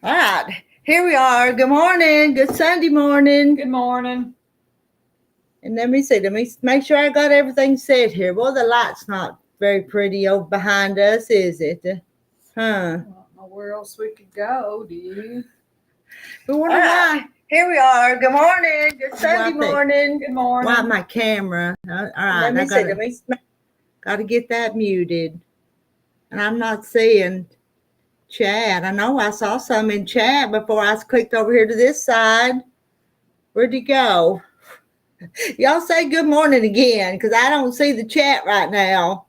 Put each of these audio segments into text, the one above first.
All right, here we are. Good morning. Good Sunday morning. Good morning. And let me make sure I got everything set here. Well, the light's not very pretty over behind us, is it? Huh? I don't know where else we could go, do you? We wonder why. Here we are. Good morning. Good Sunday morning. Good morning. Why my camera? All right, got to get that muted. And I'm not seeing chat. I know I saw some in chat before I clicked over here to this side. Where'd you go? Y'all say good morning again, because I don't see the chat right now.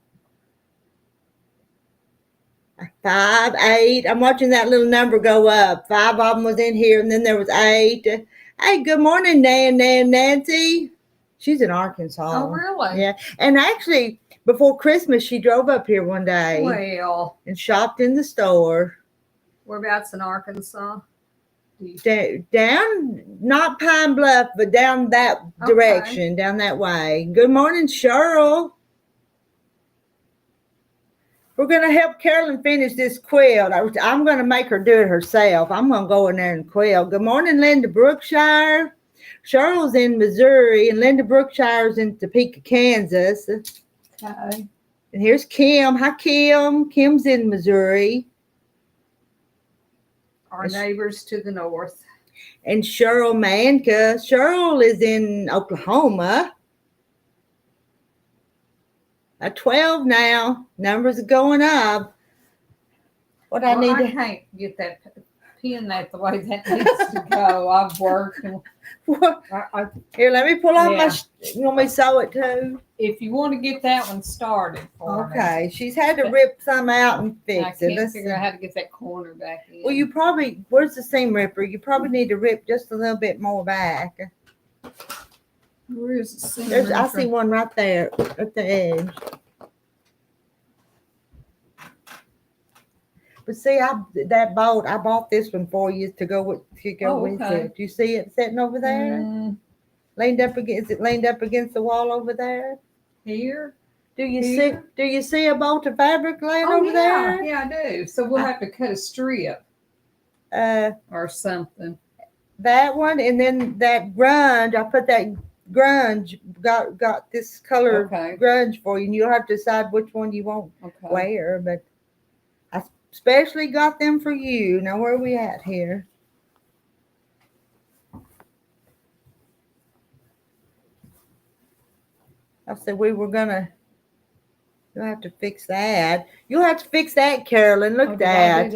5, 8. I'm watching that little number go up. 5 of them was in here, and then there was 8. Hey, good morning, Nancy. She's in Arkansas. Oh, really? Yeah. And actually, before Christmas, she drove up here one day. Well. And shopped in the store. Whereabouts in Arkansas? Down, not Pine Bluff, but down that direction, down that way. Good morning, Cheryl. We're going to help Carolyn finish this quilt. I'm going to make her do it herself. I'm going to go in there and quilt. Good morning, Linda Brookshire. Cheryl's in Missouri, and Linda Brookshire's in Topeka, Kansas. Okay. And here's Kim. Hi, Kim. Kim's in Missouri. Our neighbors to the north. And Cheryl Manka. Cheryl is in Oklahoma. At 12 now. Numbers are going up. I can't get that pin that the way that needs to go. I've worked. Here, let me pull out my. You want me to sew it too? If you want to get that one started for me. Okay, she's had to rip some out and fix it. I can't figure out how to get that corner back in. Well, where's the seam ripper? You probably need to rip just a little bit more back. Where is the seam ripper? I see one right there at the edge. But see, I bought this one for you to go with it. Do you see it sitting over there? Leaned up against the wall over there? Here? Do you see a bolt of fabric laying over there? Yeah, I do. So we'll have to cut a strip. Or something. That one, and then that grunge, I put that grunge, got this color grunge for you, and you'll have to decide which one you won't wear, but I especially got them for you. Now, where are we at here? I said you'll have to fix that. You'll have to fix that, Carolyn. Look at that.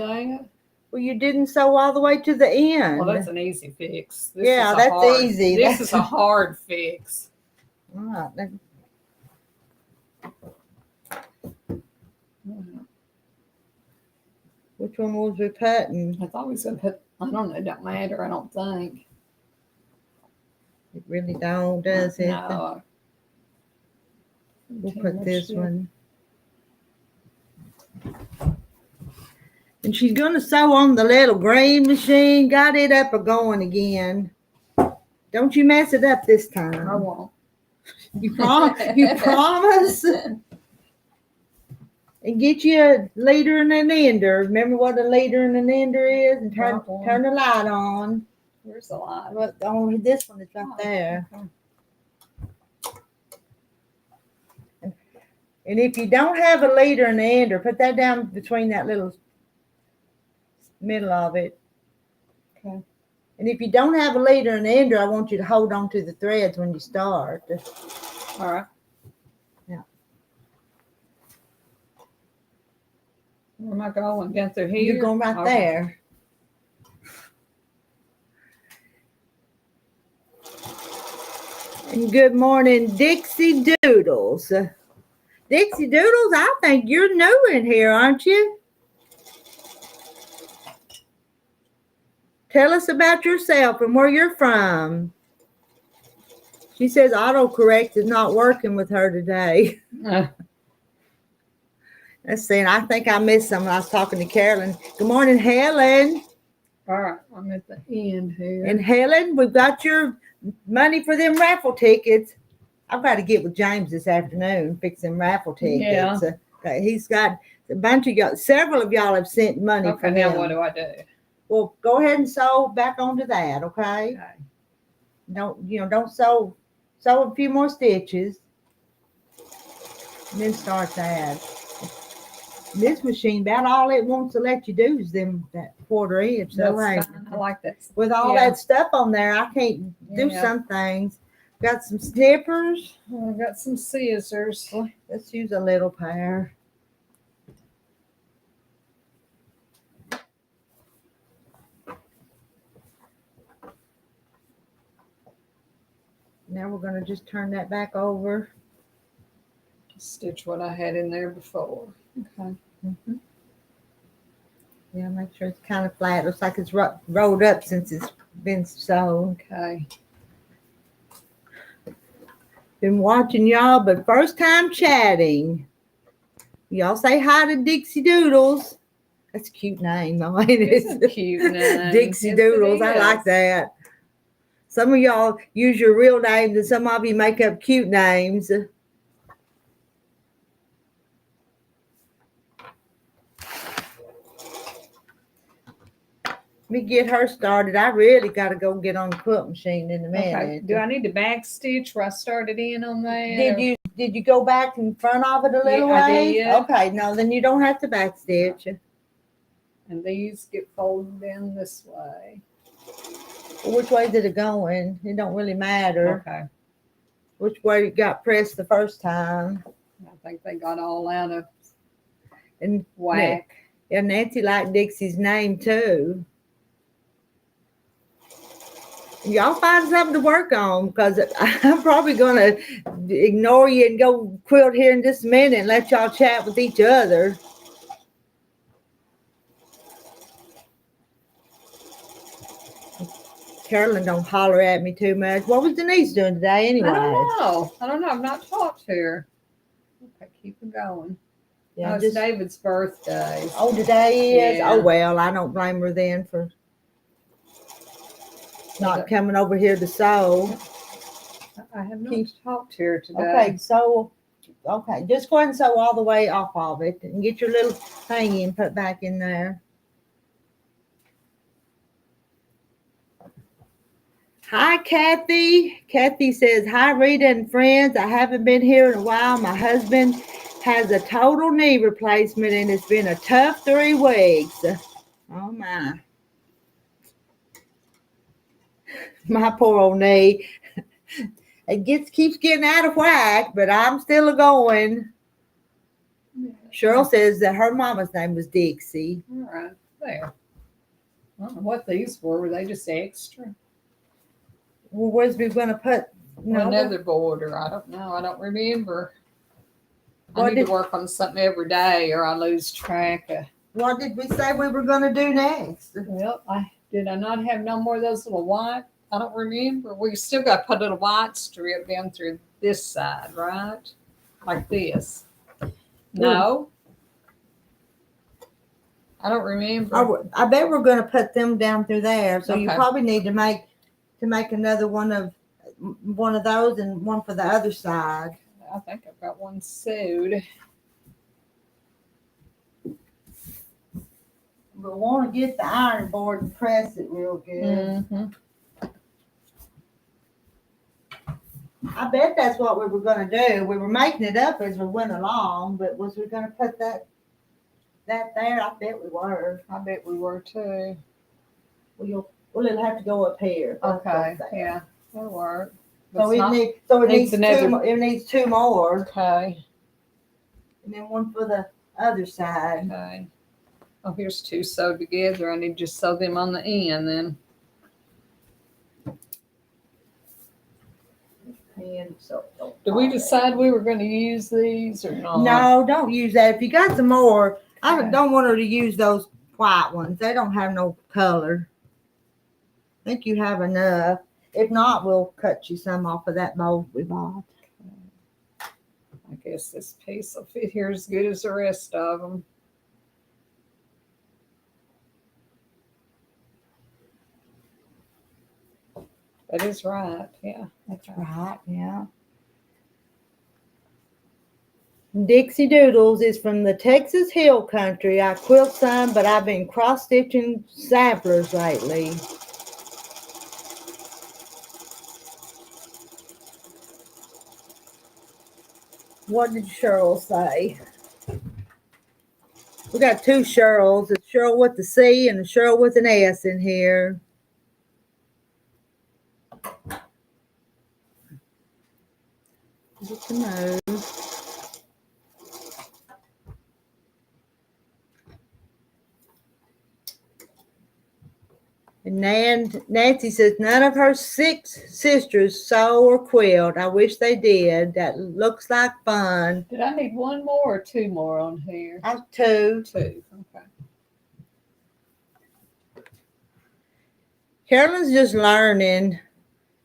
Well, you didn't sew all the way to the end. Well, that's an easy fix. That's easy. This is a hard fix. All right. Which one was we putting? I thought we was going to put, I don't know, it don't matter, I don't think. It really don't, does it? No. We'll put this one. And she's going to sew on the little green machine. Got it up and going again. Don't you mess it up this time. I won't. You promise? And get you a leader and an ender. Remember what a leader and an ender is? And turn the light on. Where's the light? Well, only this one is right there. Okay. And if you don't have a leader and an ender, put that down between that little middle of it. Okay. And if you don't have a leader and an ender, I want you to hold on to the threads when you start. All right. Yeah. Where am I going? Down through here? You're going right there. And good morning, Dixie Doodles. Dixie Doodles, I think you're new in here, aren't you? Tell us about yourself and where you're from. She says autocorrect is not working with her today. Let's see, and I think I missed some when I was talking to Carolyn. Good morning, Helen. All right, I'm at the end here. And Helen, we've got your money for them raffle tickets. I've got to get with James this afternoon, fix them raffle tickets. Yeah. He's got a bunch of y'all, several of y'all have sent money for now him. what do I do? Well, go ahead and sew back onto that, okay? Okay. Don't sew a few more stitches. And then start that. This machine, about all it wants to let you do is that 1/4 inch. So That's fine. I like that. with all Yeah. that stuff on there, I can't do Yeah. some things. Got some snippers. I've got some scissors. Let's use a little pair. Now we're going to just turn that back over. Stitch what I had in there before. Okay. Mm-hmm. Yeah, make sure it's kind of flat. Looks like it's rolled up since it's been sewn. Okay. Been watching y'all, but first time chatting. Y'all say hi to Dixie Doodles. That's a cute name, though, ain't it? It's a cute name. Dixie Yes, Doodles. it I like is. that. Some of y'all use your real names, and some of you make up cute names. Let me get her started. I really got to go get on the quilt machine in a minute. Okay. Do I need to back stitch where I started in on that? Did you go back in front of it a little Yeah, I way? did. Okay, no, then you don't have to back stitch. And these get folded in this way. Which way did it going? It don't really matter. Okay. Which way it got pressed the first time. I think they got all out of And whack. Yeah, Nancy liked Dixie's name too. Y'all find something to work on, because I'm probably going to ignore you and go quilt here in just a minute and let y'all chat with each other. Carolyn don't holler at me too much. What was Denise doing today anyway? I don't know. I've not talked to her. Okay, keep it going. Yeah, It's David's birthday. Oh, today is? Yeah. Oh, well, I don't blame her then for not coming over here to sew. I have not talked to her today. Okay, so, just go ahead and sew all the way off of it and get your little thingy and put back in there. Hi, Kathy. Kathy says, hi, Rita and friends. I haven't been here in a while. My husband has a total knee replacement, and it's been a tough 3 weeks. Oh, my. My poor old knee. It keeps getting out of whack, but I'm still going. Cheryl says that her mama's name was Dixie. All right, there. I don't know what these were. Were they just extra? Well, where's we going to put? Another border. I don't know. I don't remember. I need to work on something every day, or I lose track of. What did we say we were going to do next? Well, did I not have no more of those little white? I don't remember. We still got to put a little white strip down through this side, right? Like this. No. I don't remember. I bet we're going to put them down through there. So you Okay. probably need to make another one of those and one for the other side. I think I've got one sewed. We'll want to get the iron board and press it real good. Mm-hmm. I bet that's what we were going to do. We were making it up as we went along, but was we going to put that there? I bet we were. I bet we were too. Well, it'll have to go up here. Okay. Yeah, that'll work. So it needs 2 more. Okay. And then one for the other side. Okay. Oh, here's 2 sewed together. I need to just sew them on the end then. And so Did we decide we were going to use these or not? No, don't use that. If you got some more, I Okay. don't want her to use those white ones. They don't have no color. I think you have enough. If not, we'll cut you some off of that mold we bought. I guess this piece will fit here as good as the rest of them. That is right. Yeah. That's right. Yeah. Dixie Doodles is from the Texas Hill Country. I quilt some, but I've been cross-stitching samplers lately. What did Cheryl say? We got two Cheryls. It's Cheryl with the C and a Cheryl with an S in here. Get to know. And Nancy says none of her 6 sisters sew or quilt. I wish they did. That looks like fun. Did I need one more or 2 more on here? I have 2. 2. Okay. Carolyn's just learning.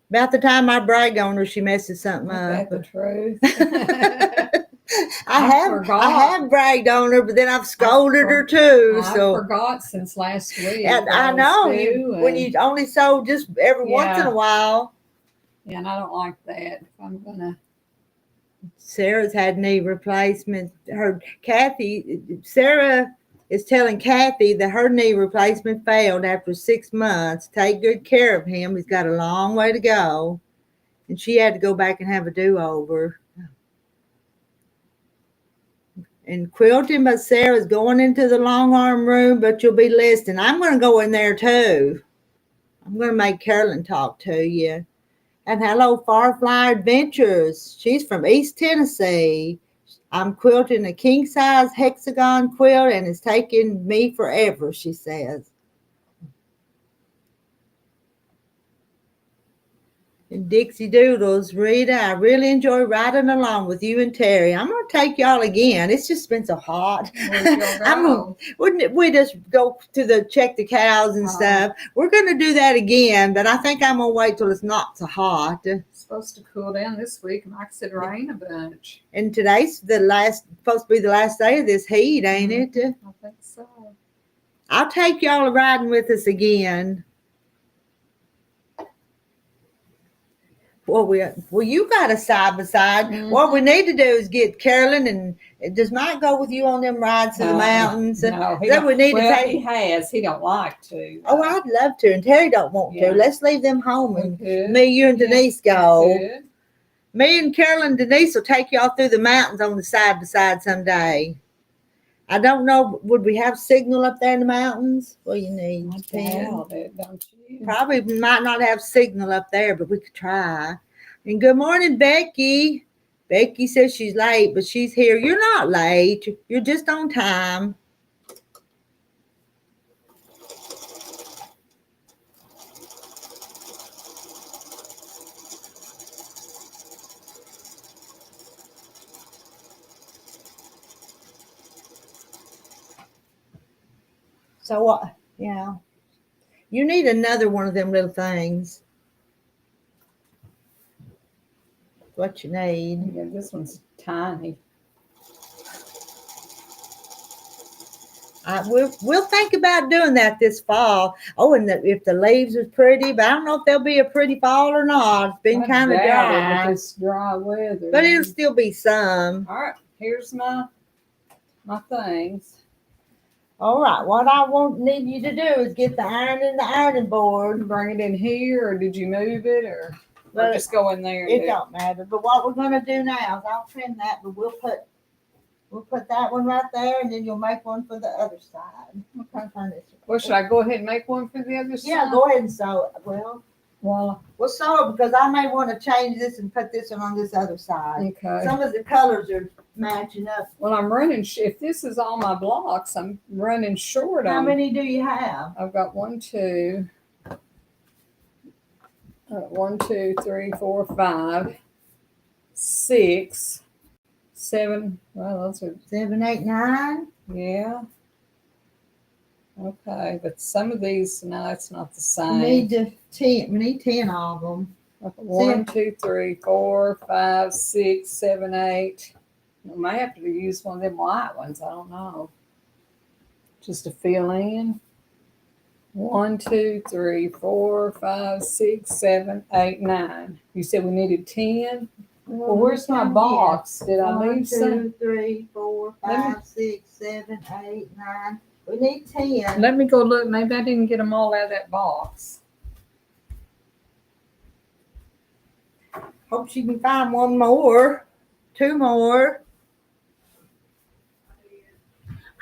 About the time I brag on her, she messes something up. Is that the truth? I have bragged on her, but then I've scolded her too. I So forgot since last week. and I know when you only sew just every once in a while. Yeah, and I don't like that. If I'm gonna. Sarah's had knee replacement. Sarah is telling Kathy that her knee replacement failed after 6 months. Take good care of him. He's got a long way to go. And she had to go back and have a do-over. And quilting, but Sarah's going into the long arm room, but you'll be listening. I'm going to go in there too. I'm going to make Carolyn talk to you. And hello, Firefly Adventures. She's from East Tennessee. I'm quilting a king-size hexagon quilt, and it's taken me forever, she says. And Dixie Doodles, Rita, I really enjoy riding along with you and Terry. I'm going to take y'all again. It's just been so hot. Wouldn't we just go to check the cows and stuff? We're going to do that again, but I think I'm going to wait till it's not so hot. It's supposed to cool down this week, and like I said, rain a bunch. And today's supposed to be the last day of this heat, ain't it? I think so. I'll take y'all riding with us again. Well, you got a side by side. Mm-hmm. What we need to do is get Carolyn, and does Mike go with you on them rides to the mountains? No, he has. He don't like to. Oh, I'd love to, and Terry don't want to. Let's leave them home, and me, you, and Denise go. Me and Carolyn and Denise will take y'all through the mountains on the side by side someday. I don't know. Would we have signal up there in the mountains? Well, you need don't you? Probably might not have signal up there, but we could try. And good morning, Becky. Becky says she's late, but she's here. You're not late. You're just on time. So what? Yeah. You need another one of them little things. What you need. Yeah, this one's tiny. We'll think about doing that this fall. Oh, and if the leaves is pretty, but I don't know if they'll be a pretty fall or not. It's been kind of dry. It's dry weather. But it'll still be some. All right, here's my things. All right, what I need you to do is get the iron in the ironing board. Bring it in here, or did you move it, or just go in there? It don't matter. But what we're going to do now is I'll trim that, but we'll put that one right there, and then you'll make one for the other side. Okay. Well, should I go ahead and make one for the other side? Yeah, go ahead and sew it. We'll sew it because I may want to change this and put this one on this other side. Okay. Some of the colors are matching up. Well, I'm running. If this is all my blocks, I'm running short. How many do you have? I've got 1, 2, 3, 4, 5, 6, 7. Well, those are 7, 8, 9. Yeah. Okay, but some of these, no, it's not the same. We need 10 of them. 1, 2, 3, 4, 5, 6, 7, 8. I might have to use one of them white ones. I don't know. Just to fill in. 1, 2, 3, 4, 5, 6, 7, 8, 9. You said we needed 10? Well, where's my box? Did I leave some? 1, 2, 3, 4, 5, 6, 7, 8, 9. We need 10. Let me go look. Maybe I didn't get them all out of that box. Hope she can find one more, 2 more.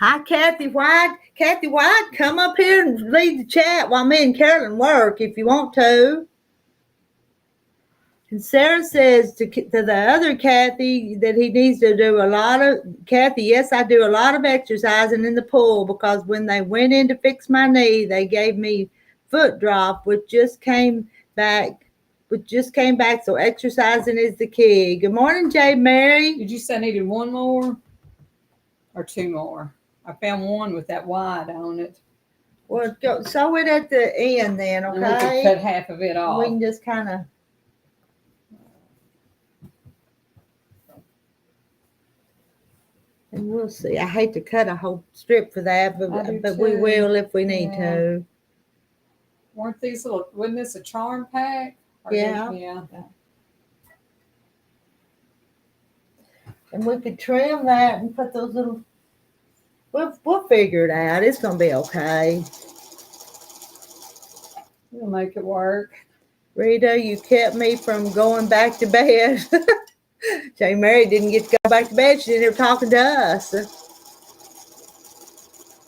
Hi, Kathy White. Kathy White, come up here and lead the chat while me and Carolyn work if you want to. And Sarah says to the other Kathy that he needs to do a lot of, Kathy, yes, I do a lot of exercising in the pool because when they went in to fix my knee, they gave me foot drop, which just came back. So exercising is the key. Good morning, Jay Mary. Did you say I needed one more or 2 more? I found one with that wide on it. Well, sew it at the end then, okay? And we can cut half of it off. We can just kind of. And we'll see. I hate to cut a whole strip for that, but we will if we need to. Weren't these little, wasn't this a charm pack? Yeah. Yeah. And we could trim that and put those little, we'll figure it out. It's going to be okay. We'll make it work. Rita, you kept me from going back to bed. Jay Mary didn't get to go back to bed. She didn't even talking to us.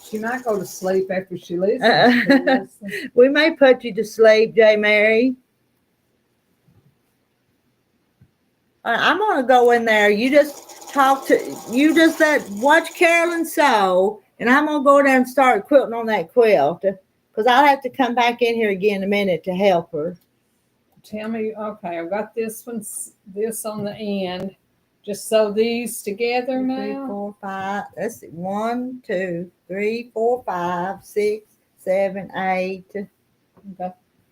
She might go to sleep after she listens. We may put you to sleep, Jay Mary. I'm going to go in there. You just watch Carolyn sew, and I'm going to go down and start quilting on that quilt because I'll have to come back in here again in a minute to help her. Tell me, okay, I've got this on the end. Just sew these together 2, now. 3, 4, 5. Let's see. 1, 2, 3, 4, 5, 6, 7, 8. Okay.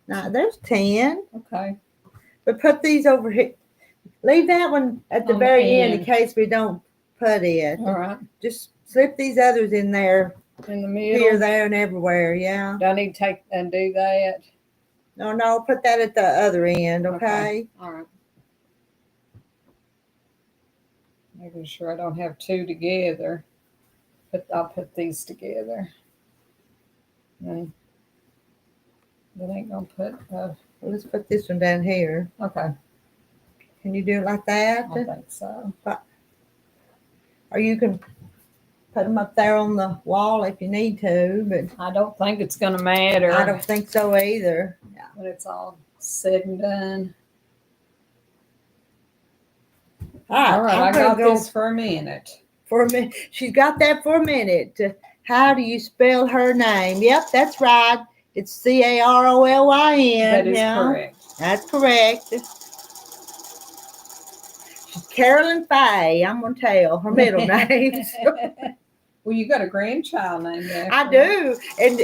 Now there's 10. Okay. But put these over here. Leave that one at the very end in case we don't put it. All right. Just slip these others in there. In the middle. Here, there, and everywhere. Yeah. Do I need to take and do that? No, put that at the other end, okay? All right. Making sure I don't have 2 together. But I'll put these together. And that ain't gonna put. Well, let's put this one down here. Okay. Can you do it like that? I think so. Or you can put them up there on the wall if you need to, but I don't think it's gonna matter. I don't think so either. Yeah. When it's all said and done. All right, I got this for a minute. For a minute. She's got that for a minute. How do you spell her name? Yep, that's right. It's Carolyn. That is correct. That's correct. She's Carolyn Faye. I'm going to tell her middle name. Well, you got a grandchild named after I do. And,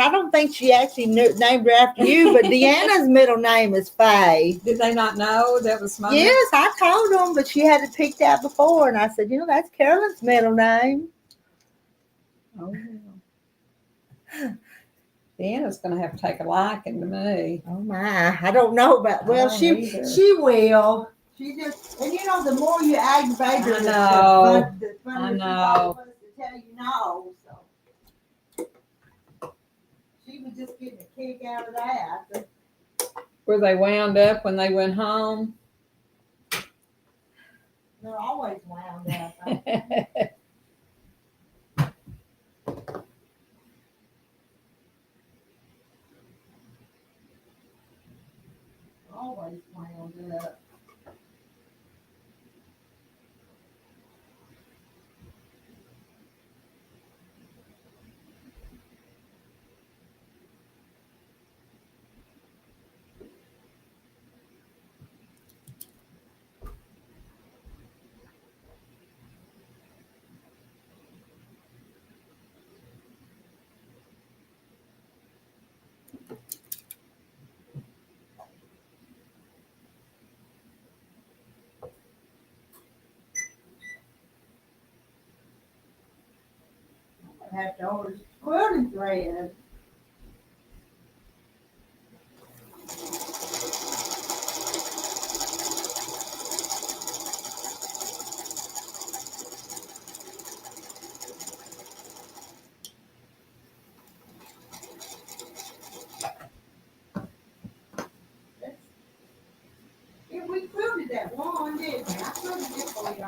I don't think she actually named her after you, but Deanna's middle name is Faye. Did they not know that was my Yes, I told them, but she had it picked out before. And I said, that's Carolyn's middle name. Oh, Deanna's going to have to take a liking to me. Oh, my. I don't know about, she will. She just, and the more you aggravate her, the funnier to tell you no. So she was just getting a kick out of that. Were they wound up when they went home? They're always wound up. Always wound up. I have to order quilting thread.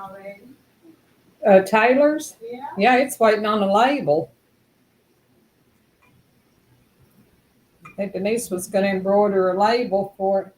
already. Taylor's? Yeah. Yeah, it's waiting on the label. I think Denise was going to embroider a label for it.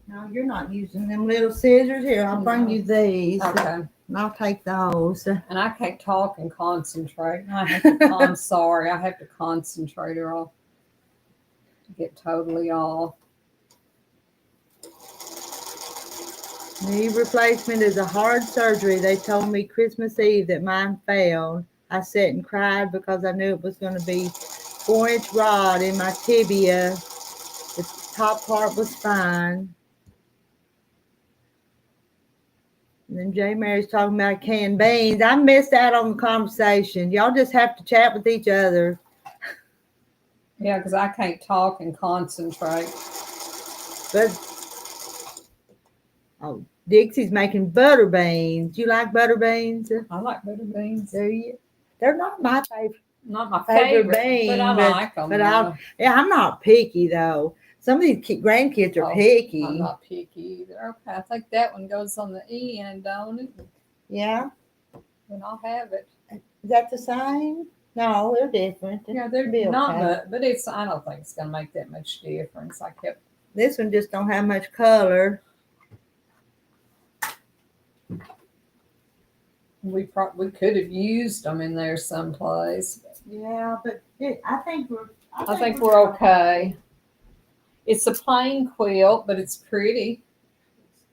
No, you're not using them little scissors. Here, I'll bring you these. Okay. And I'll take those. And I can't talk and concentrate. I'm sorry. I have to concentrate or I'll get totally off. Knee replacement is a hard surgery. They told me Christmas Eve that mine failed. I sat and cried because I knew it was going to be 4-inch rod in my tibia. The top part was fine. And then J. Mary's talking about canned beans. I missed out on the conversation. Y'all just have to chat with each other. Yeah, because I can't talk and concentrate. But oh, Dixie's making butter beans. You like butter beans? I like butter beans. Do you? They're not my favorite. Not my favorite bean, but I like them. But I'm not picky though. Some of these grandkids are picky. I'm not picky either. Okay, I think that one goes on the end, don't it? Yeah. Then I'll have it. Is that the same? No, they're different. Yeah, they're not, but it's. I don't think it's gonna make that much difference. This one just don't have much color. We could have used them in there someplace. Yeah, but I think we're okay. It's a plain quilt, but it's pretty.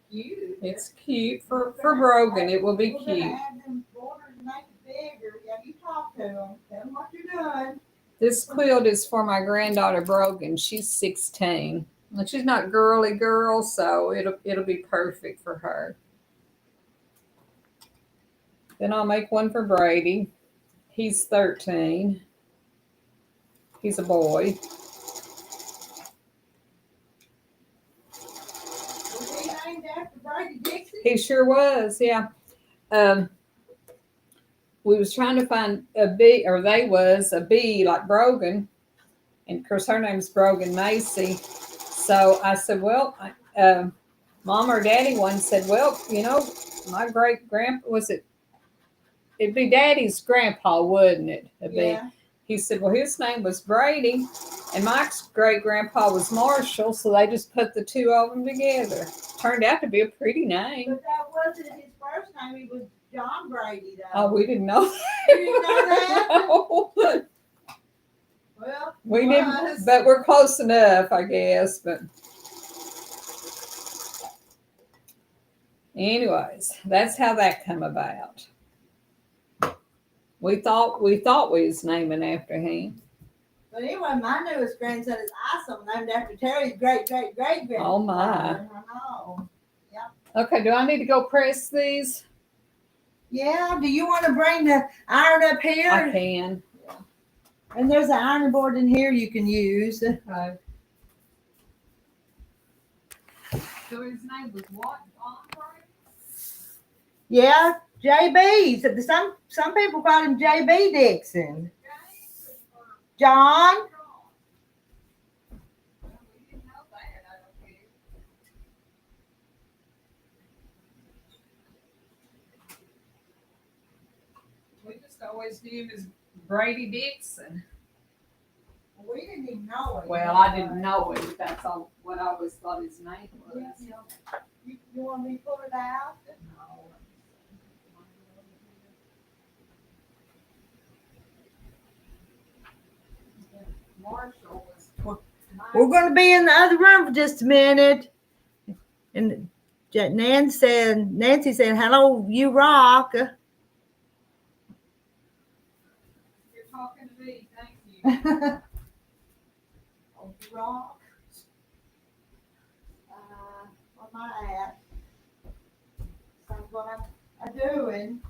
Cute. It's cute for Brogan. It will be cute. Add them borders and make it bigger. Yeah, you talk to them. Tell them what you're doing. This quilt is for my granddaughter Brogan. She's 16. And she's not girly girl, so it'll be perfect for her. Then I'll make one for Brady. He's 13. He's a boy. Was he named after Brady Dixie? He sure was, yeah. We was trying to find a bee, or they was a bee like Brogan, and of course her name's Brogan Macy. So I said, well, Mom or Daddy one said, well, my great grandpa it'd be Daddy's grandpa, wouldn't it? Yeah. he said, well, his name was Brady, and Mike's great-grandpa was Marshall, so they just put the two of them together. Turned out to be a pretty name. But that wasn't his first name. He was John Brady, though. Oh, we didn't know that. You didn't know that? No. Well, We didn't, but we're close enough, I guess. But anyways, that's how that come about. We thought we was naming after him. But anyway, my newest grandson is awesome, named after Terry's great-great-great-grandfather. Oh my! I know. Yep. Okay, do I need to go press these? Yeah. Do you want to bring the iron up here? I can. And there's an ironing board in here you can use. Okay. So his name was what? Yeah, JB. Some people call him JB Dixon. John. We just always knew him as Brady Dixon. We didn't even know it. Well, I didn't know it. That's all what I always thought his name was. Yeah. You want me to pull it out? No. Marshall was. We're going to be in the other room for just a minute. And Nancy said, hello, you rock. You're talking to me. Thank you. Oh, you rock. Where am I at? That's what I'm doing.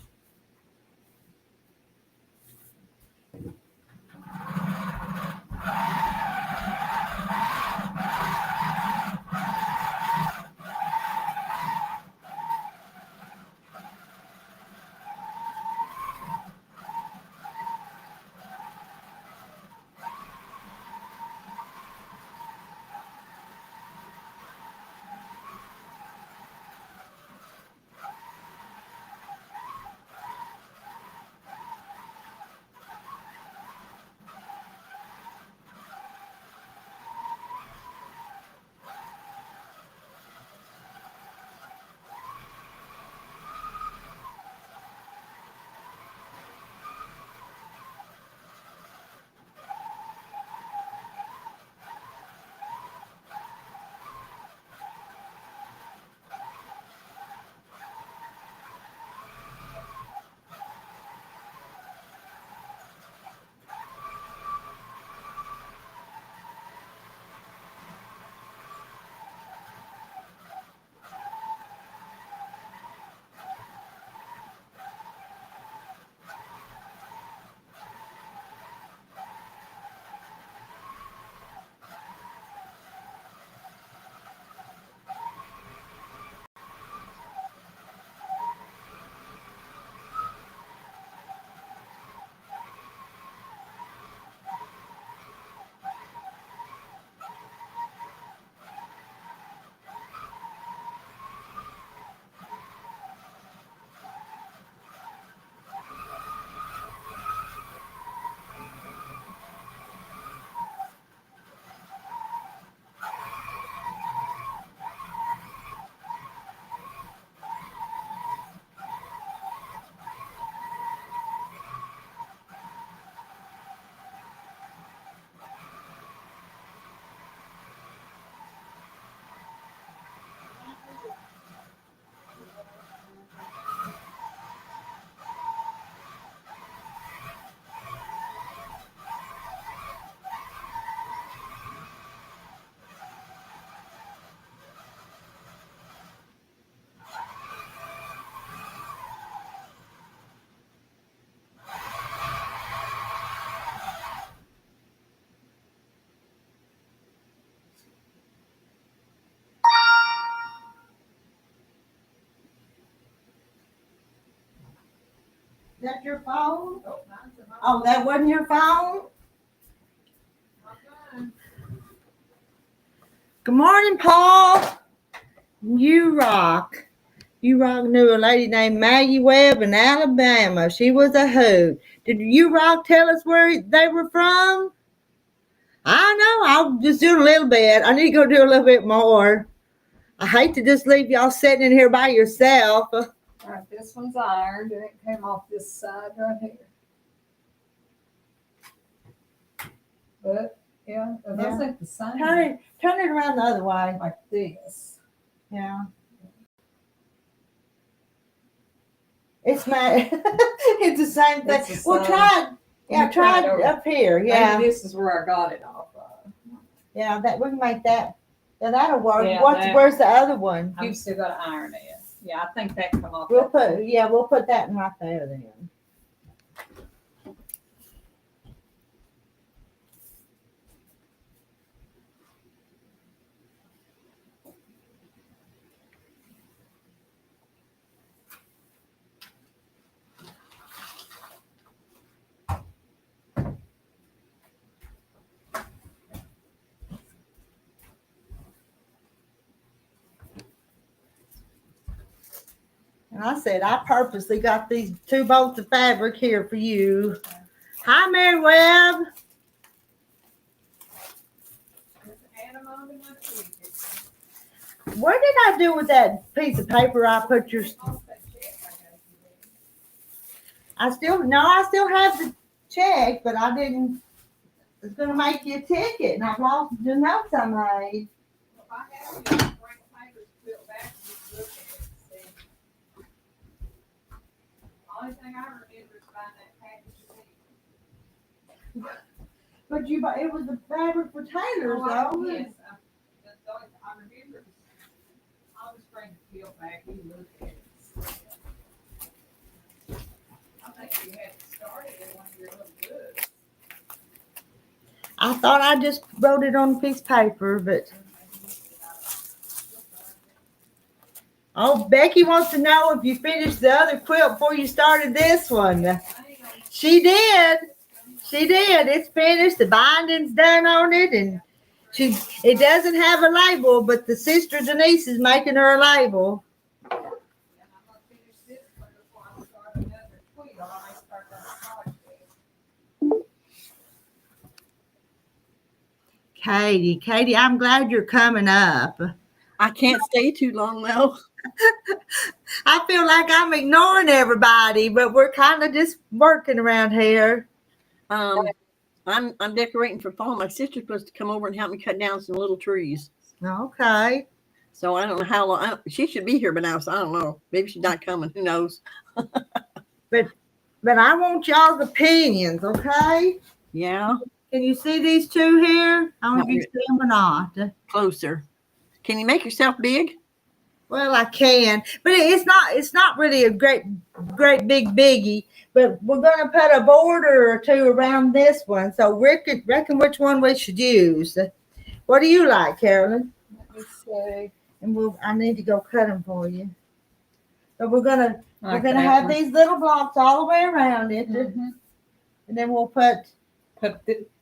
Is that your phone? Oh, that wasn't your phone? Good morning, Paul. You rock. You rock knew a lady named Maggie Webb in Alabama. She was a hoot. Did you rock tell us where they were from? I know. I'll just do a little bit. I need to go do a little bit more. I hate to just leave y'all sitting in here by yourself. All right, this one's ironed and it came off this side right here. But yeah, those ain't the same. Turn it around the other way. Like this. Yeah. It's my it's the same thing. Well, try it. Yeah, try it up here. Yeah. Maybe this is where I got it off of. Yeah, that we can make that. Yeah, that'll work. Yeah, Where's the other one? I've still got to iron it. Yeah, I think that come off. We'll put that in right there then. And I said, I purposely got these 2 bolts of fabric here for you. Hi, Mary Webb. What did I do with that piece of paper I put your... I still have the check, but I didn't... It's going to make you a ticket, and I've lost the notes I made. Only thing I remember is buying that package of eggs. But it was the fabric for tailors, though. Yes, I remember. I'll just bring the peel back and look at it. I think you had started it when you were little good. I thought I just wrote it on a piece of paper, but... Oh, Becky wants to know if you finished the other quilt before you started this one. She did. She did. It's finished. The binding's done on it, and it doesn't have a label, but the sister Denise is making her a label. Katie, I'm glad you're coming up. I can't stay too long though. I feel like I'm ignoring everybody, but we're kind of just working around here. I'm decorating for fall. My sister's supposed to come over and help me cut down some little trees. Okay. So I don't know how long. She should be here by now, so I don't know. Maybe she's not coming. Who knows? But I want y'all's opinions, okay? Yeah. Can you see these 2 here? I don't know if you see them or not. Closer. Can you make yourself big? Well, I can, but it's not really a great big biggie. But we're gonna put a border or 2 around this one. So reckon which one we should use. What do you like, Carolyn? Let me see. And I need to go cut them for you. So we're gonna have these little blocks all the way around it, and then we'll put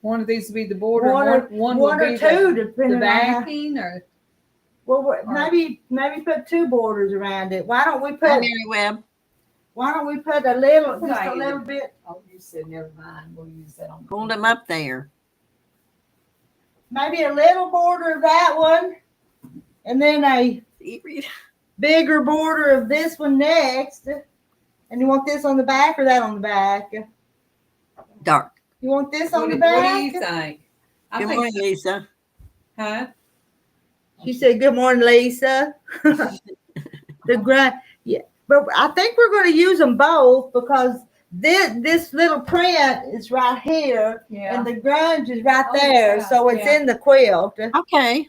one of these will be the border. One or 2, depending the backing, or. Well, maybe put 2 borders around it. Why don't we put Mary Webb? Why don't we put a little bit? Oh, you said never mind. We'll use that on. Hold them up there. Maybe a little border of that one, and then a bigger border of this one next. And you want this on the back or that on the back? Dark. You want this on the back? What do you think? Good morning, Lisa. Huh? She said, "Good morning, Lisa." Yeah, but I think we're going to use them both because this little print is right here, and the grunge is right there, so it's in the quilt. Okay.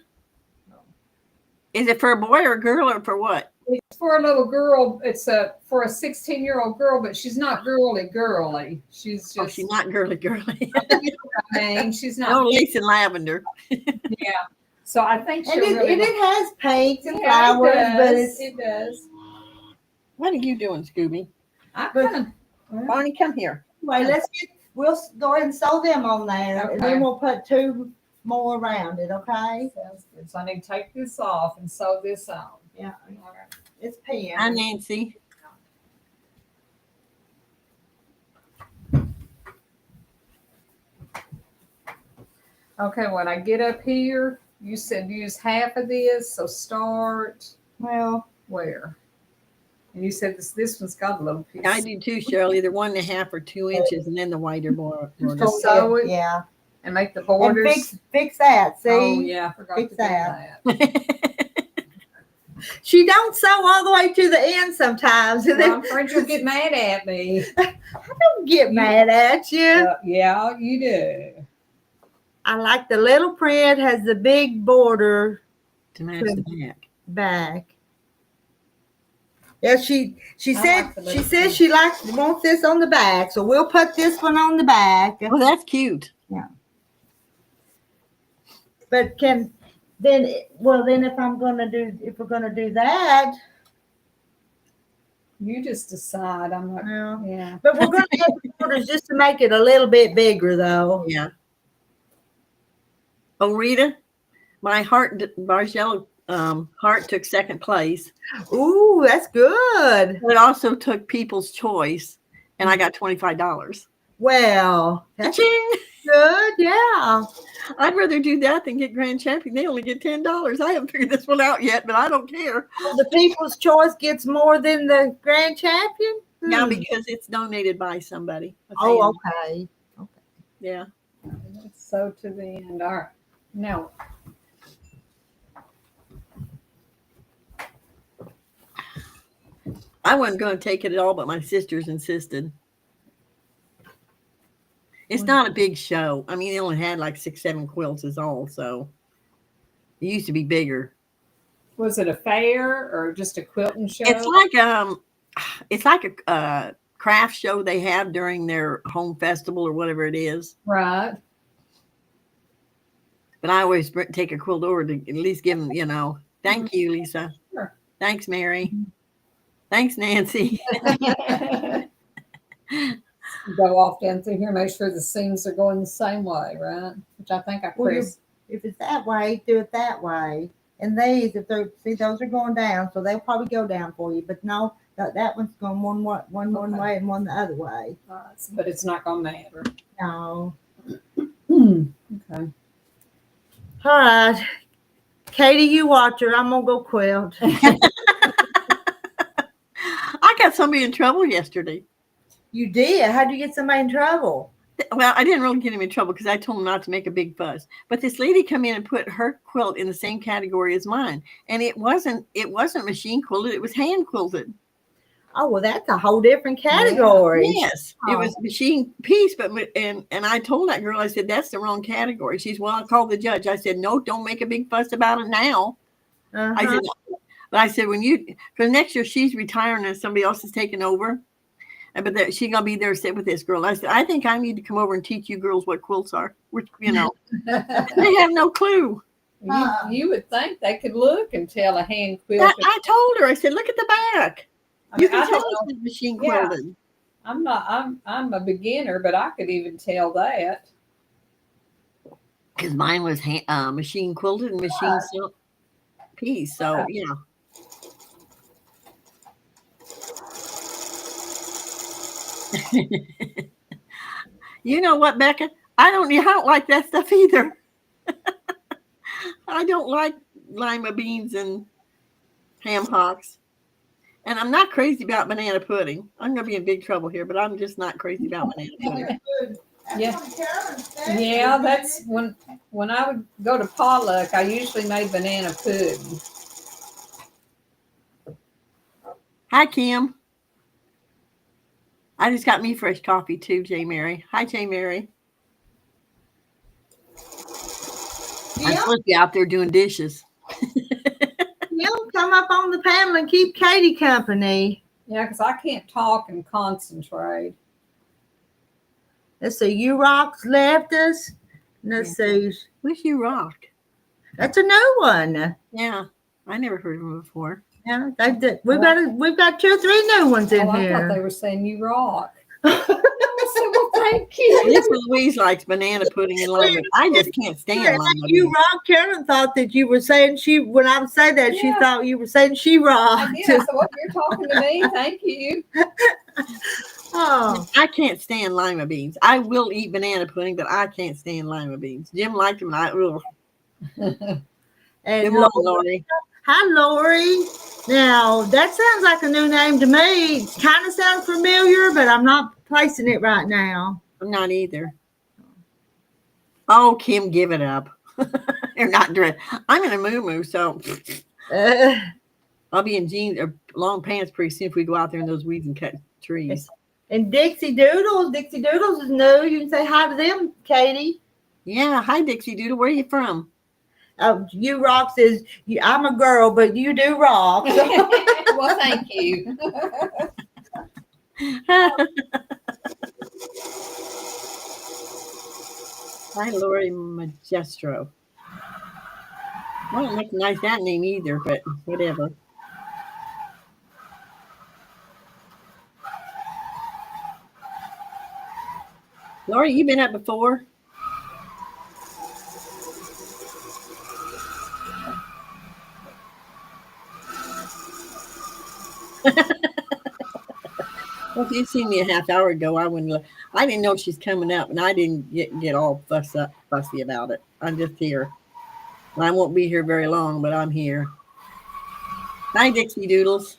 Is it for a boy or a girl or for what? It's for a little girl. It's for a 16-year-old girl, but she's not girly. She's just. She's not girly. I mean, she's not. No lace and lavender. Yeah. So I think it has paints and flowers, but it does. What are you doing, Scooby? Barney, come here. Wait, we'll go ahead and sew them on there, and then we'll put 2 more around it, okay? Sounds good. So I need to take this off and sew this on. Yeah. All right. It's Pam. Hi, Nancy. Okay, when I get up here, you said use half of this, so start Well, where? And you said this one's got a little piece. I do too, Cheryl. Either 1.5 or 2 inches, and then the wider border. Just sew it, yeah. and make the borders. And fix that. See? Oh yeah, I forgot Fix to do that. She don't sew all the way to the end sometimes. Well, I'm afraid you'll get mad at me. I don't get mad at you. Yeah, you do. I like the little print has the big border To match the back. Yeah, she said like the she little says she wants this on the back, so we'll put this one on the back. Oh, that's cute. Yeah. But then if we're gonna do that, You just decide. I'm not. well, Yeah. but we're gonna add the borders just to make it a little bit bigger, though. Yeah. Oh, Rita, my Bargello heart took second place. Ooh, that's good. It also took People's Choice, and I got $25. Well, that's Cha-ching! good. Yeah. I'd rather do that than get Grand Champion. They only get $10. I haven't figured this one out yet, but I don't care. The People's Choice gets more than the Grand Champion. Yeah, because it's donated by somebody. Oh, okay. Yeah. So to the end. All right. Now. I wasn't going to take it at all, but my sisters insisted. It's not a big show. I mean, they only had like 6, 7 quilts is all. So it used to be bigger. Was it a fair or just a quilting show? It's like a craft show they have during their home festival or whatever it is. Right. But I always take a quilt over to at least give them, thank you, Lisa. Sure. Thanks, Mary. Thanks, Nancy. Go off down through here, make sure the seams are going the same way, right? Which I think I pressed. If it's that way, do it that way. And these, those are going down, so they'll probably go down for you. But no, that one's going one way and one the other way. But it's not going to matter. No. Okay. All right. Katie, you watch her. I'm going to go quilt. I got somebody in trouble yesterday. You did? How did you get somebody in trouble? Well, I didn't really get him in trouble because I told him not to make a big fuss. But this lady come in and put her quilt in the same category as mine. And it wasn't machine quilted, it was hand quilted. Oh, well, that's a whole different category. Yes. It was machine piece, and I told that girl, I said, that's the wrong category. She's, well, I called the judge. I said, no, don't make a big fuss about it now. Uh-huh. I said, but I said, because next year she's retiring and somebody else is taking over. But she's going to be there to sit with this girl. I said, I think I need to come over and teach you girls what quilts are. Which, they have no clue. You would think they could look and tell a hand quilt. I told her, I said, look at the back. You can tell it's machine quilted. I'm a beginner, but I could even tell that. Because mine was machine quilted and machine silk piece. So, You know what, Becca? I don't like that stuff either. I don't like lima beans and ham hocks. And I'm not crazy about banana pudding. I'm going to be in big trouble here, but I'm just not crazy about banana pudding. Yeah, that's when I would go to potluck, I usually made banana pudding. Hi, Kim. I just got me fresh coffee too, J. Mary. Hi, J. Mary. I'm supposed to be out there doing dishes. You'll come up on the panel and keep Katie company. Yeah, because I can't talk and concentrate. Let's see, you rocks left us. Let's see. Wish you rock. That's a new one. Yeah, I never heard of them before. Yeah, we've got 2 or 3 new ones in I here. thought they were saying you rock. I said, well, Thank you. This Louise likes banana pudding and lima. I just can't stand lima You beans. rock. Carolyn thought that you were saying when I was saying that, she Yeah. thought you were saying she rocked. I did. I said, well, you're talking to me. Thank you. Oh, I can't stand lima beans. I will eat banana pudding, but I can't stand lima beans. Jim liked them, and ugh. and Good morning, Lori. Hi, Lori. Now, that sounds like a new name to me. It kind of sounds familiar, but I'm not placing it right now. I'm not either. Oh, Kim, give it up. You're not dressed. I'm in a moo-moo, so I'll be in jeans or long pants pretty soon if we go out there in those weeds and cut trees. And Dixie Doodles is new. You can say hi to them, Katie. Yeah. Hi, Dixie Doodle. Where are you from? You rock says, I'm a girl, but you do rock. Well, thank you. Hi, Lori Magestro. I don't recognize that name either, but whatever. Lori, you been up before? Well, if you'd seen me a half hour ago, I wouldn't. I didn't know she's coming up, and I didn't get all fussy about it. I'm just here. I won't be here very long, but I'm here. Hi, Dixie Doodles.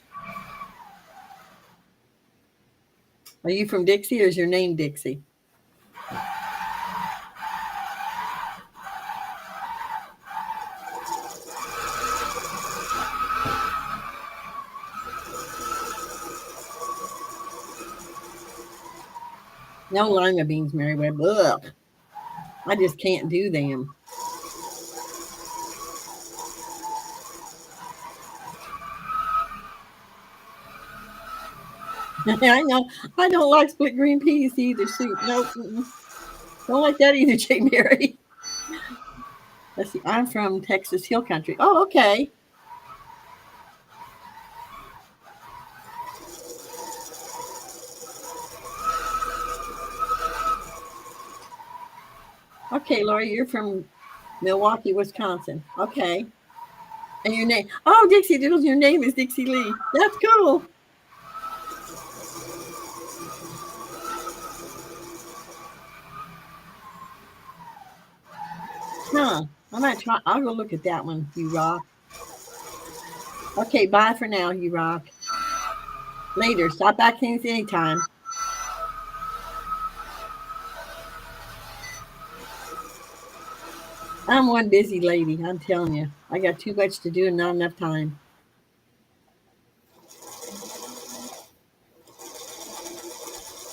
Are you from Dixie, or is your name Dixie? No lima beans, Mary Webb. Ugh. I just can't do them. I know. I don't like split green peas either. Soup. Nope. Don't like that either, J. Mary. Let's see. I'm from Texas Hill Country. Oh, okay. Okay, Lori, you're from Milwaukee, Wisconsin. Okay. And your name? Oh, Dixie Doodles, your name is Dixie Lee. That's cool. Huh. I might try. I'll go look at that one, you rock. Okay, bye for now, you rock. Later. Stop back things anytime. I'm one busy lady, I'm telling you. I got too much to do and not enough time.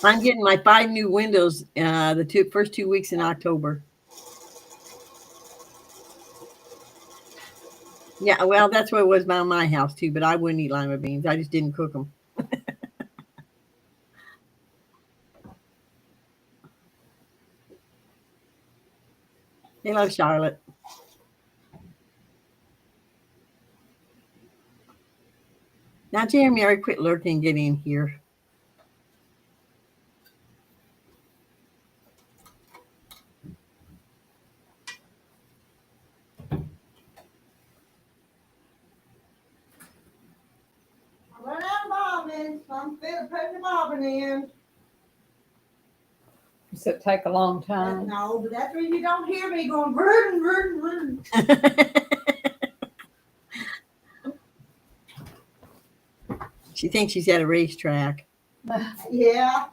I'm getting my 5 new windows the first 2 weeks in October. Yeah, well, that's what it was by my house too, but I wouldn't eat lima beans. I just didn't cook them. Hello, Charlotte. Now, Jeremy, quit lurking and get in here. Run out of bobbins. I'm putting the bobbin in. Does it take a long time? No, but that's when you don't hear me going run, run, run. She thinks she's at a racetrack. Yeah.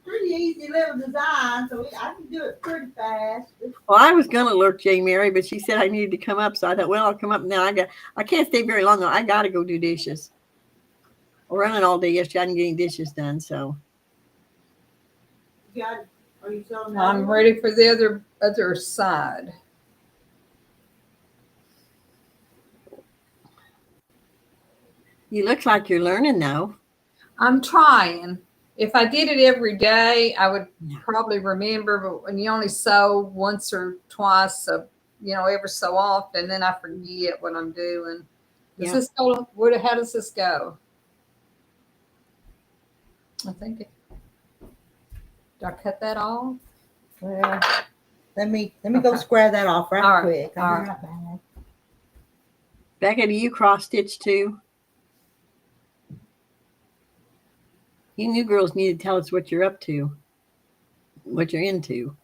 Pretty easy little design, so I can do it pretty fast. Well, I was gonna lurk J. Mary, but she said I needed to come up, so I thought, well, I'll come up now. I can't stay very long though. I gotta go do dishes. I'm running all day yesterday. I didn't get any dishes done, so. Are you selling I'm ready for the other side. You look like you're learning though. I'm trying. If I did it every day, I would probably remember, but when you only sew once or twice, every so often, then I forget what I'm doing. Does this go? How does this go? I think I cut that off? Well, let me go square that off right All right, quick. I'll all be right. right back. Becca, do you cross stitch too? You new girls need to tell us what you're up to, what you're into.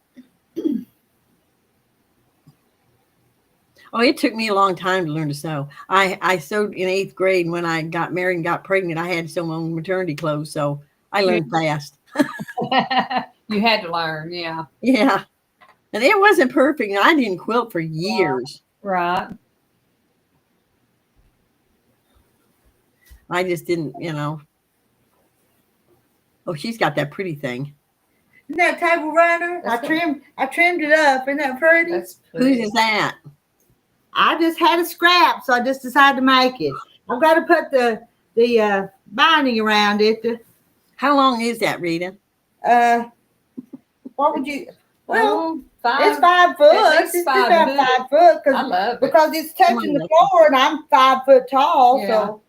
Oh, it took me a long time to learn to sew. I sewed in 8th grade, and when I got married and got pregnant, I had to sew my own maternity clothes, so I learned fast. You had to learn, yeah. Yeah. And it wasn't perfect, and I didn't quilt for years. Right. I just didn't, Oh, she's got that pretty thing. Isn't that table runner? I trimmed it up. Isn't that pretty? That's Whose pretty. is that? I just had a scrap, so I just decided to make it. I've got to put the binding around it. How long is that, Rita? What would you? Well, Five. it's 5 foot. At least It's 5 about 5 foot I love it. because it's touching the floor, and I'm 5 foot tall. Yeah. So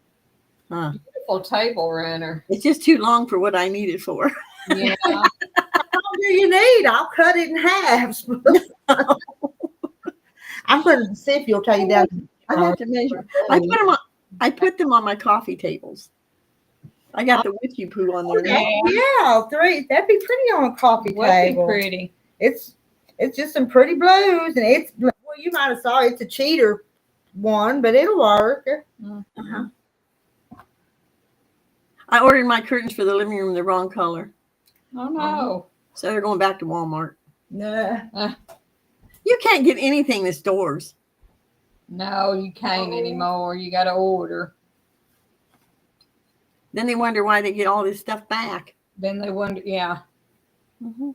Huh. Beautiful table runner. It's just too long for what I need it for. Yeah. how long do you need? I'll cut it in half. I'm going to see if you'll take it down. I have to measure. I put them on my coffee tables. I got the witchy poo on there now. Yeah, 3. That'd be pretty on a coffee Would be table. pretty. It's just some pretty blues, and it's well, you might have saw it's a cheater one, but it'll work. Uh-huh. I ordered my curtains for the living room the wrong color, Oh no. so they're going back to Walmart. Nah. You can't get anything in the stores. No, you can't anymore. You got to order. Then they wonder why they get all this stuff back. Then they wonder, yeah. Mm-hmm.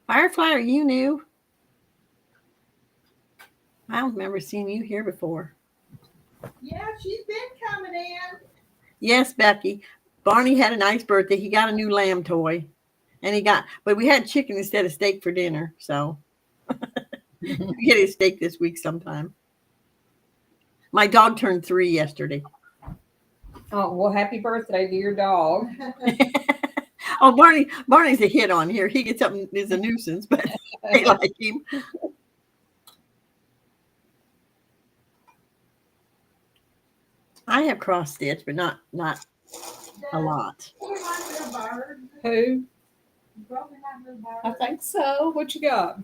Firefly, are you new? I don't remember seeing you here before. Yeah, she's been coming in. Yes, Becky. Barney had a nice birthday. He got a new lamb toy. But we had chicken instead of steak for dinner. So we get his steak this week sometime. My dog turned 3 yesterday. Oh, well, happy birthday to your dog. Oh, Barney's a hit on here. He gets up and is a nuisance, but they like him. I have cross stitch, but not a lot. Who? I think so. What you got?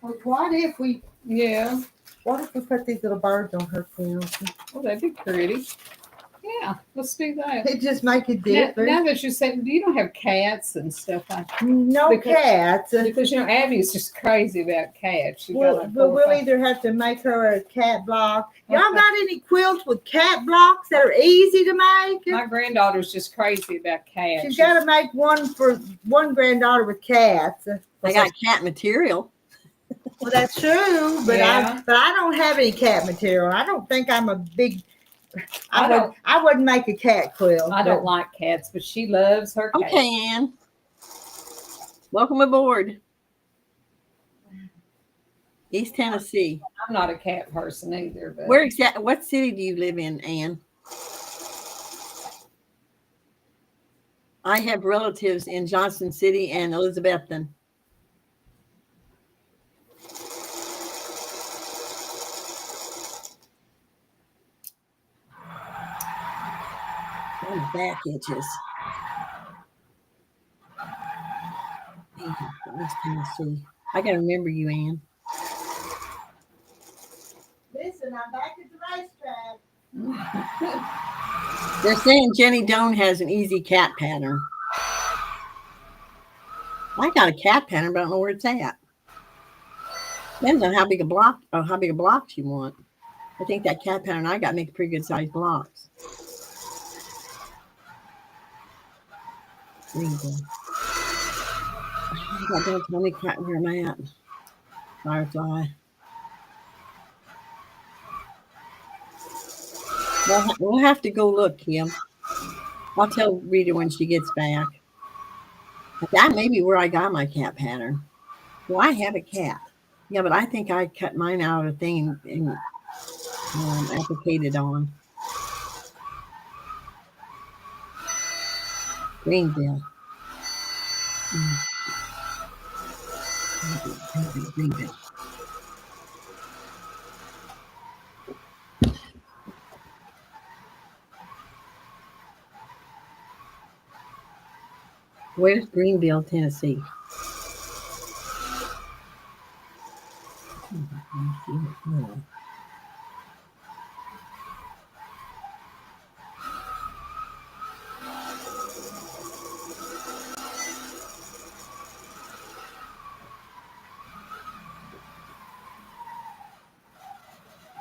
What if we Yeah. put these little birds on her quilt? Oh, that'd be pretty. Yeah, let's do that. It just make it Now, different. now that you said, you don't have cats and stuff like that. No because- cats. Because, Abby's just crazy about cats. She got like We'll 4 or 5. either have to make her a cat block. Y'all got any quilts with cat blocks that are easy to make? My granddaughter's just crazy about cats. She's got to make one for one granddaughter with cats. I got cat material. Well, that's true, but Yeah. I don't have any cat material. I don't think I'm a big. I I wouldn't make a cat quilt. I don't like cats, but she loves her cats. Okay, Ann. Welcome aboard. East Tennessee. I'm not a cat person either. But What city do you live in, Ann? I have relatives in Johnson City and Elizabethton. My back itches. East Tennessee. I gotta remember you, Ann. Listen, I'm back at the racetrack. They're saying Jenny Doan has an easy cat pattern. I got a cat pattern, but I don't know where it's at. Depends on how big a blocks you want. I think that cat pattern I got makes pretty good sized blocks. There you go. Don't tell me quite where I'm at. Firefly. We'll have to go look, Kim. I'll tell Rita when she gets back. But that may be where I got my cat pattern. Well, I have a cat. Yeah, but I think I cut mine out of a thing and applicated on Greenville. Greenville. Where's Greenville, Tennessee?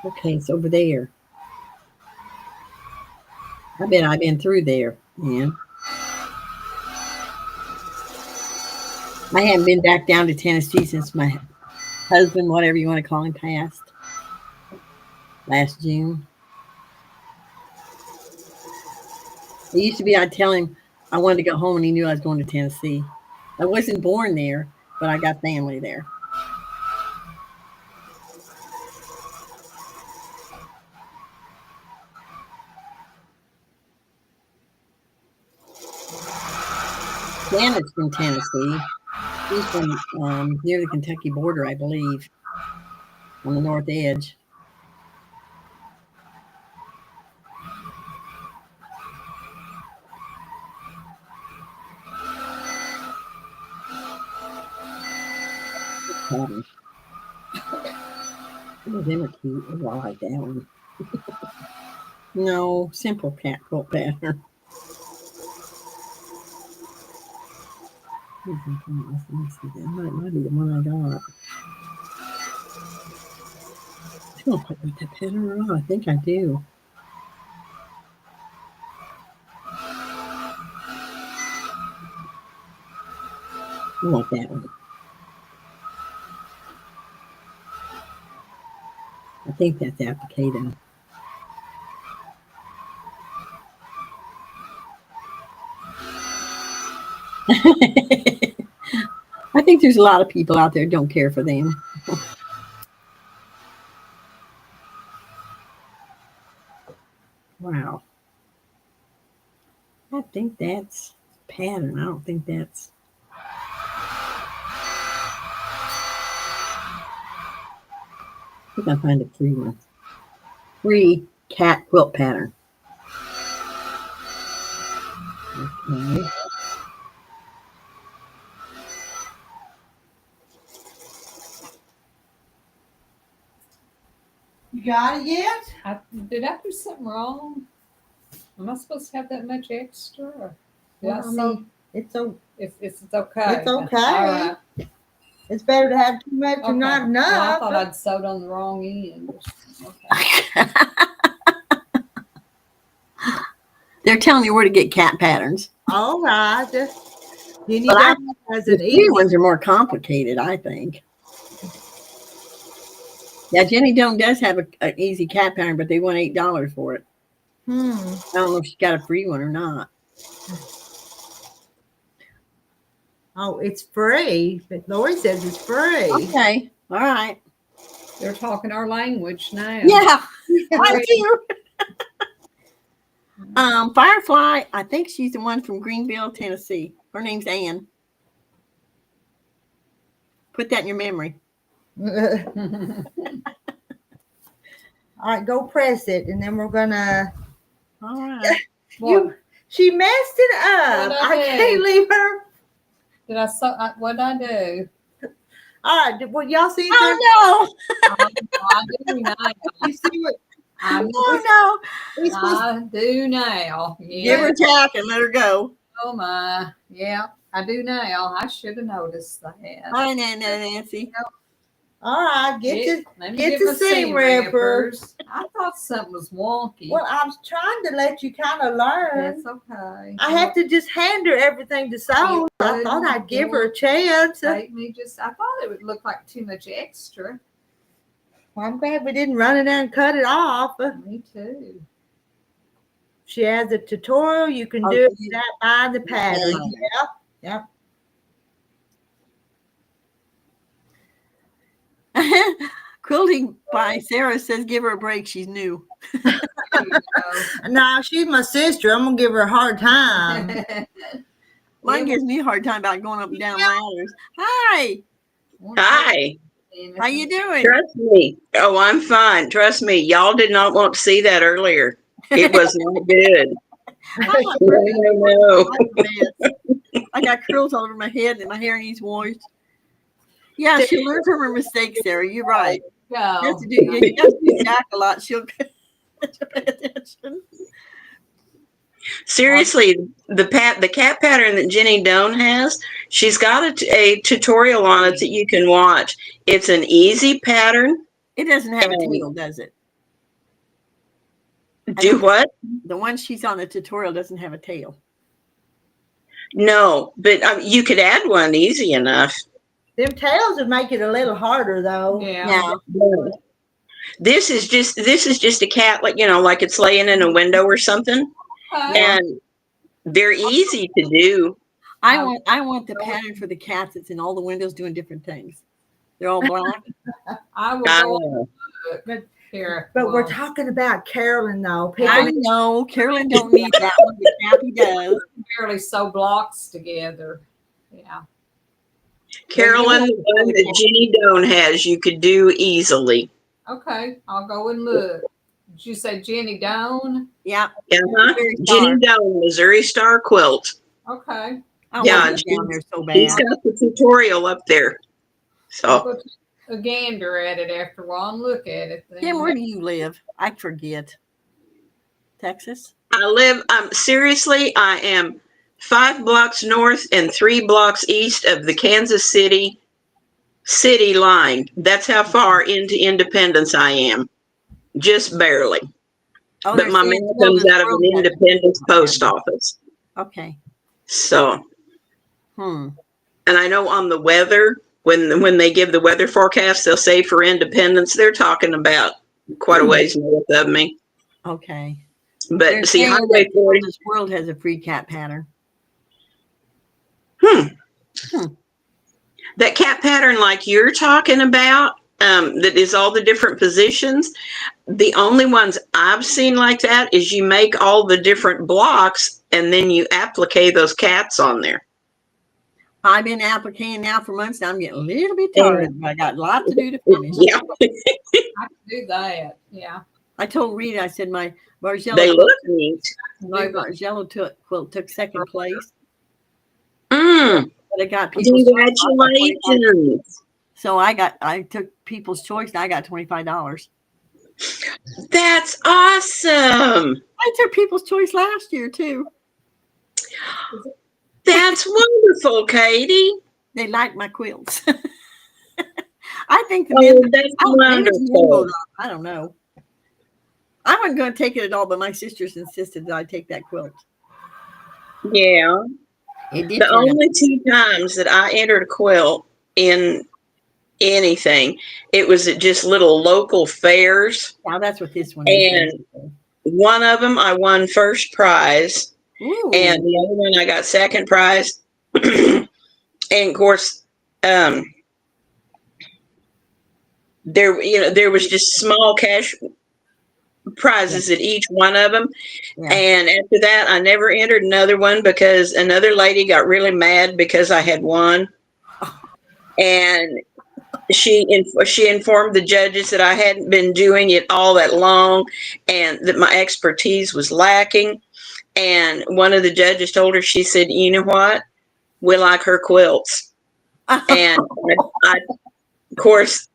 Okay, it's over there. I bet I've been through there, man. I haven't been back down to Tennessee since my husband, whatever you want to call him, passed last June. It used to be I'd tell him I wanted to go home and he knew I was going to Tennessee. I wasn't born there, but I got family there. Janet's from Tennessee. She's from near the Kentucky border, I believe, on the north edge. Oh, them are cute. Oh, I like that one. No, simple cat quilt pattern. Let me see, that might be the one I got. I don't know if I got that pattern or not. I think I do. I want that one. I think that's applicator. I think there's a lot of people out there who don't care for them. Wow. I think that's pattern. I don't think that's. I think I'll find a free one. Free cat quilt pattern. Okay. You got it yet? Did I do something wrong? Am I supposed to have that much extra? Or did Well, I I sew? mean, it's okay. It's okay. It's okay. All right. It's better to have too much Okay. and not Well, enough. I thought I'd sewed on the wrong end. Okay. They're telling you where to get cat patterns. All right. You need But that as an The easy. free ones are more complicated, I think. Yeah, Jenny Doan does have an easy cat pattern, but they want $8 for it. I don't know if she got a free one or not. Oh, it's free. But Lori says it's free. Okay. All right. They're talking our language now. Yeah. I do. Firefly, I think she's the one from Greenville, Tennessee. Her name's Ann. Put that in your memory. All right, go press it, and then we're gonna. All right. She messed it up. What'd I I can't do? leave her. Did I sew? What did I do? All right, well, y'all see that? Oh I do now. You see what? no! Oh We supposed I do now. no! Yeah. Give her a tap and let her go. Oh my. Yeah, I do now. I should have noticed that. Hi, Nancy. All right, get Let me get get the my seam ripper. I thought something was wonky. Well, I was trying to let you kind of learn. That's okay. I have to just hand her everything to sew. I thought I'd give her a chance. Take me I thought it would look like too much extra. Well, I'm glad we didn't run it down and cut it off. Me too. She has a tutorial. You can do it without buying the pattern. Yep. Quilting by Sarah says give her a break. She's new. No, she's my sister. I'm gonna give her a hard time. Mine gives me a hard time about going up and down ladders. Hi. Hi. How you doing? Trust me. Oh, I'm fine. Trust me. Y'all did not want to see that earlier. It was not good. No. I got curls all over my head and my hair needs washed. Yeah, she'll learn from her mistakes, Sarah. You're right. You have to do Jack a lot. She'll pay attention. Seriously, the cat pattern that Jenny Doan has, she's got a tutorial on it that you can watch. It's an easy pattern. It doesn't have a tail, does it? Do what? The one she's on the tutorial doesn't have a tail. No, but you could add one easy enough. Them tails would make it a little harder, though. Yeah. This is just a cat, like like it's laying in a window or something, and they're easy to do. I want the pattern for the cats that's in all the windows doing different things. They're all black. I will go But here. But we're talking about Carolyn, though. I know Carolyn don't need that one, but Kathy does. Barely sew blocks together. Yeah. Carolyn, the one that Jenny Doan has, you could do easily. Okay, I'll go and look. Did you say Jenny Doan? Yeah. Jenny Doan, Missouri Star Quilt. Okay. I Yeah, want it down there so bad. He's got the tutorial up there. I'll So go take a gander at it after a while and look at it. Then. Kim, where do you live? I forget. Texas? seriously, I am 5 blocks north and 3 blocks east of the Kansas City line. That's how far into Independence I am. Just barely. Oh, But my mail comes out of an Independence post office. Okay. So, Hmm. and I know on the weather, when they give the weather forecast, they'll say for Independence, they're talking about quite a ways north of me. Okay. But They're see, saying Highway that 40. This world has a free cat pattern. That cat pattern like you're talking about, that is all the different positions, the only ones I've seen like that is you make all the different blocks and then you applique those cats on there. I've been applicating now for months. Now I'm getting a little bit tired, but I got a lot to do to finish. Yeah. I can do that. Yeah. I told Rita, I said my Bargello, They look neat. my Bargello quilt took second place. Mm. But it got people's Congratulations. So I took People's Choice and I got $25. That's awesome. I took People's Choice last year too. That's wonderful, Katie. They like my quilts. I think That's wonderful. I don't know. I wasn't going to take it at all, but my sisters insisted that I take that quilt. Yeah. It did The only 2 times that I entered a quilt in anything, it was at just little local fairs. Now that's what this one is. And one of them I won first prize. Ooh. And the other one I got second prize. And of course, there was just small cash prizes at each one of them. Yeah. And after that, I never entered another one because another lady got really mad because I had won. And she informed the judges that I hadn't been doing it all that long and that my expertise was lacking. And one of the judges told her, she said, you know what? We like her quilts. And I, of course,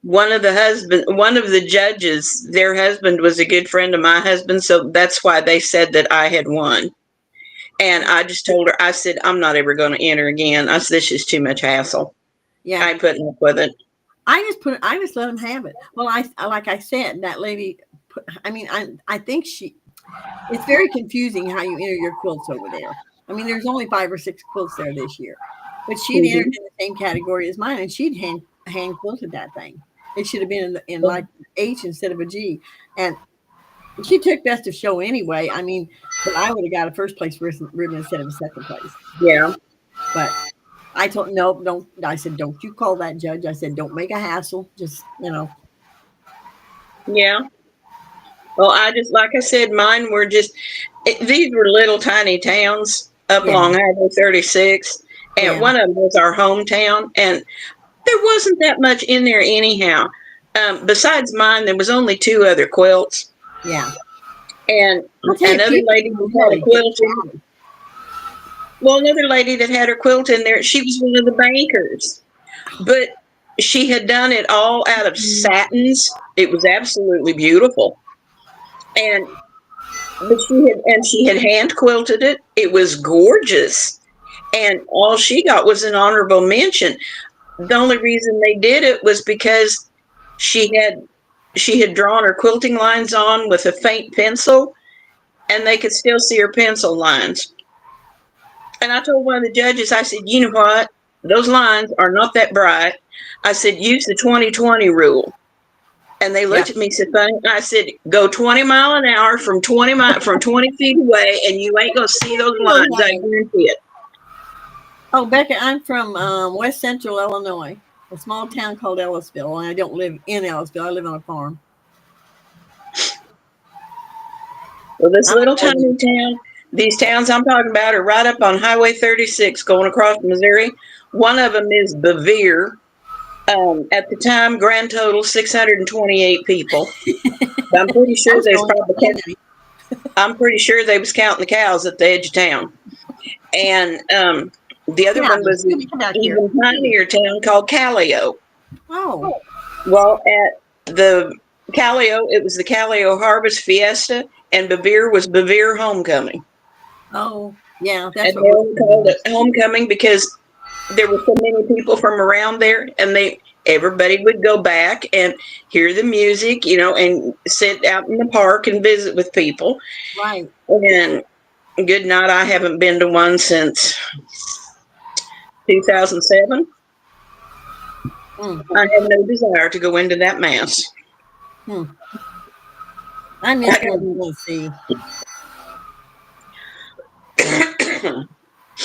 one of the judges, their husband was a good friend of my husband. So that's why they said that I had won. And I just told her, I said, I'm not ever going to enter again. I said, this is too much hassle. Yeah. I ain't putting up with it. I just let them have it. Well, like I said, that lady, I think it's very confusing how you enter your quilts over there. I mean, there's only 5 or 6 quilts there this year, but she'd entered in the same category as mine, and she'd hand quilted that thing. It should have been in like H instead of a G, and she took best of show anyway. I mean, but I would have got a first place ribbon instead of a second place. Yeah, but I told no, don't. I said, don't you call that judge. I said, don't make a hassle. Just Yeah. Well, like I said, mine were just, these were little tiny towns up Yeah. along Highway 36. And Yeah. one of them was our hometown. And there wasn't that much in there anyhow. Besides mine, there was only 2 other quilts. Yeah. And I'll tell you, another people lady who had really a get quilt chatty. well, another lady that had her quilt in there, she was one of the bankers. But she had done it all out of satins. It was absolutely beautiful. And she had hand quilted it. It was gorgeous. And all she got was an honorable mention. The only reason they did it was because she had drawn her quilting lines on with a faint pencil, and they could still see her pencil lines. And I told one of the judges, I said, you know what? Those lines are not that bright. I said, use the 20/20 rule. And they looked at me and said, funny. I said, go 20 mile an hour from 20 feet away, and you ain't gonna see those lines. I guarantee it. Oh, Becca, I'm from West Central Illinois, a small town called Ellisville, and I don't live in Ellisville. I live on a farm. Well, this little tiny town, these towns I'm talking about are right up on Highway 36 going across Missouri. One of them is Bevier. At the time, grand total 628 people. I'm pretty sure I'm pretty sure they was counting the cows at the edge of town. And the other one was an even tinier town called Callio. Oh. Well, at the Callio, it was the Callio Harvest Fiesta, and Bevier was Bevier Homecoming. Oh, yeah. That's and what they called it Homecoming because there were so many people from around there, and everybody would go back and hear the music, and sit out in the park and visit with people. Right. And good night, I haven't been to one since 2007. I have no desire to go into that mass. I miss going to see.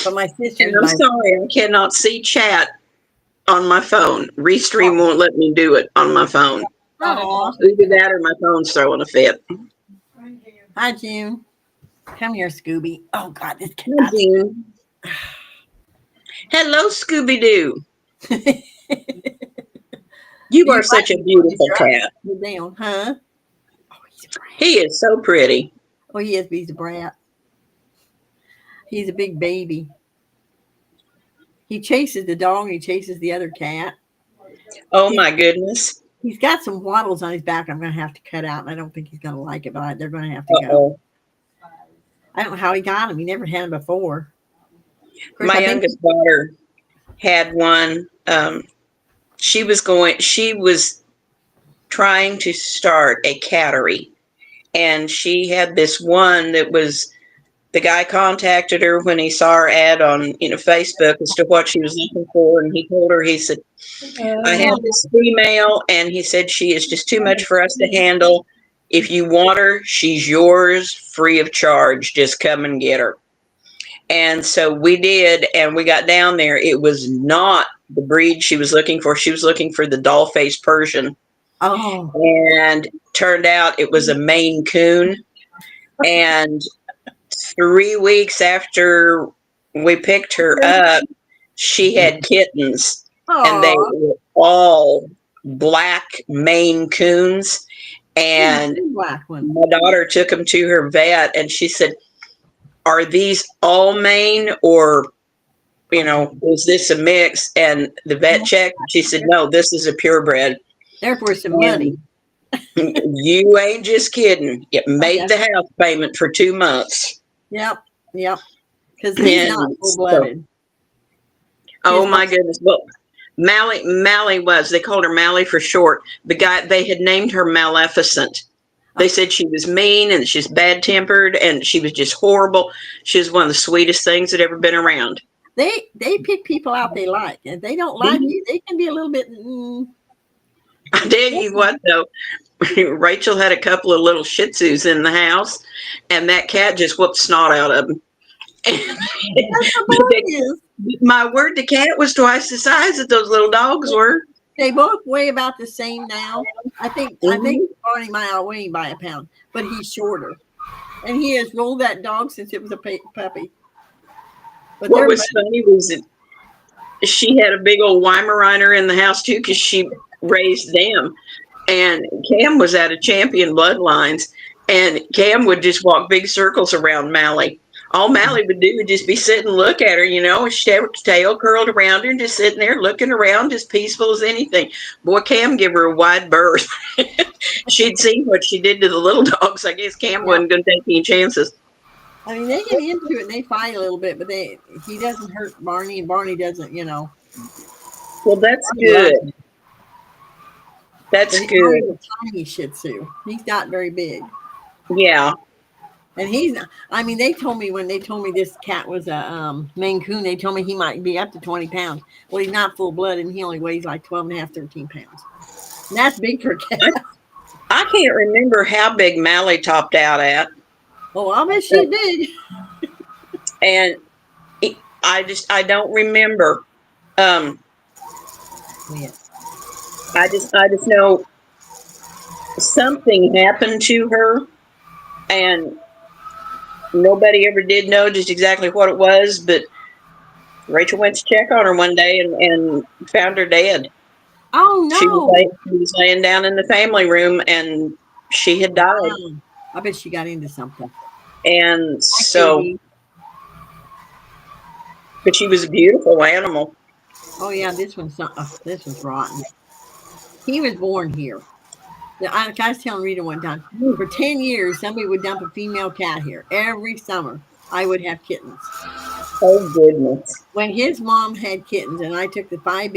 But my sister. I'm sorry, I cannot see chat on my phone. Restream won't let me do it on my phone. Either that or my phone's throwing a fit. Hi, June. Come here, Scooby. Oh, God, this cat. Hi, June. Hello, Scooby-Doo. You are such a beautiful cat. Down, huh? Oh, he's a brat. He is so pretty. Oh, he is, but he's a brat. He's a big baby. He chases the dog and he chases the other cat. Oh, my goodness. He's got some wattles on his back I'm going to have to cut out, and I don't think he's going to like it, but they're going to have to go. I don't know how he got him. He never had him before. My youngest daughter had one. She was trying to start a cattery, and she had this one that was, the guy contacted her when he saw her ad on Facebook as to what she was looking for, and he told her, he said, I have this female, and he said, she is just too much for us to handle. If you want her, she's yours free of charge. Just come and get her. And so we did, and we got down there. It was not the breed she was looking for. She was looking for the doll-faced Persian. Oh. And turned out it was a Maine Coon. And 3 weeks after we picked her up, she had kittens. Aww. And they were all black Maine Coons. And my daughter took them to her vet, and she said, are these all Maine, or, is this a mix? And the vet checked. She said, no, this is a purebred. Therefore, some money. You ain't just kidding. It made the house payment for 2 months. Yep. Because he's not full-blooded. Oh, my goodness. Well, Mally was. They called her Mally for short. They had named her Maleficent. They said she was mean and she's bad-tempered and she was just horrible. She was one of the sweetest things that ever been around. They pick people out they like. If they don't like you, they can be a little bit. I tell you what, though, Rachel had a couple of little Shih Tzus in the house, and that cat just whooped snot out of them. That's what Barney is. My word, the cat was twice the size that those little dogs were. They both weigh about the same now. I think Mhm. Barney might outweigh him by a pound, but he's shorter. And he has rolled that dog since it was a puppy. But What was funny was that she had a big old Weimaraner in the house too, because she raised them. And Cam was out of Champion Bloodlines, and Cam would just walk big circles around Mally. All Mally would do would just be sit and look at her, you know. She'd have her tail curled around her and just sitting there looking around, as peaceful as anything. Boy, Cam gave her a wide berth. She'd seen what she did to the little dogs. I guess Cam wasn't going to take any chances. I mean, they get into it and they fight a little bit, but he doesn't hurt Barney, and Barney doesn't, you know. Well, that's Barney good. That's good. Barney's a tiny Shih Tzu. He's not very big. Yeah. And he's not, I mean, they told me when they told me this cat was a Maine Coon, they told me he might be up to 20 pounds. Well, he's not full blood, and he only weighs like 12 and a half, 13 pounds. And that's big for a cat. I can't remember how big Mally topped out at. Oh, I bet she did. And I don't remember. Yeah. I just know something happened to her, and nobody ever did know just exactly what it was. But Rachel went to check on her one day and found her dead. Oh no! She was laying down in the family room, and she had died. Wow. I bet she got into something. And so, but she was a beautiful animal. Oh yeah, this one's rotten. He was born here. I was telling Rita one time, for 10 years, somebody would dump a female cat here. Every summer, I would have kittens. Oh, goodness. When his mom had kittens, and I took the 5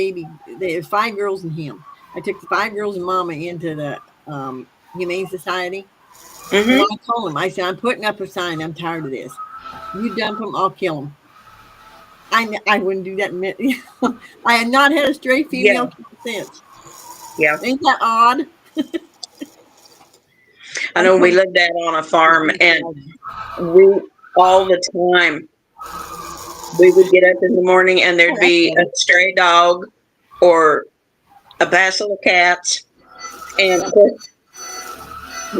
there's 5 girls and him. I took the 5 girls and mama into the Humane Society. Mm-hmm. And I told him, I said, I'm putting up a sign. I'm tired of this. You dump them, I'll kill them. I wouldn't do that. I had not had a stray female since. Yeah. Ain't that odd? I know we lived out on a farm, and we all the time we would get up in the morning and there'd be a stray dog or a passel of cats. And of course,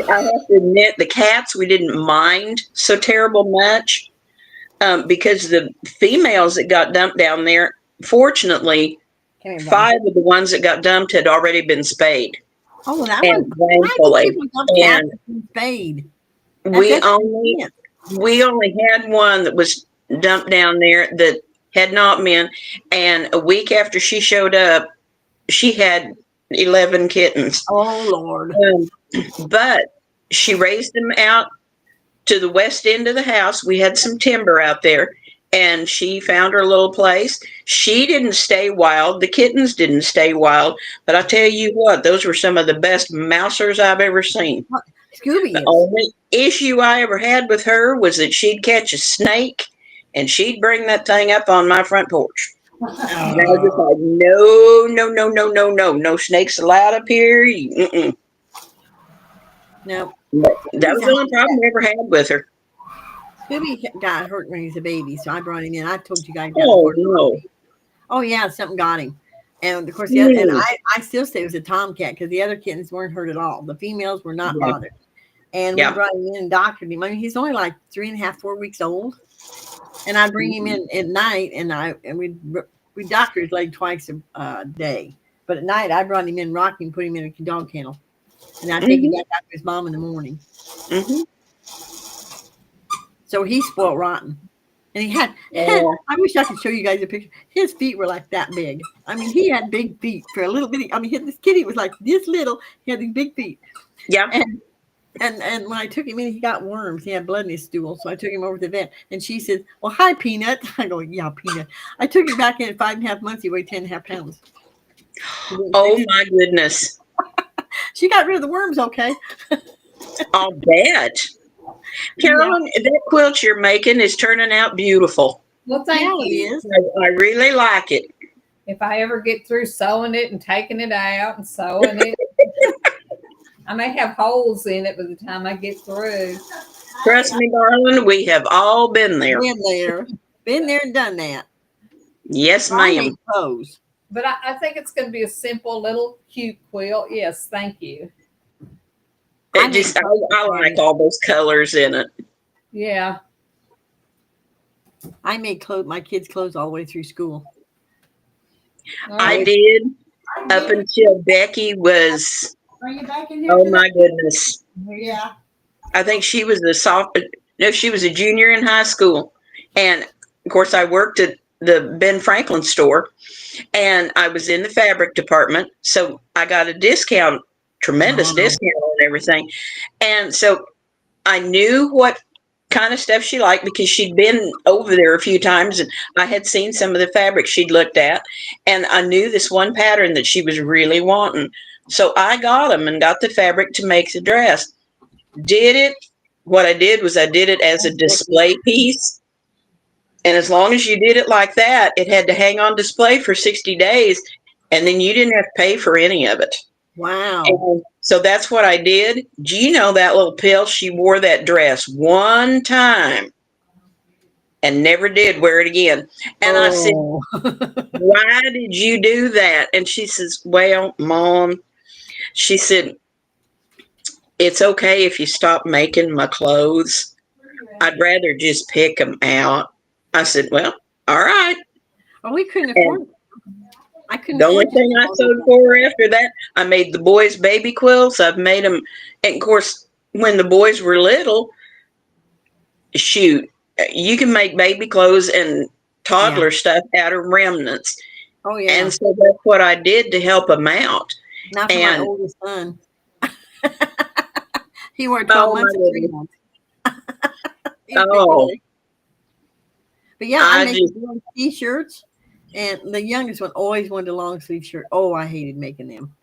I have to admit, the cats we didn't mind so terrible much because the females that got dumped down there, fortunately, 5 of the ones that got dumped had already been spayed. Oh, that and was spayed. We only had one that was dumped down there that had not been, and a week after she showed up, she had 11 kittens. Oh Lord! But she raised them out to the west end of the house. We had some timber out there, and she found her little place. She didn't stay wild. The kittens didn't stay wild. But I tell you what, those were some of the best mousers I've ever seen. Scooby. The only issue I ever had with her was that she'd catch a snake, and she'd bring that thing up on my front porch. And I was just like, no snakes allowed up here. No. That was the only problem I ever had with her. Scooby got hurt when he was a baby, so I brought him in. I told you guys. Oh, no. Oh, yeah, something got him. And, of course, and I still say it was a tomcat because the other kittens weren't hurt at all. The females were not bothered. And we brought him in and doctored him. I mean, he's only like 3.5, 4 weeks old. And I bring him in at night, and we doctor his leg twice a day. But at night, I brought him in, rocked him, put him in a dog kennel. And I take him back out to his mom in the morning. Mm-hmm. So he's spoiled rotten. And he had, I wish I could show you guys a picture. His feet were like that big. I mean, he had big feet for a little bitty. I mean, this kitty was like this little. He had these big feet. Yeah. And when I took him in, he got worms. He had blood in his stool. So I took him over to the vet. And she said, well, hi, Peanut. I go, yeah, Peanut. I took him back in at 5.5 months. He weighed 10.5 pounds. Oh, my goodness. She got rid of the worms, okay? I'll bet. Carolyn, that quilt you're making is turning out beautiful. Well, thank you. I really like it. If I ever get through sewing it and taking it out and sewing it, I may have holes in it by the time I get through. Trust me, darling, we have all been there. Been there and done that. Yes, I ma'am. make clothes. But I think it's going to be a simple little cute quilt. Yes, thank you. I like all those colors in it. Yeah. I made my kids' clothes all the way through school. I did up until Becky was. Are you back in here? Oh my goodness! Yeah. I think she was she was a junior in high school, and of course I worked at the Ben Franklin store, and I was in the fabric department, so I got a discount, tremendous discount on everything, and so I knew what kind of stuff she liked because she'd been over there a few times, and I had seen some of the fabric she'd looked at, and I knew this one pattern that she was really wanting, so I got them and got the fabric to make the dress. What I did was I did it as a display piece. And as long as you did it like that, it had to hang on display for 60 days. And then you didn't have to pay for any of it. Wow. And so that's what I did. Do you know that little pill? She wore that dress one time and never did wear it again. And I said, why did you do that? And she says, well, Mom, she said, it's okay if you stop making my clothes. I'd rather just pick them out. I said, well, all right. Oh, we couldn't afford it. I couldn't. The only thing I sewed for her after that, I made the boys' baby quilts. I've made them. And of course, when the boys were little, shoot, you can make baby clothes and toddler stuff out of remnants. Oh, yeah. And so that's what I did to help them out. Not for my oldest son. He wore 12 months and 3 months. Oh. But yeah, I make t-shirts, and the youngest one always wanted a long sleeve shirt. Oh, I hated making them.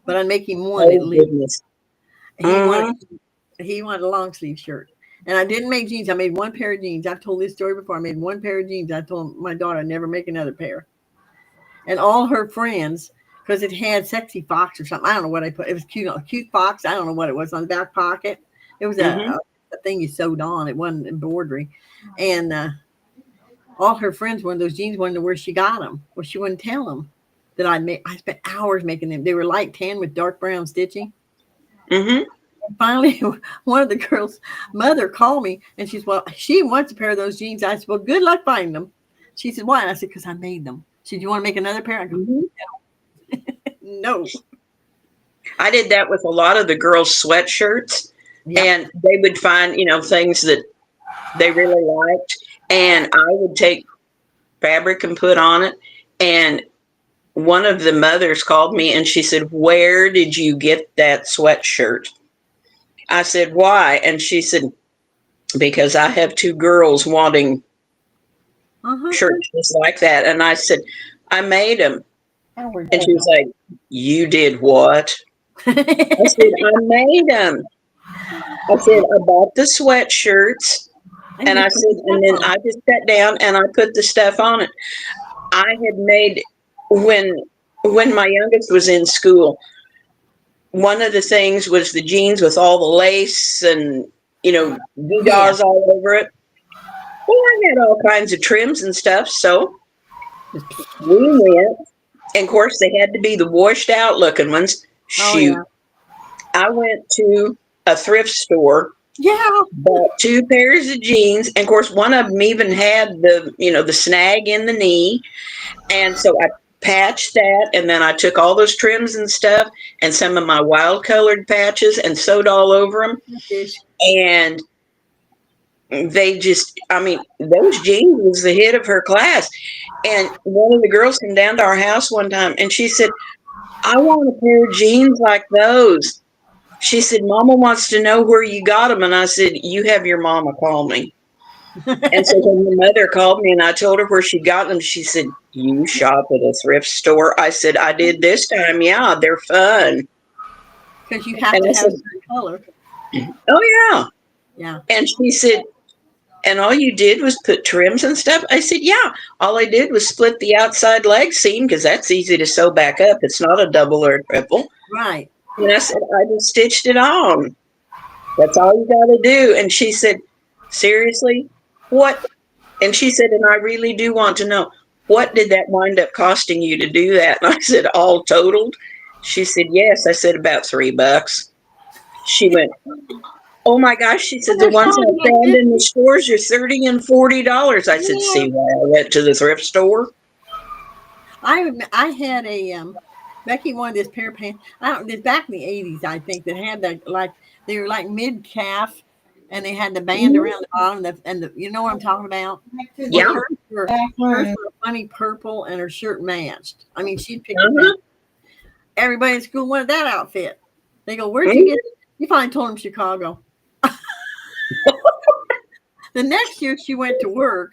But I'd make him one at least. He wanted a long sleeve shirt. And I didn't make jeans. I made one pair of jeans. I've told this story before. I made one pair of jeans. I told my daughter I'd never make another pair. And all her friends, because it had sexy fox or something. I don't know what I put. It was cute, a cute fox. I don't know what it was on the back pocket. It was a thing you sewed on. It wasn't embroidery. And all her friends wanted those jeans, wanted to know where she got them. Well, she wouldn't tell them that I spent hours making them. They were light tan with dark brown stitching. And finally, one of the girls' mother called me, and she said, well, she wants a pair of those jeans. I said, well, good luck finding them. She said, why? And I said, because I made them. She said, you want to make another pair? I go, no. No. I did that with a lot of the girls' sweatshirts, and they would find, things that they really liked, and I would take fabric and put on it. And one of the mothers called me and she said, where did you get that sweatshirt? I said, why? And she said, because I have 2 girls wanting shirts just like that. And I said, I made them. And she was like, you did what? I said, I made them. I said, I bought the sweatshirts. And I said, and then I just sat down and I put the stuff on it. I had made, when my youngest was in school, one of the things was the jeans with all the lace and, gewgaws all over it. Well, I had all kinds of trims and stuff. So we went, and of course they had to be the washed out looking ones. Shoot. I went to a thrift store. Bought 2 pairs of jeans, and of course one of them even had the snag in the knee, and so I patched that, and then I took all those trims and stuff and some of my wild colored patches and sewed all over them. And they just, those jeans was the hit of her class. And one of the girls came down to our house one time and she said, I want a pair of jeans like those. She said, Mama wants to know where you got them. And I said, you have your mama call me. And so when the mother called me and I told her where she got them, she said, you shop at a thrift store? I said, I did this time. Yeah, they're fun. Because you have to have a color. Oh, yeah. Yeah. And she said, and all you did was put trims and stuff? I said, yeah. All I did was split the outside leg seam because that's easy to sew back up. It's not a double or a triple. Right. And I said, I just stitched it on. That's all you got to do. And she said, Seriously? What? And she said, and I really do want to know, what did that wind up costing you to do that? And I said, all totaled? She said, yes. I said, about $3. She went, oh my gosh. She said, the ones I found in the stores are $30 and $40. I said, see why I went to the thrift store? I had a Becky wanted this pair of pants. This back in the 80s, I think, that had they were like mid calf, and they had the band around the bottom, and the you know what I'm talking about? Yeah. Well, hers were a funny purple, and her shirt matched. I mean, she'd pick it out. Everybody in school wanted that outfit. They go, where'd you get it? You finally told them Chicago. The next year she went to work.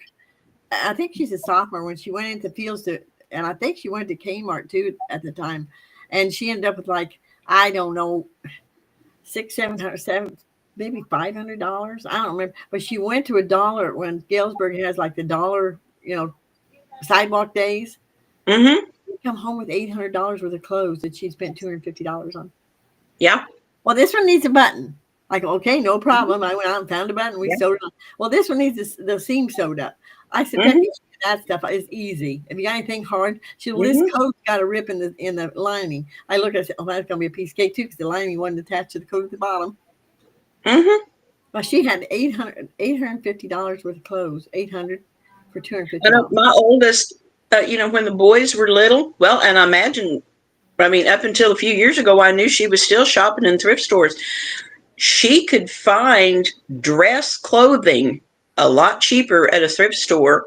I think she's a sophomore when she went into fields and I think she went to Kmart too at the time. And she ended up with like, I don't know, $600, maybe $500. I don't remember. But she went to $1 when Galesburg has like the dollar, sidewalk days. Mm-hmm. She'd come home with $800 worth of clothes that she'd spent $250 on. Yeah. Well, this one needs a button. Like, okay, no problem. I went out and found a button. We sewed it on. Well, this one needs the seam sewed up. I said, that stuff is easy. If you got anything hard, this coat's got a rip in the lining. I looked at it, I said, oh, that's going to be a piece of cake too, because the lining wasn't attached to the coat at the bottom. Mm-hmm. Well, she had $850 worth of clothes, $800 for $250. I know my oldest, when the boys were little, well, and up until a few years ago, I knew she was still shopping in thrift stores. She could find dress clothing a lot cheaper at a thrift store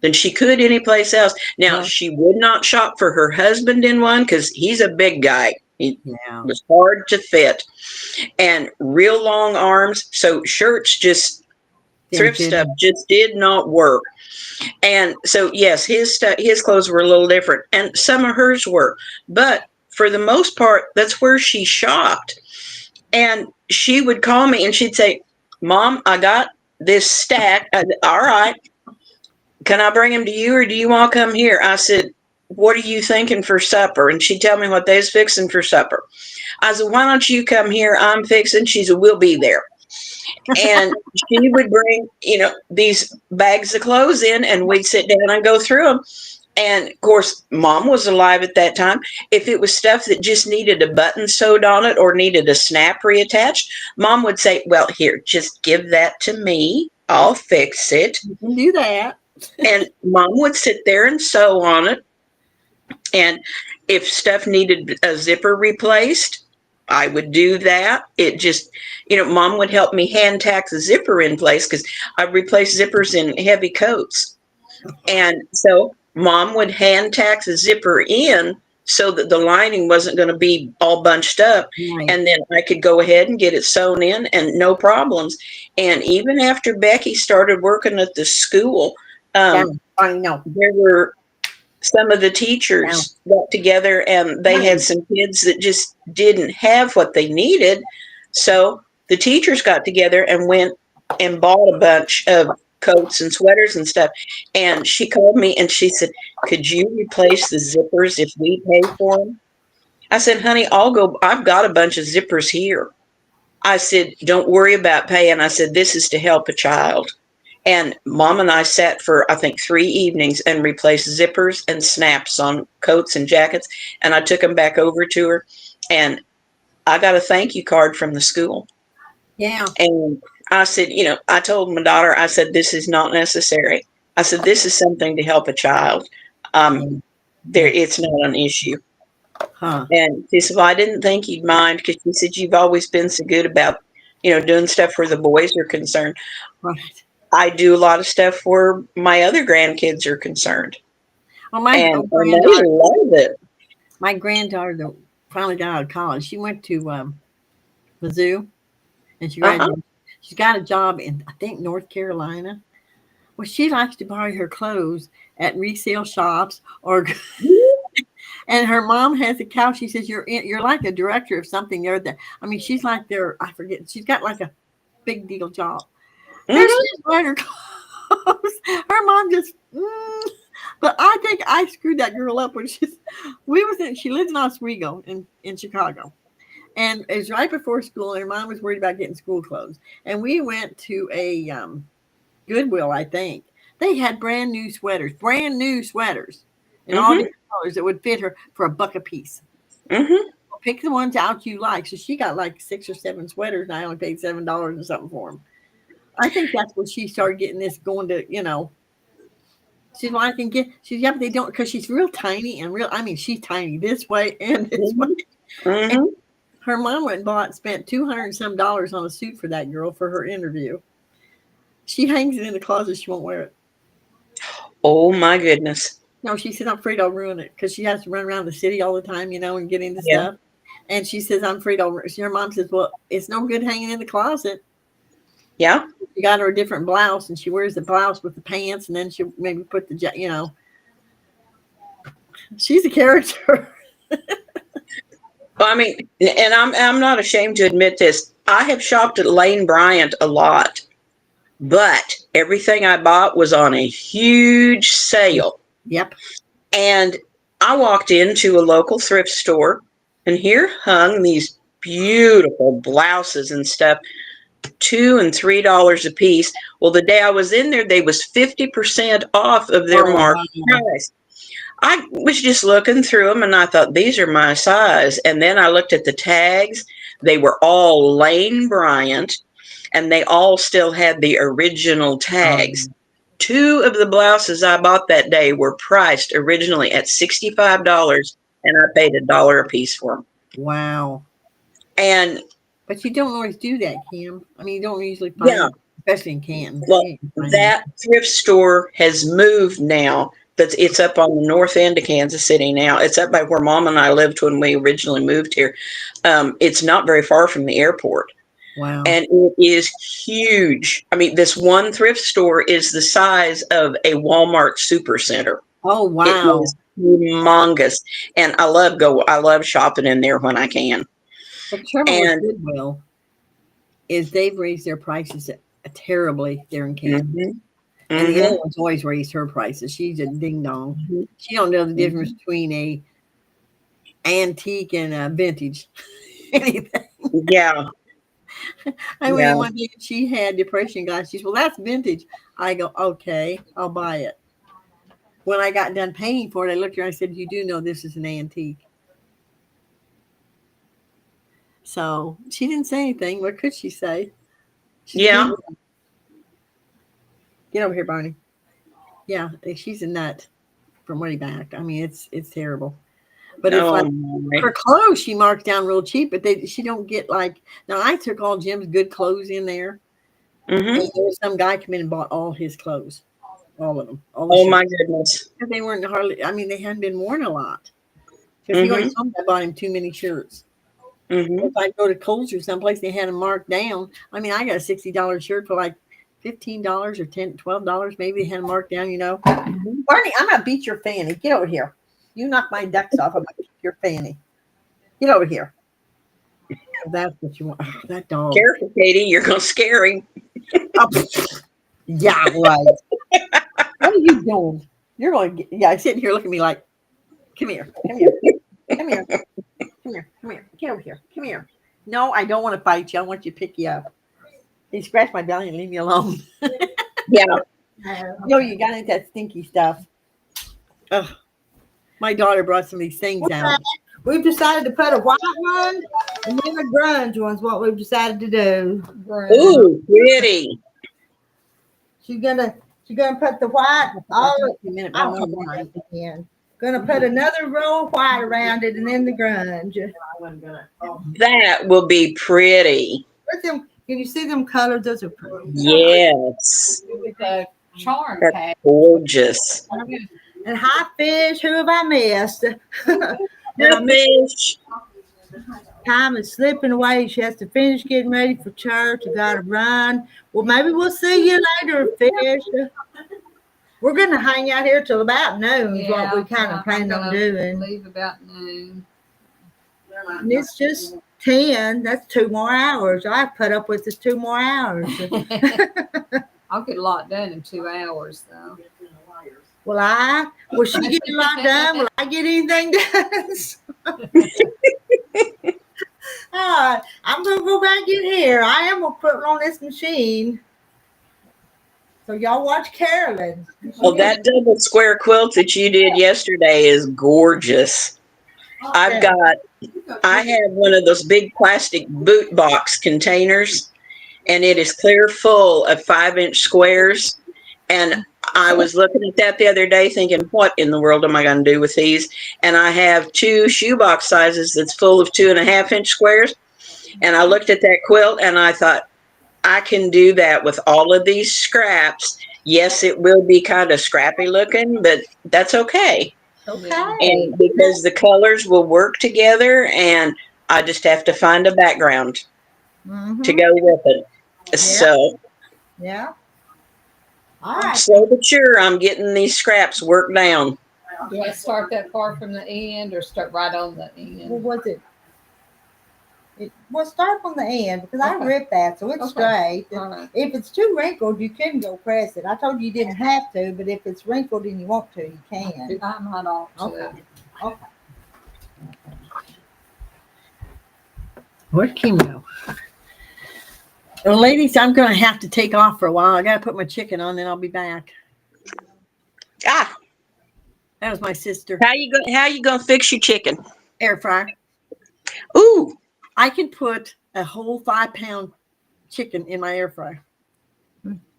than she could anyplace else. Now, she would not shop for her husband in one because he's a big guy. He was hard to fit and real long arms. So shirts thrift stuff just did not work. And so, yes, his clothes were a little different, and some of hers were. But for the most part, that's where she shopped. And she would call me and she'd say, Mom, I got this stack. All right. Can I bring them to you, or do you want to come here? I said, what are you thinking for supper? And she'd tell me what they was fixing for supper. I said, why don't you come here? I'm fixing. She said, we'll be there. And she would bring, these bags of clothes in, and we'd sit down and go through them. And of course, Mom was alive at that time. If it was stuff that just needed a button sewed on it or needed a snap reattached, Mom would say, well, here, just give that to me. I'll fix it. You can do that. And Mom would sit there and sew on it. And if stuff needed a zipper replaced, I would do that. It just, Mom would help me hand tack the zipper in place because I replaced zippers in heavy coats. And so Mom would hand tack the zipper in so that the lining wasn't going to be all bunched up. Right. And then I could go ahead and get it sewn in and no problems. And even after Becky started working at the school, I know. There were some of the teachers got together and they had some kids that just didn't have what they needed. So the teachers got together and went and bought a bunch of coats and sweaters and stuff. And she called me and she said, could you replace the zippers if we pay for them? I said, honey, I've got a bunch of zippers here. I said, don't worry about paying. I said, this is to help a child. And Mom and I sat for, I think, 3 evenings and replaced zippers and snaps on coats and jackets. And I took them back over to her. And I got a thank you card from the school. Yeah. And I said, I told my daughter, I said, this is not necessary. I said, this is something to help a child. It's not an issue. Huh. And she said, well, I didn't think you'd mind, because she said, you've always been so good about, doing stuff where the boys are concerned. Right. I do a lot of stuff where my other grandkids are concerned. Well, my granddaughter love it. My granddaughter that finally got out of college, she went to Mizzou, and she graduated. She's got a job in, I think, North Carolina. Well, she likes to buy her clothes at resale shops and her mom has a couch. She says, you're like a director of something. She's like I forget. She's got like a big deal job. There she is buying her clothes. Her mom just, but I think I screwed that girl up when she lives in Oswego in Chicago. And it was right before school, and her mom was worried about getting school clothes. And we went to Goodwill, I think. They had brand new sweaters, in all Mm-hmm. different colors that would fit her for $1 a piece. Mm-hmm. Pick the ones out you like. So she got like 6 or 7 sweaters, and I only paid $7 or something for them. I think that's when she started getting this going to, she's well, I can get. She's yeah, but they don't because she's real tiny and real. I mean, she's tiny this way and this way. Mm-hmm. And her mom went and spent $200 and some on a suit for that girl for her interview. She hangs it in the closet. She won't wear it. Oh my goodness. No, she said, I'm afraid I'll ruin it because she has to run around the city all the time, and get into Yeah. stuff. And she says, I'm afraid I'll ruin it. Her mom says, well, it's no good hanging in the closet. Yeah. She got her a different blouse, and she wears the blouse with the pants, and then she'll maybe put she's a character. Well, I mean, and I'm not ashamed to admit this. I have shopped at Lane Bryant a lot, but everything I bought was on a huge sale. Yep. And I walked into a local thrift store, and here hung these beautiful blouses and stuff, $2 and $3 a piece. Well, the day I was in there, they was 50% off of their market price. I was just looking through them, and I thought, these are my size. And then I looked at the tags. They were all Lane Bryant, and they all still had the original tags. 2 of the blouses I bought that day were priced originally at $65, and I paid $1 a piece for them. Wow. But you don't always do that, Kim. I mean, you don't usually find them, especially in Canton. Well, that thrift store has moved now. It's up on the north end of Kansas City now. It's up by where Mom and I lived when we originally moved here. It's not very far from the airport. Wow. And it is huge. I mean, this one thrift store is the size of a Walmart supercenter. Oh, wow. It is humongous. And I love shopping in there when I can. The trouble with Goodwill is they've raised their prices terribly there in Canton. Mm-hmm. And the other one's always raised her prices. She's a ding dong. Mm-hmm. She don't know the difference between a antique and a vintage. Anything. Yeah. I mean, one day she had depression glasses. She said, well, that's vintage. I go, okay, I'll buy it. When I got done paying for it, I looked at her and I said, you do know this is an antique. So she didn't say anything. What could she say? Get over here, Barney. Yeah, she's a nut from way back. I mean, it's terrible. But it's like her clothes she marks down real cheap, but she don't get like now. I took all Jim's good clothes in there. Mm-hmm. And there was some guy come in and bought all his clothes, all of them. Oh my goodness! They weren't hardly. I mean, they hadn't been worn a lot. Because he always told me I bought him too many shirts. Mm-hmm. If I go to Kohl's or someplace, they had them marked down. I mean, I got a $60 shirt for like $15 or $10, $12. Maybe they had them marked down. Mm-hmm. Barney, I'm gonna beat your fanny. Get over here. You knock my ducks off. I'm gonna beat your fanny. Get over here. That's what you want. Oh, that dog. Careful, Katie. You're gonna scare him. Yeah, right. What are you doing? You're going to get, sitting here looking at me like, come here. Come here. Come here. Come here. Come here. Get over here. Come here. No, I don't want to fight you. I want you to pick you up. You scratch my belly and leave me alone. Yeah. No, you got into that stinky stuff. Ugh. My daughter brought some of these things out. We've decided to put a white one and then a grunge one's what we've decided to do. Ooh, pretty. She's gonna put the white Gonna put another row of white around it and then the grunge. That will be pretty. Can you see them colors? Those are pretty. Yes. With a charm That's pack. gorgeous. And hi, fish. Who have I missed? Fish. Time is slipping away. She has to finish getting ready for church. I gotta run. Well, maybe we'll see you later, fish. We're gonna hang out here till about noon. Is what we kind of plan on doing. Leave about noon. And it's just 10. That's 2 more hours. I put up with this 2 more hours. I'll get a lot done in 2 hours, though. Will she get a lot done? Will I get anything done? All right, I'm gonna go back in here. I am gonna put it on this machine. So y'all watch Carolyn. Well, that double square quilt that you did yesterday is gorgeous. I have one of those big plastic boot box containers, and it is clear full of 5-inch squares. And I was looking at that the other day thinking, what in the world am I going to do with these? And I have 2 shoebox sizes that's full of 2.5-inch squares. And I looked at that quilt and I thought, I can do that with all of these scraps. Yes, it will be kind of scrappy looking, but that's okay. Okay. And because the colors will work together, and I just have to find a background to go with it. Yeah. So, yeah. All right. Slow but sure, I'm getting these scraps worked down. Do I start that far from the end or start right on the end? What was it? Well, start from the end because I ripped that, so it's straight. Right. If it's too wrinkled, you can go press it. I told you didn't have to, but if it's wrinkled and you want to, you can. I'm not off to Okay. Okay. Where'd Kim go? Well, ladies, I'm going to have to take off for a while. I got to put my chicken on, then I'll be back. Ah, That was my sister. how you gonna fix your chicken? Air fryer. Ooh, I can put a whole 5-pound chicken in my air fryer.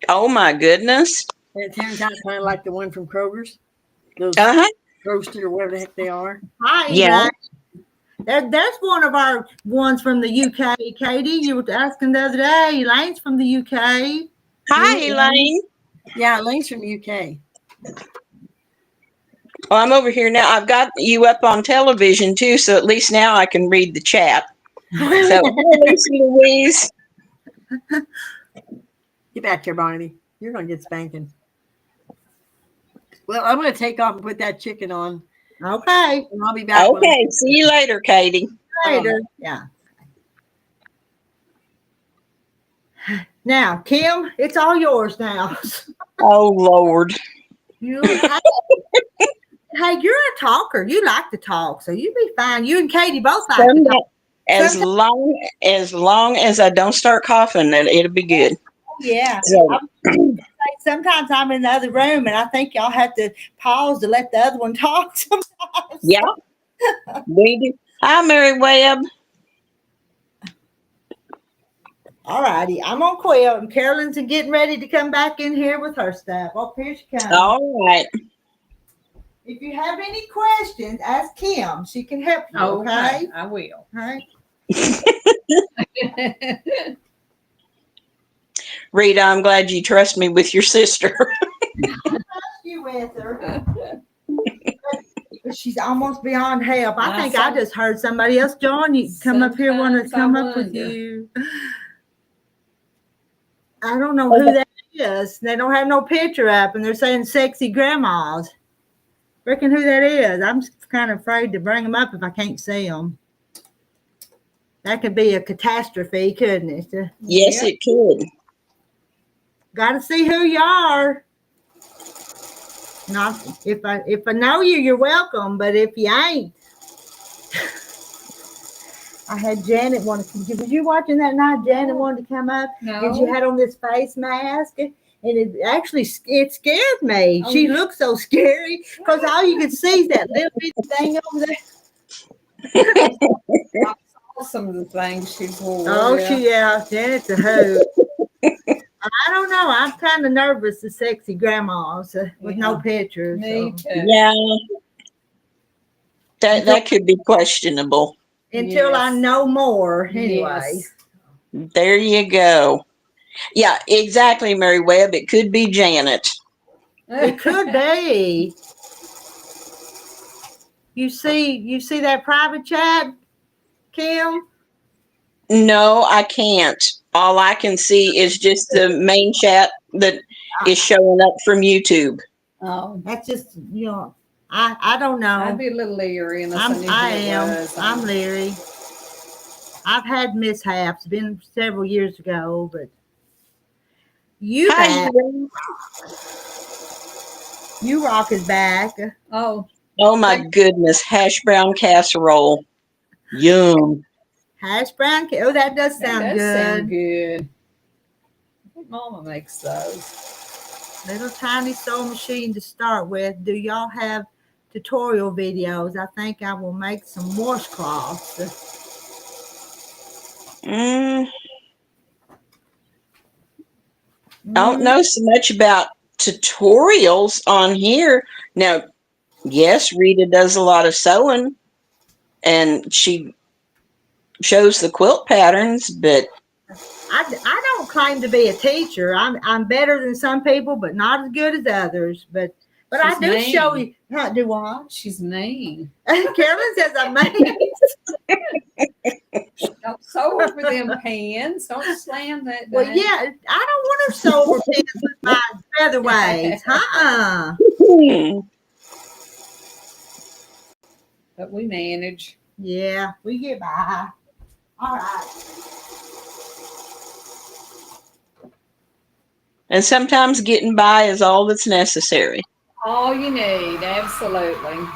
oh my goodness. And it turns out kind of like the one from Kroger's. Those Uh-huh. roasted or whatever the heck they are. Hi, Yeah. There's one of our ones from the UK. Katie, you were asking the other day. Elaine's from the UK. Hi, Elaine. Yeah, Elaine's from the UK. Well, I'm over here now. I've got you up on television too, so at least now I can read the chat. So, Lisa Louise. Get back here, Barnaby. You're going to get spanking. Well, I'm going to take off and put that chicken on. Okay. And I'll be back. Okay, see you later, Katie. Later. Yeah. Now, Kim, it's all yours now. Oh, Lord. Hey, you're a talker. You like to talk, so you be fine. You and Katie both like to talk. As long as I don't start coughing, then it'll be good. Yeah. So, Sometimes I'm in the other room, and I think y'all have to pause to let the other one talk sometimes. yeah. We do. Hi, Mary Webb. All righty. I'm on Quilt, and Carolyn's getting ready to come back in here with her stuff. Oh, here she comes. All right. If you have any questions, ask Kim. She can help you, okay? I will. All right. Rita, I'm glad you trust me with your sister. You with her. She's almost beyond help. I think I just heard somebody else join you. Come up here, want to come up with you. I don't know who that is. They don't have no picture up, and they're saying sexy grandmas. Reckon who that is? I'm kind of afraid to bring them up if I can't see them. That could be a catastrophe, couldn't it? Yes, it could. Got to see who you are. Not if I know you, you're welcome. But if you ain't, I had Janet want to. Was you watching that night? Janet wanted to come up, and she had on this face mask, and it scared me. Oh, She looked so scary because all you could see is that little bitty thing over there. I saw some of the things she wore. Oh, Janet's a hoe. I don't know. I'm kind of nervous of sexy grandmas with no pictures. Me too. Yeah. That could be questionable. Until I know more, anyway. Yes. There you go. Yeah, exactly, Mary Webb. It could be Janet. It could be. You see that private chat, Kim? No, I can't. All I can see is just the main chat that is showing up from YouTube. Oh, That's just, I don't know. I'd be a little leery unless I knew who I it am. was. I'm leery. I've had mishaps, been several years ago, but you Hi, back. You rock is back. Oh, oh my goodness, hash brown casserole. Yum. Hash brown. Oh, that does that sound does good. sound good. I think Mama makes those. little tiny sewing machine to start with. Do y'all have tutorial videos? I think I will make some washcloths. I don't know so much about tutorials on here. Now, yes, Rita does a lot of sewing and she shows the quilt patterns, but I don't claim to be a teacher. I'm better than some people, but not as good as others. But I do show you how to do what? She's mean. Carolyn says I'm mean. Don't sew over them pans. Don't slam that down. Well, yeah, I don't want to sew over pins with my featherweights. But we manage. Yeah, we get by. All right. And sometimes getting by is all that's necessary. All you need, absolutely.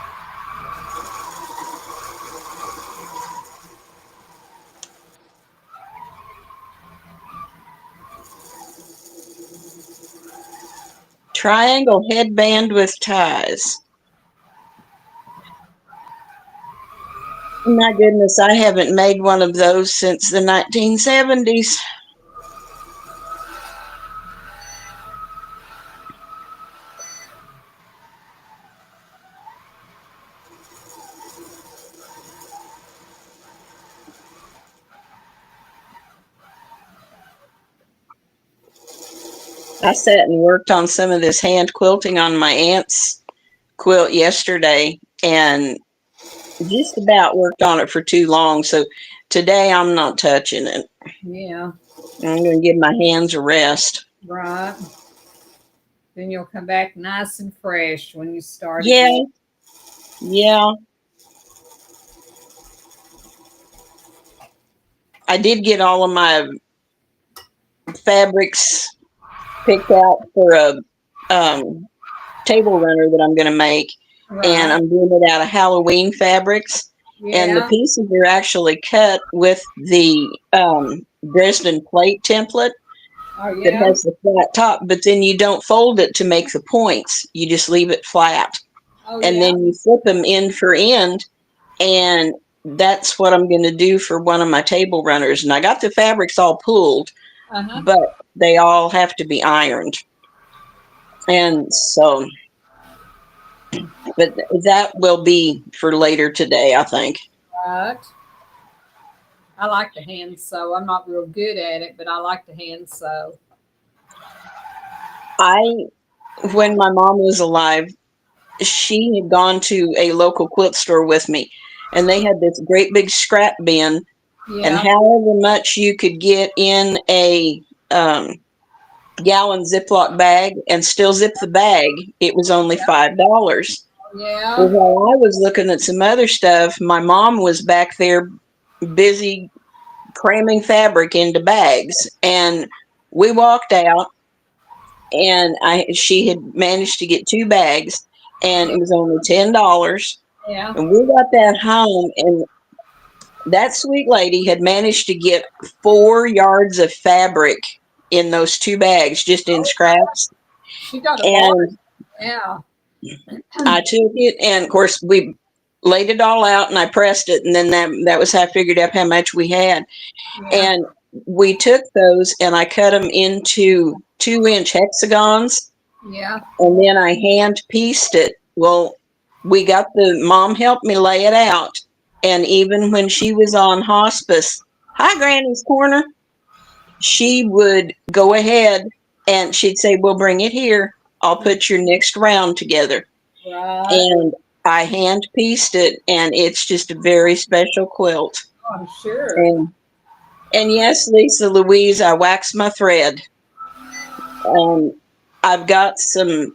Triangle headband with ties. My goodness, I haven't made one of those since the 1970s. I sat and worked on some of this hand quilting on my aunt's quilt yesterday and just about worked on it for too long. So today I'm not touching it. Yeah. I'm going to give my hands a rest. Right. Then you'll come back nice and fresh when you start. Yeah. Again. Yeah. I did get all of my fabrics picked out for a table runner that I'm going to make. Right. And I'm doing it out of Halloween fabrics. Yeah. And the pieces are actually cut with the Dresden plate template. Oh, yeah. That has the flat top, but then you don't fold it to make the points. You just leave it flat. Oh, and then you flip them end for end. And that's what I'm going to do for one of my table runners. And I got the fabrics all pulled, but they all have to be ironed. And so, but that will be for later today, I think. Right. I like to hand sew. I'm not real good at it, but I like to hand sew. When my mom was alive, she had gone to a local quilt store with me, and they had this great big scrap bin, and however much you could get in a gallon Ziploc bag and still zip the bag, it was only $5. Yeah. Well, while I was looking at some other stuff, my mom was back there busy cramming fabric into bags, and we walked out, and she had managed to get 2 bags, and it was only $10. Yeah. And we got that home, and that sweet lady had managed to get 4 yards of fabric in those 2 bags, just in scraps. She got a Yeah. I took it, and of course we laid it all out, and I pressed it, and then that was how I figured out how much we had. Yeah. And we took those, and I cut them into 2-inch hexagons. Yeah. And then I hand pieced it. Well, Mom helped me lay it out. And even when she was on hospice, hi, Granny's Corner, she would go ahead and she'd say, well, bring it here. I'll put your next round together. Right. And I hand pieced it, and it's just a very special quilt. Oh, I'm sure. And yes, Lisa Louise, I wax my thread. I've got some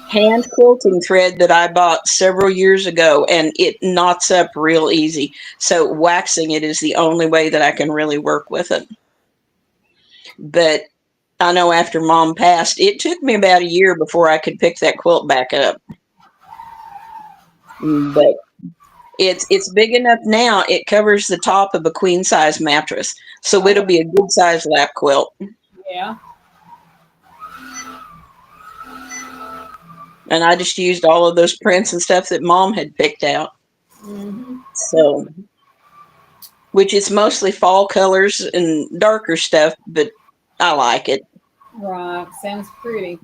hand quilting thread that I bought several years ago, and it knots up real easy. So waxing it is the only way that I can really work with it. But I know after Mom passed, it took me about a year before I could pick that quilt back up. But it's big enough now. It covers the top of a queen size mattress, so it'll be a good size lap quilt. Yeah. And I just used all of those prints and stuff that Mom had picked out. Mm-hmm. So, which is mostly fall colors and darker stuff, but I like it. Right. Sounds pretty.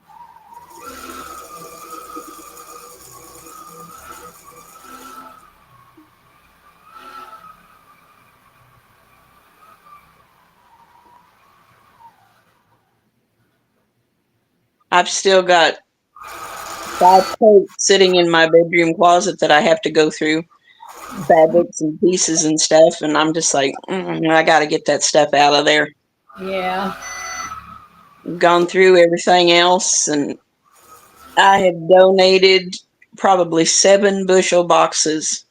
I've still got 5 coats sitting in my bedroom closet that I have to go through, fabrics and pieces and stuff, and I'm just like, I got to get that stuff out of there. Yeah. Gone through everything else, and I have donated probably 7 bushel boxes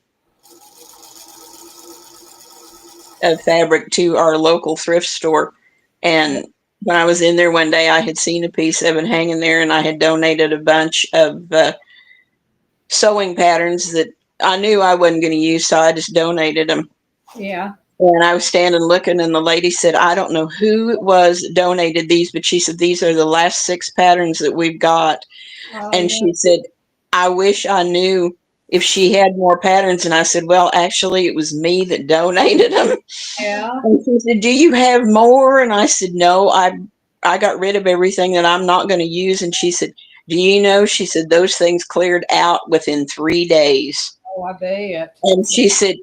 of fabric to our local thrift store. And when I was in there one day, I had seen a piece of it hanging there, and I had donated a bunch of sewing patterns that I knew I wasn't going to use, so I just donated them. Yeah. And I was standing looking, and the lady said, I don't know who it was that donated these, but she said, these are the last 6 patterns that we've got. Oh, And yeah. she said, I wish I knew if she had more patterns. And I said, well, actually, it was me that donated them. Yeah. And she said, do you have more? And I said, no, I got rid of everything that I'm not going to use. And she said, do you know? She said, those things cleared out within 3 days. Oh, I bet. And she said,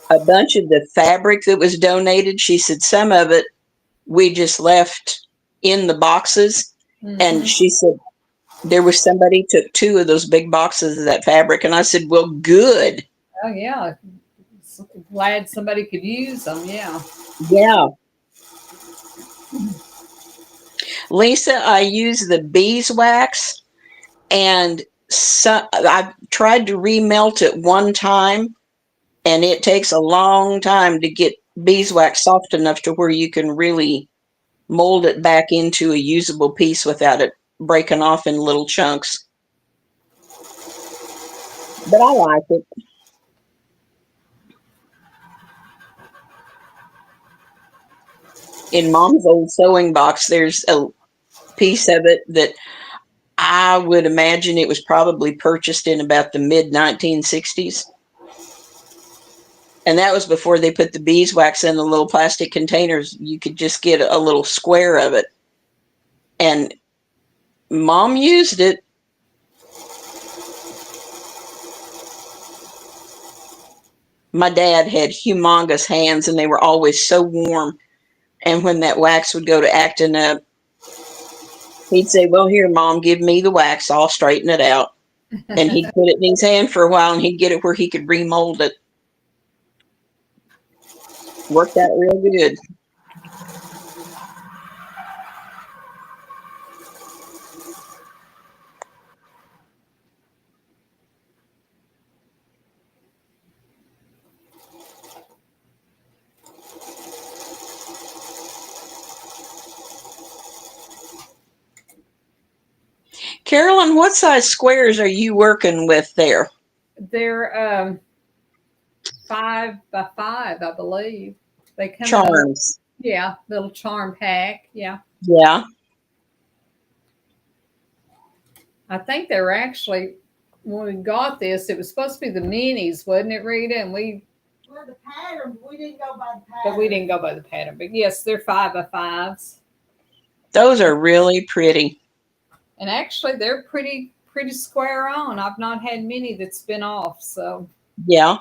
a bunch of the fabric that was donated, she said, some of it we just left in the boxes. Mm-hmm. And she said, there was somebody took 2 of those big boxes of that fabric. And I said, well, good. Oh, yeah. Glad somebody could use them. Yeah. Yeah. Lisa, I use the beeswax, and I've tried to remelt it one time, and it takes a long time to get beeswax soft enough to where you can really mold it back into a usable piece without it breaking off in little chunks. But I like it. In Mom's old sewing box, there's a piece of it that I would imagine it was probably purchased in about the mid 1960s. And that was before they put the beeswax in the little plastic containers. You could just get a little square of it. And Mom used it. My dad had humongous hands, and they were always so warm. And when that wax would go to acting up, he'd say, well, here, Mom, give me the wax. I'll straighten it out. And he'd put it in his hand for a while, and he'd get it where he could remold it. Worked out real good. Carolyn, what size squares are you working with there? They're 5 by 5, I believe. They come Charms. Yeah, little charm pack. Yeah. Yeah. I think they were actually, when we got this, it was supposed to be the minis, wasn't it, Rita? And Well, the pattern, we didn't go by the pattern. but we didn't go by the pattern. But yes, they're 5 by 5s. Those are really pretty. And actually, they're pretty square on. I've not had many that's been off. So Yeah.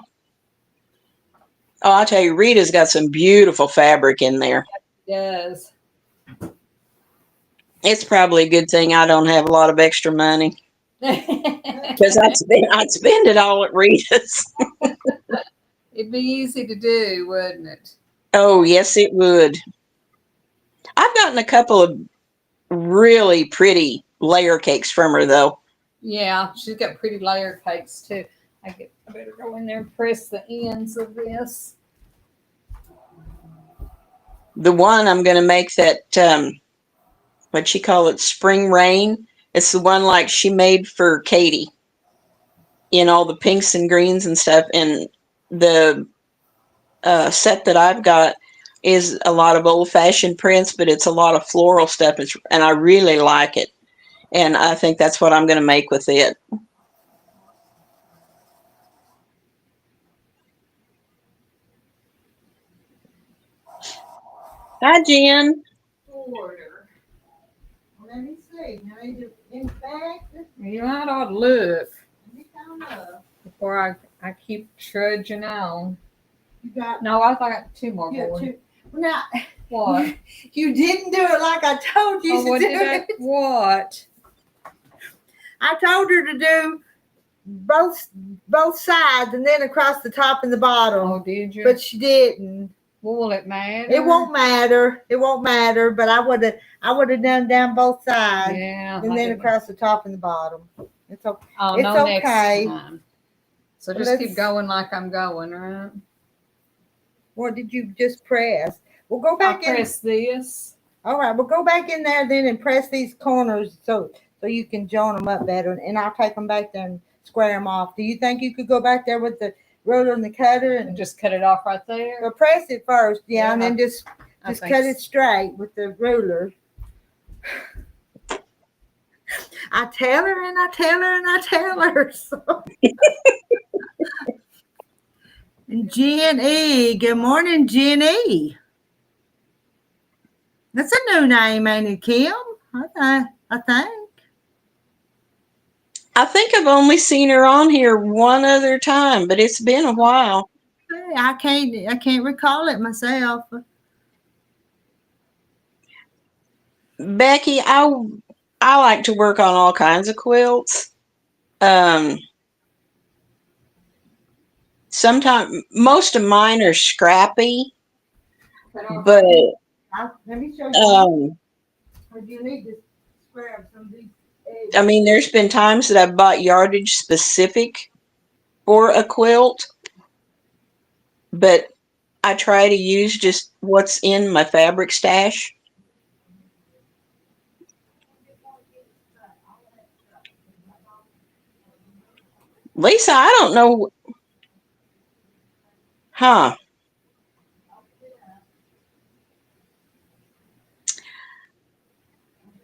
Oh, I'll tell you, Rita's got some beautiful fabric in there. it does. It's probably a good thing I don't have a lot of extra money, because I'd spend it all at Rita's. It'd be easy to do, wouldn't it? Oh, yes, it would. I've gotten a couple of really pretty layer cakes from her, though. Yeah, she's got pretty layer cakes too. I better go in there and press the ends of this. The one I'm going to make that, what she call it, spring rain. It's the one like she made for Katie in all the pinks and greens and stuff. And the set that I've got is a lot of old-fashioned prints, but it's a lot of floral stuff, and I really like it. And I think that's what I'm going to make with it. Hi, Jen. Order. Let me see. Now, in fact, You might ought to look let me count up. before I keep trudging on. You got No, I got 2 more you got boys. 2. Now, What? you didn't do it like I told you Oh, to what do did I? it. What? I told her to do both sides and then across the top and the bottom. Oh, did you? But she didn't. Well, will it matter? It won't matter. It won't matter. But I would have done down both sides Yeah. and then across the top and the bottom. It's okay. Oh, It's no, okay. next time. So But just keep let's- going like I'm going, right? What did you just press? We'll go I back in. press this. All right, we'll go back in there then and press these corners so you can join them up better, and I'll take them back there and square them off. Do you think you could go back there with the ruler and the cutter And and just cut it off right there. well, press it first, Yeah, and then just I think cut it straight with the ruler. I tell her and I tell her and I tell her. So. And Jenny, good morning, Jenny. That's a new name, ain't it, Kim? I think. I think I've only seen her on here one other time, but it's been a while. Hey, I can't recall it myself. Becky, I like to work on all kinds of quilts. Sometimes most of mine are scrappy, but Let me show you. You need to square up some of these edges. I mean, there's been times that I've bought yardage specific for a quilt, but I try to use just what's in my fabric stash. Lisa, I don't know. Huh.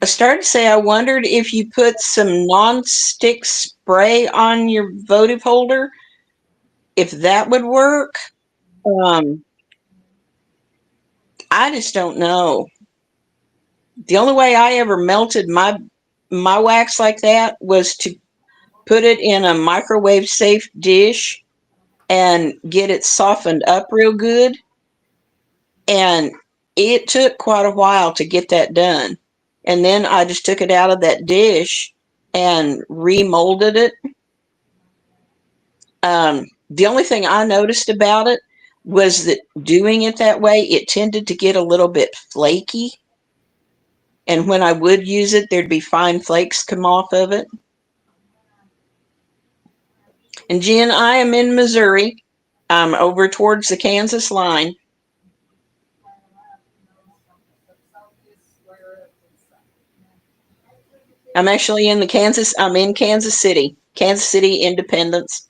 I started to say I wondered if you put some non-stick spray on your votive holder, if that would work. I just don't know. The only way I ever melted my wax like that was to put it in a microwave safe dish and get it softened up real good. And it took quite a while to get that done. And then I just took it out of that dish and remolded it. The only thing I noticed about it was that doing it that way, it tended to get a little bit flaky. And when I would use it, there'd be fine flakes come off of it. And Jen, I am in Missouri. I'm over towards the Kansas line. I'm actually in Kansas City, Independence.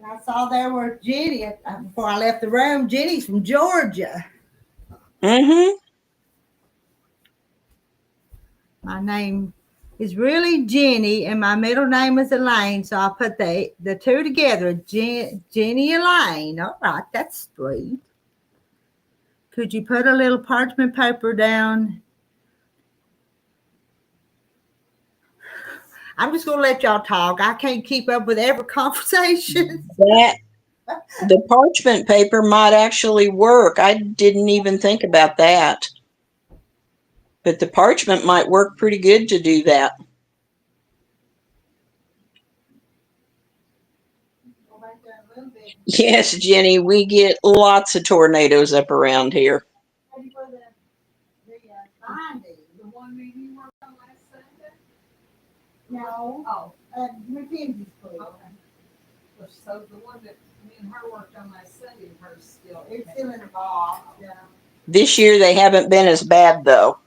And I saw there were Jenny before I left the room. Jenny's from Georgia. Mm-hmm. My name is really Jenny, and my middle name is Elaine. So I put the two together, Jenny Elaine. All right, that's sweet. Could you put a little parchment paper down? I'm just gonna let y'all talk. I can't keep up with every conversation. The parchment paper might actually work. I didn't even think about that. But the parchment might work pretty good to do that. Yes, Jenny, we get lots of tornadoes up around here. The one you worked on last Sunday? No, Oh, Mackenzie's quilt. okay. So the one that me and her worked on last Sunday, hers still. It's still in the box. Yeah. This year they haven't been as bad though.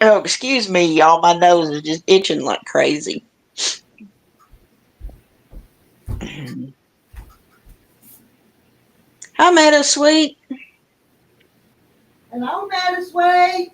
Oh, excuse me, y'all. My nose is just itching like crazy. Hi, Meadow Sweet. Hello, Mattisway.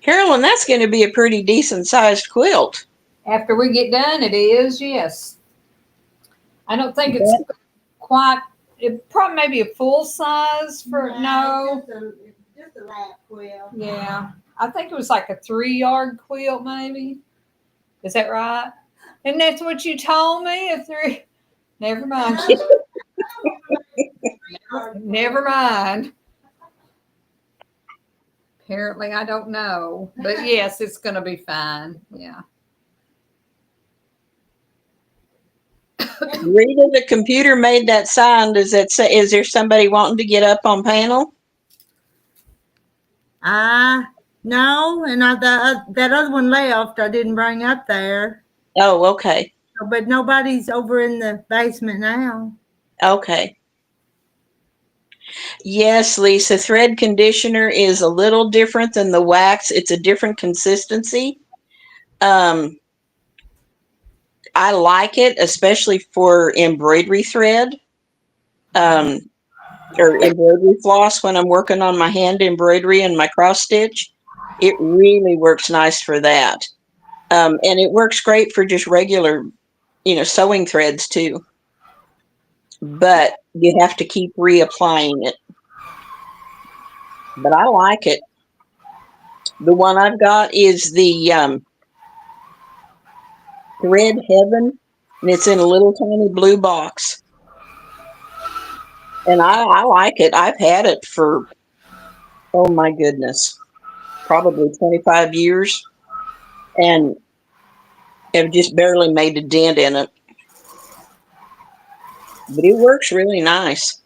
Carolyn, that's going to be a pretty decent sized quilt. After we get done, it is, yes. I don't think it's quite, it probably maybe a full size for, no. It's just a lap quilt. Yeah. I think it was like a 3-yard quilt, maybe. Is that right? And that's what you told me? A 3. Never mind. Never mind. Apparently, I don't know. But yes, it's going to be fine. Yeah. Rita, the computer made that sign. Does that say, is there somebody wanting to get up on panel? No, and that other one left. I didn't bring up there. Oh, okay. But nobody's over in the basement now. Okay. Yes, Lisa, thread conditioner is a little different than the wax. It's a different consistency. I like it, especially for embroidery thread, or embroidery floss when I'm working on my hand embroidery and my cross stitch. It really works nice for that. And it works great for just regular, sewing threads too. But you have to keep reapplying it. But I like it. The one I've got is the Thread Heaven, and it's in a little tiny blue box. And I like it. I've had it for, oh my goodness, probably 25 years, and have just barely made a dent in it. But it works really nice.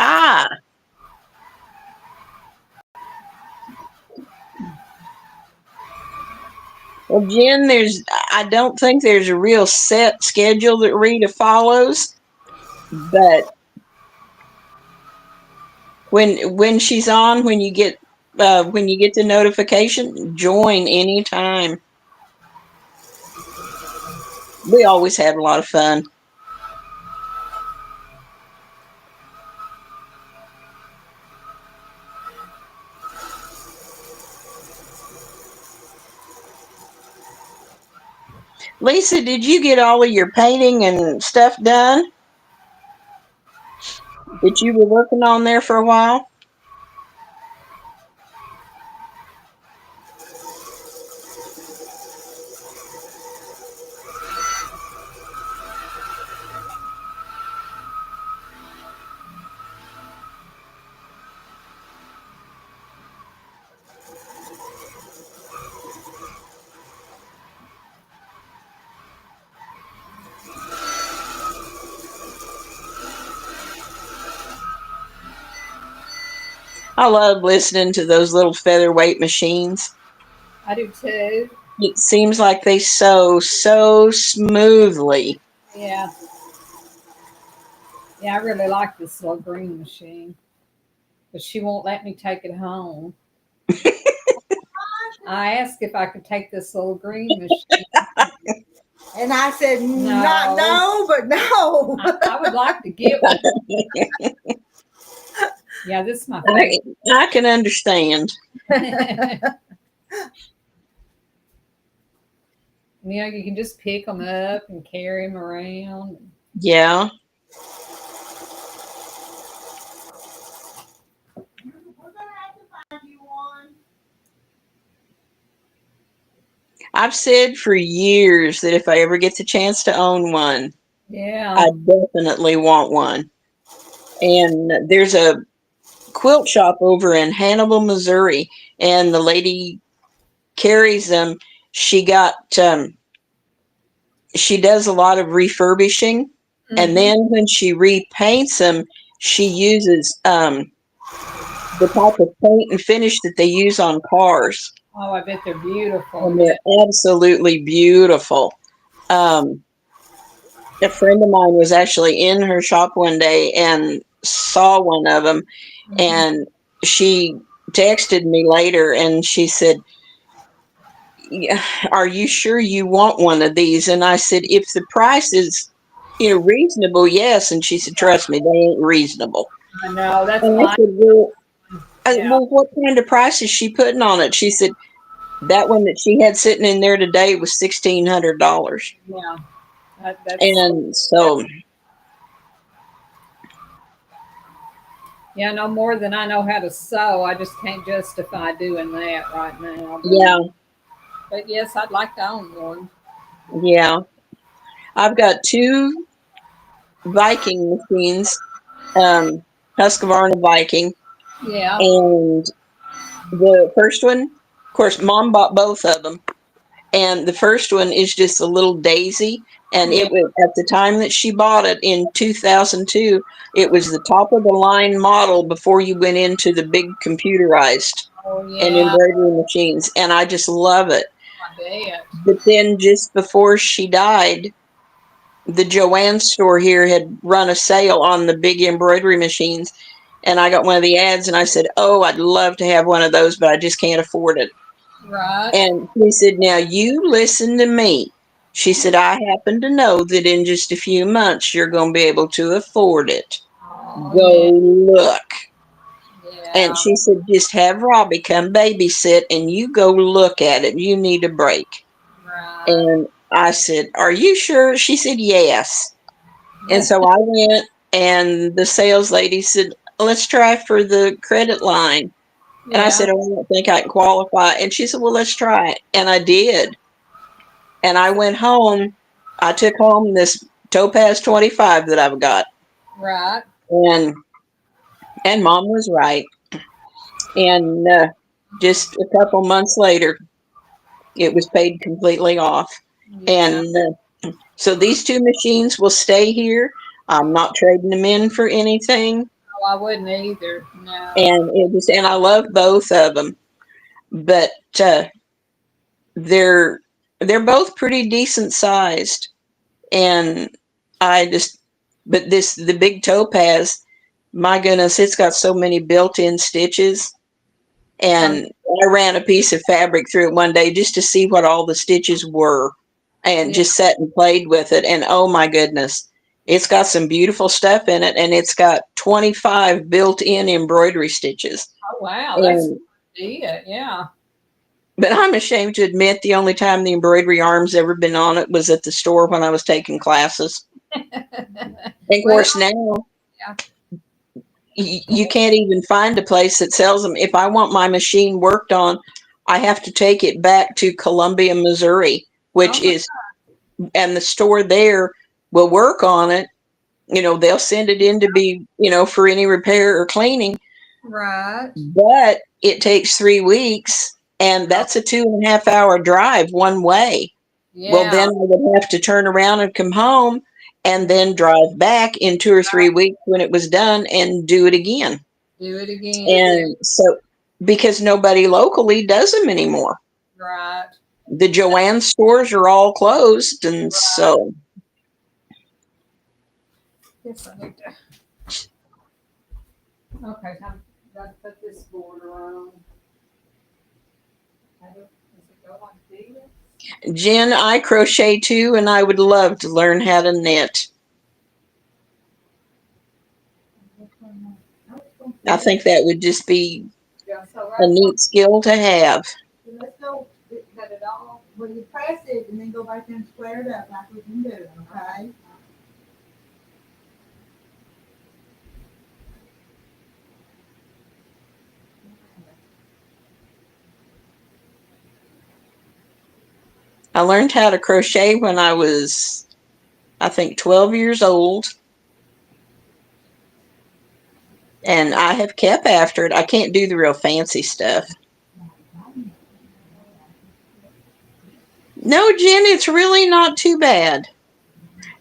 Ah, well, Jen, I don't think there's a real set schedule that Rita follows, but when she's on, when you get the notification, join anytime. We always have a lot of fun. Lisa, did you get all of your painting and stuff done that you were working on there for a while? I love listening to those little featherweight machines. I do too. It seems like they sew so smoothly. Yeah. Yeah, I really like this little green machine, but she won't let me take it home. I asked if I could take this little green machine. And I said, No. not no, but no. I would like to get one. Yeah, this is my favorite. I can understand. You know, you can just pick them up and carry them around. Yeah. We're gonna have to find you one. I've said for years that if I ever get the chance to own one, Yeah. I definitely want one. And there's a quilt shop over in Hannibal, Missouri, and the lady carries them. She got she does a lot of refurbishing, and then when she repaints them, she uses the type of paint and finish that they use on cars. Oh, I bet they're beautiful. And they're absolutely beautiful. A friend of mine was actually in her shop one day and saw one of them, and she texted me later and she said, "Are you sure you want one of these?" And I said, "If the price is, reasonable, yes." And she said, "Trust me, they ain't reasonable." I know, that's And I fine. said, "Well, Yeah. well, what kind of price is she putting on it?" She said, "That one that she had sitting in there today was $1,600. Yeah. That's, And so, yeah, no more than I know how to sew. I just can't justify doing that right now. yeah, But yes, I'd like to own one. yeah. I've got two Viking machines, Husqvarna Viking, Yeah. and the first one, of course, Mom bought both of them, and the first one is just a little daisy, and Yeah. it was at the time that she bought it in 2002. It was the top of the line model before you went into the big computerized Oh, and yeah. embroidery machines, and I just love it. I bet. But then just before she died, the Joanne store here had run a sale on the big embroidery machines, and I got one of the ads, and I said, "Oh, I'd love to have one of those, but I just can't afford it." Right. And she said, "Now you listen to me." She said, "I happen to know that in just a few months you're going to be able to afford it. Oh, Go look." yeah. And she said, "Just have Robbie come babysit and you go look at it. You need a break." Right. And I said, "Are you sure?" She said, "Yes." And so I went, and the sales lady said, "Let's try for the credit line." And I Yeah. said, "Oh, I don't think I can qualify." And she said, "Well, let's try it." And I did. And I went home. I took home this Topaz 25 that I've got. Right. And Mom was right. And just a couple months later, it was paid completely off. Yeah. And so these two machines will stay here. I'm not trading them in for anything. No, I wouldn't either. No. And I love both of them, but they're both pretty decent sized. And I just, but the big Topaz, my goodness, it's got so many built-in stitches. And I ran a piece of fabric through it one day just to see what all the stitches were, and just sat and played with it. And oh my goodness, it's got some beautiful stuff in it, and it's got 25 built-in embroidery stitches. Oh, wow. That's And, it. Yeah. but I'm ashamed to admit the only time the embroidery arm's ever been on it was at the store when I was taking classes. And of course now, Yeah. you can't even find a place that sells them. If I want my machine worked on, I have to take it back to Columbia, Missouri, which is, and the store there will work on it. They'll send it in to be, for any repair or cleaning. Right. But it takes 3 weeks, and that's a 2.5 hour drive one way. Yeah. Well, then I would have to turn around and come home, and then drive back in 2 or 3 weeks when it was done and do it again. Do it again. And so, because nobody locally does them anymore. Right. The Joanne stores are all closed, and so. Yes, I need to. Okay, time to put this border on. Does it go like this? Jen, I crochet too, and I would love to learn how to knit. I think that would just be a neat skill to have. Let's go cut it off. Well, you press it and then go back and square it up like we've been doing, okay? I learned how to crochet when I was, I think, 12 years old. And I have kept after it. I can't do the real fancy stuff. No, Jen, it's really not too bad.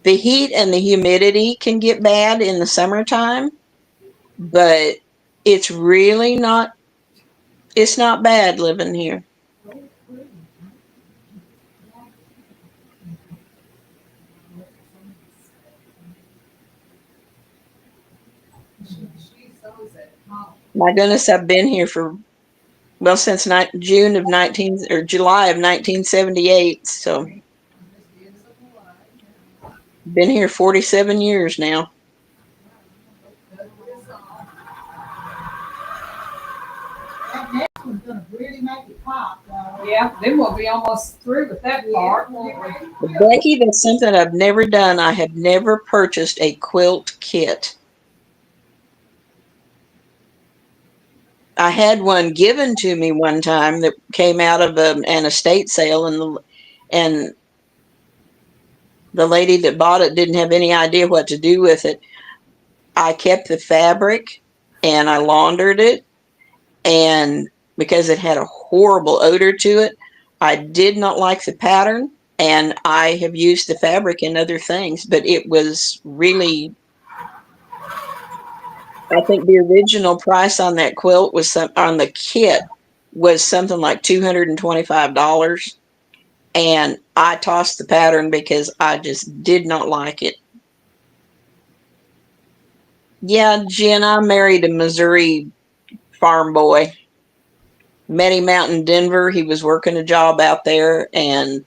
The heat and the humidity can get bad in the summertime, but it's really not, it's not bad living here. My goodness, I've been here for, well, since June of 19, or July of 1978. So been here 47 years now. That next one's gonna really make it pop, though. Yeah, then we'll be almost through with that part. But Becky, that's something I've never done. I have never purchased a quilt kit. I had one given to me one time that came out of an estate sale, and the lady that bought it didn't have any idea what to do with it. I kept the fabric and I laundered it, and because it had a horrible odor to it, I did not like the pattern, and I have used the fabric in other things, but it was really, I think the original price on that quilt was on the kit was something like $225, and I tossed the pattern because I just did not like it. Yeah, Jen, I married a Missouri farm boy. Met him out in Denver. He was working a job out there, and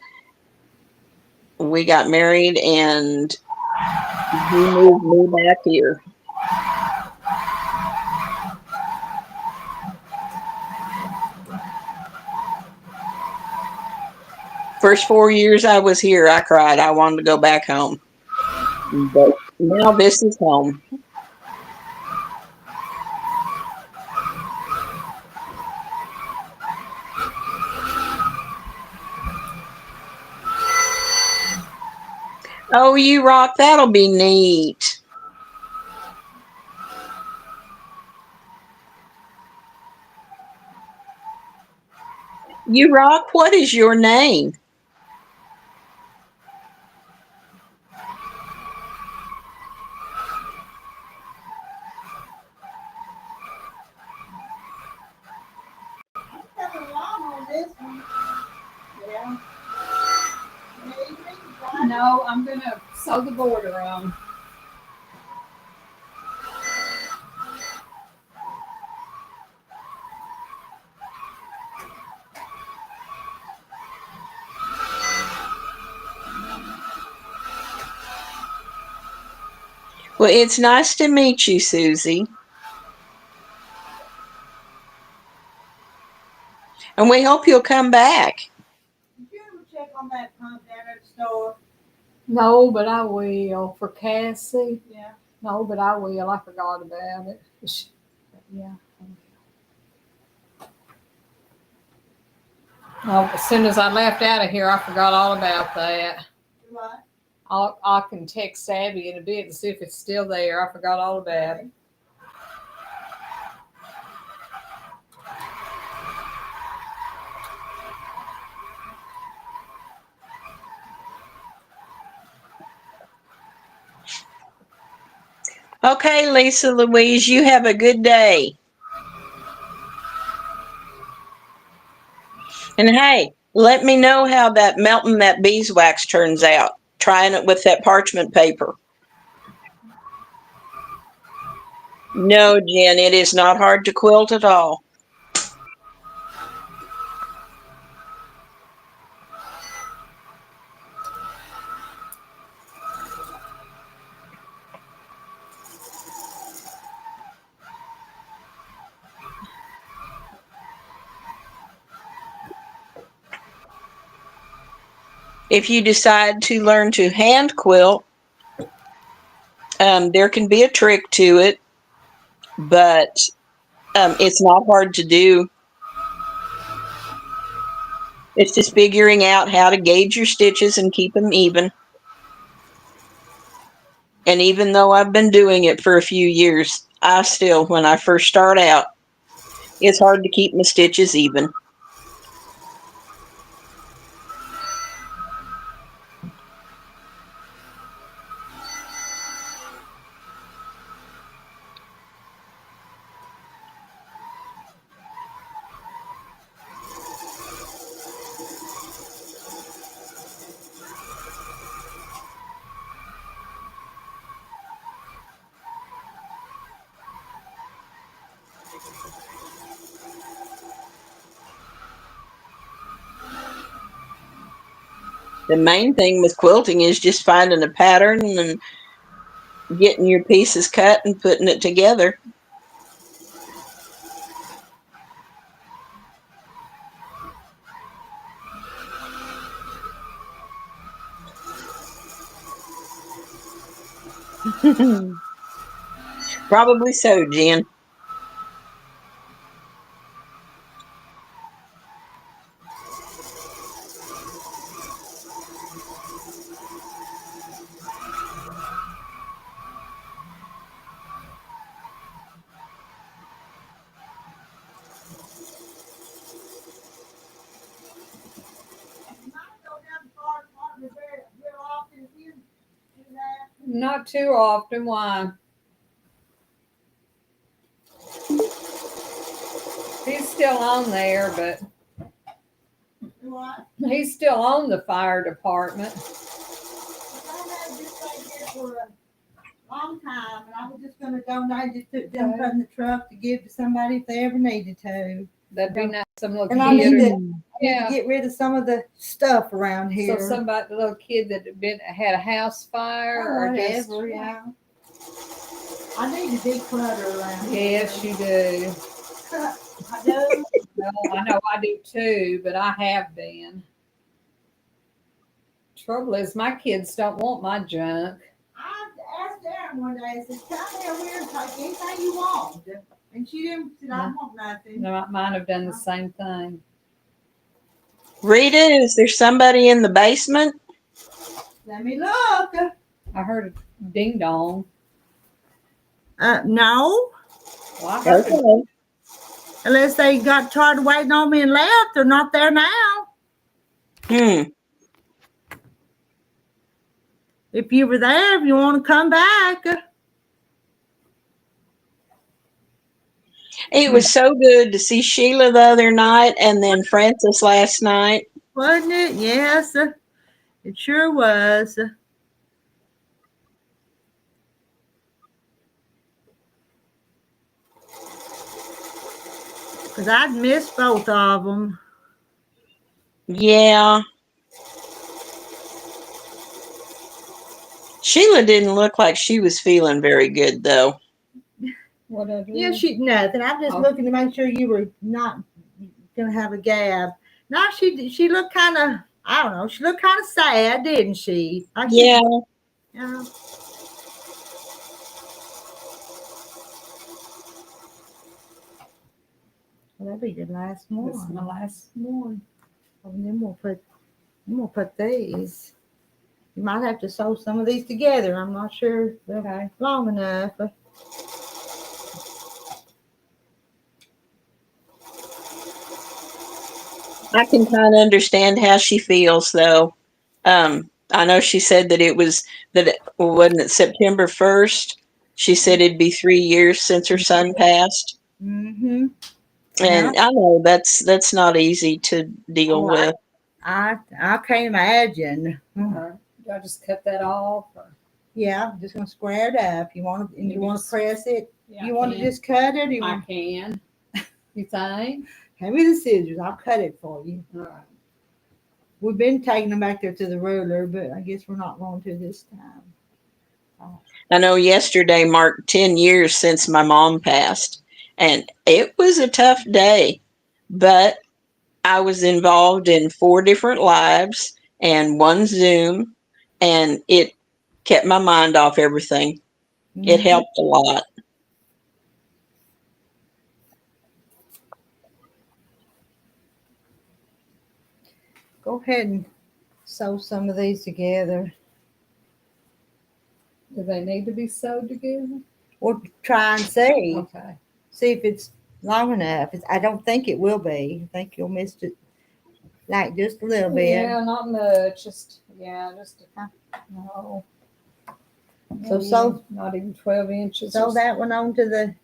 we got married, and he moved me back here. First 4 years I was here, I cried. I wanted to go back home. But now this is home. Oh, you rock. That'll be neat. You rock. What is your name? No, I'm gonna sew the border on. Well, it's nice to meet you, Susie. And we hope you'll come back. Did you ever check on that pump down at the store? No, but I will for Cassie. Yeah. No, but I will. I forgot about it. Yeah. Oh, as soon as I left out of here, I forgot all about that. What? I can text Abby in a bit and see if it's still there. I forgot all about it. Okay, Lisa Louise, you have a good day. And hey, let me know how that melting that beeswax turns out. Trying it with that parchment paper. No, Jen, it is not hard to quilt at all. If you decide to learn to hand quilt, there can be a trick to it, but it's not hard to do. It's just figuring out how to gauge your stitches and keep them even. And even though I've been doing it for a few years, I still, when I first start out, it's hard to keep my stitches even. The main thing with quilting is just finding a pattern and getting your pieces cut and putting it together. Probably so, Jen. Not too often. Why? He's still on there, but What? he's still on the fire department. I've had this thing here for a long time, and I was just going to donate it to them from the truck to give to somebody if they ever needed to. That'd be nice. Some little And I need kid. to Yeah. get rid of some of the stuff around here. So somebody, the little kid that had a house fire, or or just whatever, yeah. I need to declutter around here. yes, you do. I do. Well, I know I do too, but I have been. Trouble is, my kids don't want my junk. I asked Darren one day, I said, come here, we're take anything you want. And she didn't, said, I don't want nothing. No, mine have done the same thing. Rita, is there somebody in the basement? Let me look. I heard a ding dong. No. Well, I heard it. Okay. Unless they got tired of waiting on me and left. They're not there now. If you were there, if you want to come back. It was so good to see Sheila the other night and then Francis last night. Wasn't it? Yes. It sure was. Because I'd missed both of them. Yeah. Sheila didn't look like she was feeling very good, though. Whatever. Yeah, nothing. I'm just looking to make sure you were not going to have a gab. No, she looked kind of, I don't know, she looked kind of sad, didn't she? Yeah. Yeah. Well, that'll be the last one. This is my last one. Oh, and then we'll put these. You might have to sew some of these together. I'm not sure they're long enough. I can kind of understand how she feels, though. I know she said that wasn't it September 1st? She said it'd be 3 years since her son passed. Mm-hmm. And I know that's not easy to deal with. I can't imagine. I just cut that off. Yeah, just gonna square it up. You want to, and you want to press it. Yeah, You want to just cut it. Or you I want, can. You think? hand me the scissors. I'll cut it for you. All right. We've been taking them back there to the ruler, but I guess we're not going to this time. I know yesterday marked 10 years since my mom passed, and it was a tough day, but I was involved in 4 different lives and 1 Zoom, and it kept my mind off everything. It helped a lot. Go ahead and sew some of these together. Do they need to be sewed together? We'll try and see. Okay. See if it's long enough. I don't think it will be. I think you'll miss it like just a little bit. Yeah, not much. Just no. So not even 12 inches. sew that one onto the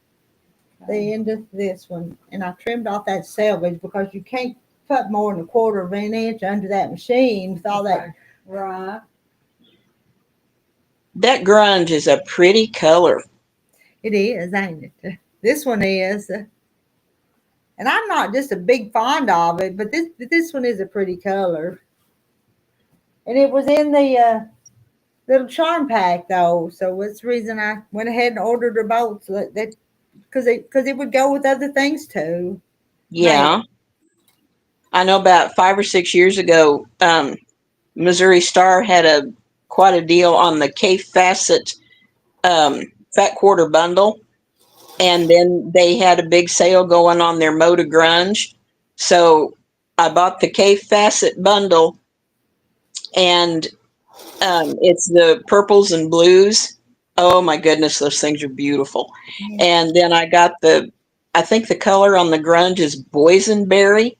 end of this one. And I trimmed off that selvage because you can't put more than 1/4 of an inch under that machine with all that. Right. That grunge is a pretty color. It is, ain't it? This one is. And I'm not just a big fond of it, but this one is a pretty color. And it was in the little charm pack though, so that's the reason I went ahead and ordered her both. So that because it would go with other things too. Yeah. Maybe. I know about 5 or 6 years ago, Missouri Star had quite a deal on the K Facet fat quarter bundle. And then they had a big sale going on their Moda Grunge. So I bought the K Facet bundle, and it's the purples and blues. Oh my goodness, those things are beautiful. Yeah. And then I got I think the color on the grunge is boysenberry,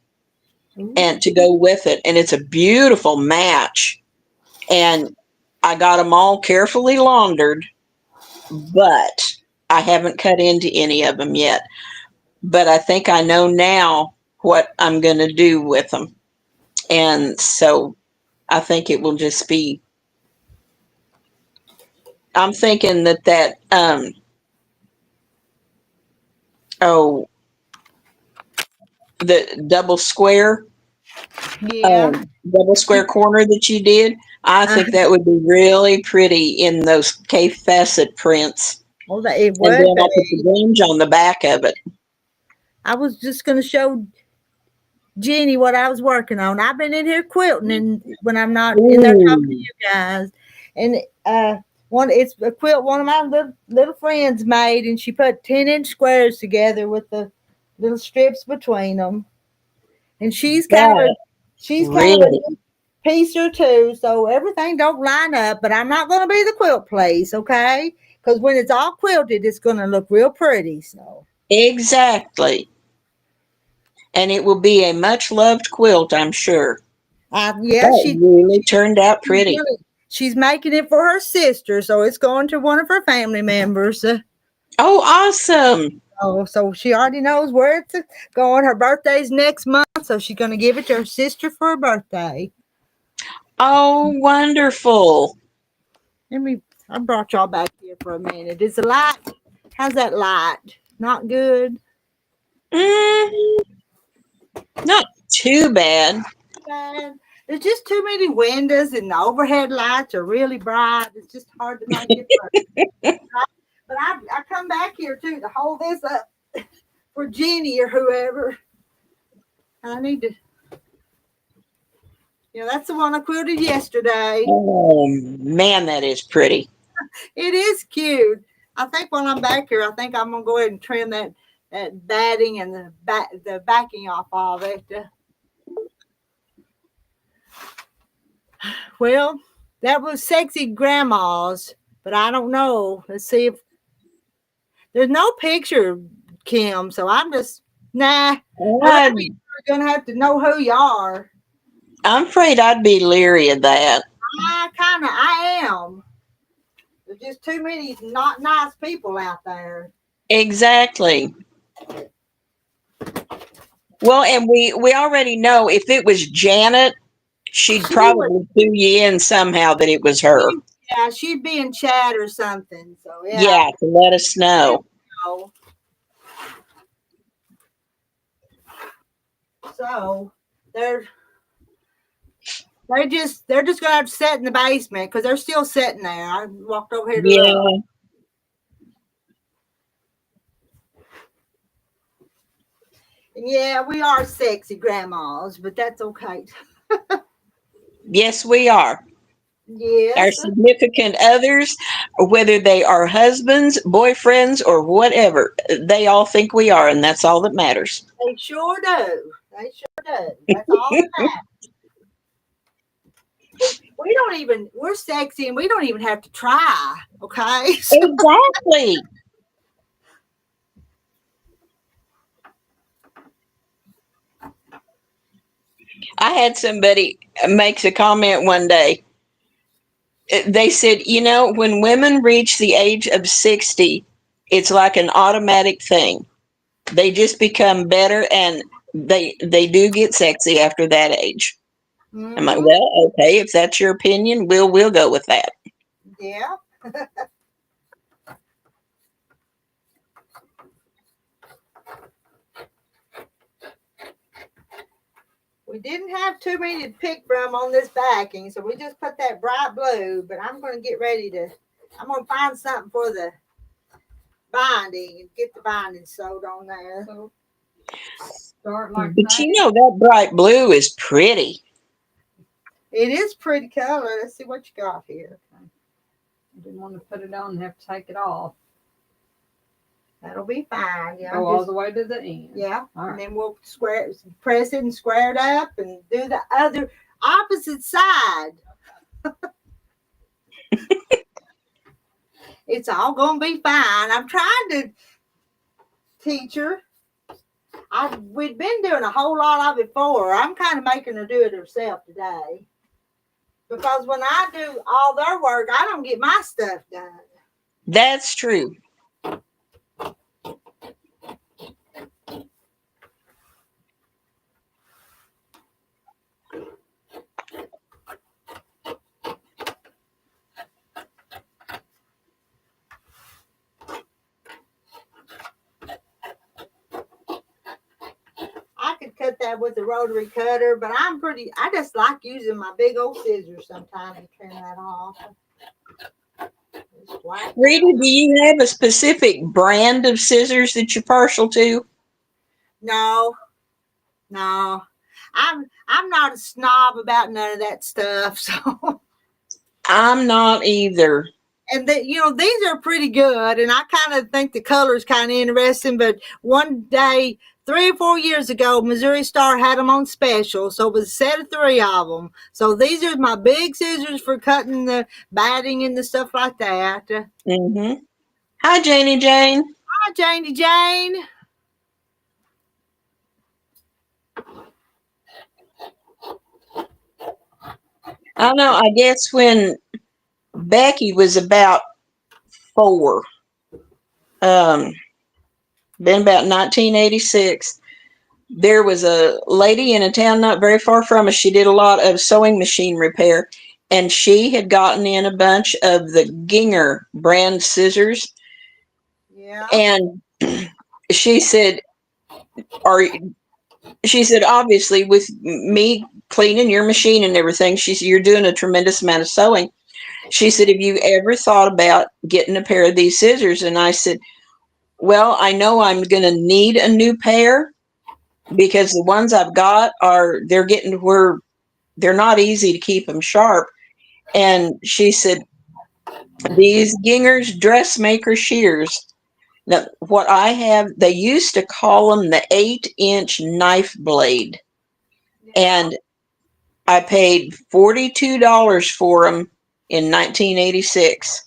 and to go with it. And it's a beautiful match. And I got them all carefully laundered, but I haven't cut into any of them yet, but I think I know now what I'm going to do with them. And so I think it will just be, I'm thinking that the double square, double square corner that you did, I think that would be really pretty in those K Facet prints. Well, it would. And then I'll put the grunge on the back of it. I was just going to show Jenny what I was working on. I've been in here quilting, and when I'm not in there talking to you guys, and it's a quilt one of my little friends made, and she put 10-inch squares together with the little strips between them, and she's kind of a piece or two, so everything don't line up. But I'm not going to be the quilt place, okay? Because when it's all quilted, it's going to look real pretty. So exactly. And it will be a much loved quilt, I'm sure. She really turned out pretty. She's making it for her sister, so it's going to one of her family members. Oh, awesome. Oh, so she already knows where it's going. Her birthday's next month, so she's going to give it to her sister for her birthday. Oh, wonderful. I brought y'all back here for a minute. Is the light? How's that light? Not good? Not too bad. There's just too many windows, and the overhead lights are really bright. It's just hard to make it work. But I come back here too to hold this up for Jenny or whoever. I need to. That's the one I quilted yesterday. Oh man, that is pretty. It is cute. I think while I'm back here, I think I'm gonna go ahead and trim that batting and the backing off of it. Well, that was Sexy Grandma's, but I don't know. Let's see if there's no picture, Kim. So I'm just I'm gonna have to know who you are. I'm afraid I'd be leery of that. I am. There's just too many not nice people out there. Exactly. Well, and we already know if it was Janet, she'd She would, probably clue you in somehow that it was her. yeah, she'd be in chat or something. So yeah. Yeah, to let us know. So, so they're just gonna have to sit in the basement because they're still sitting there. I walked over here to look. Yeah. And yeah, we are sexy grandmas, but that's okay. Yes, we are. Our Yes, significant others, whether they are husbands, boyfriends, or whatever, they all think we are, and that's all that matters. they sure do. They sure do. That's all that matters. We don't even, we're sexy and we don't even have to try. Okay. Exactly. I had somebody makes a comment one day. They said, when women reach the age of 60, it's like an automatic thing. They just become better, and they do get sexy after that age. I'm like, well, okay, if that's your opinion, we'll go with that. Yeah. We didn't have too many to pick from on this backing, so we just put that bright blue, but I'm going to get ready to, I'm going to find something for the binding and get the binding sewed on there. So start like But that. that bright blue is pretty. It is pretty color. Let's see what you got here. I didn't want to put it on and have to take it off. That'll be fine. Yeah. Go all the way to the end. Yeah. All right. And then we'll press it and square it up and do the other opposite side. It's all going to be fine. I'm trying to teach her. We'd been doing a whole lot of it before. I'm kind of making her do it herself today. Because when I do all their work, I don't get my stuff done. That's true. I could cut that with a rotary cutter, but I just like using my big old scissors sometimes to trim that off. Rita, do you have a specific brand of scissors that you're partial to? No. I'm not a snob about none of that stuff. So I'm not either. and these are pretty good, and I kind of think the color is kind of interesting. But one day, 3 or 4 years ago, Missouri Star had them on special, so it was a set of 3 of them. So these are my big scissors for cutting the batting and the stuff like that. Mm-hmm. Hi, Janie Jane. Hi, Janie Jane. I don't know. I guess when Becky was about 4, been about 1986, there was a lady in a town not very far from us. She did a lot of sewing machine repair, and she had gotten in a bunch of the Ginger brand scissors. Yeah. And she said, obviously, with me cleaning your machine and everything, she said, you're doing a tremendous amount of sewing. She said, have you ever thought about getting a pair of these scissors? And I said, well, I know I'm going to need a new pair because the ones I've got they're getting to where they're not easy to keep them sharp. And she said, these Ginger's dressmaker shears. Now, what I have, they used to call them the 8-inch knife blade. And I paid $42 for them in 1986.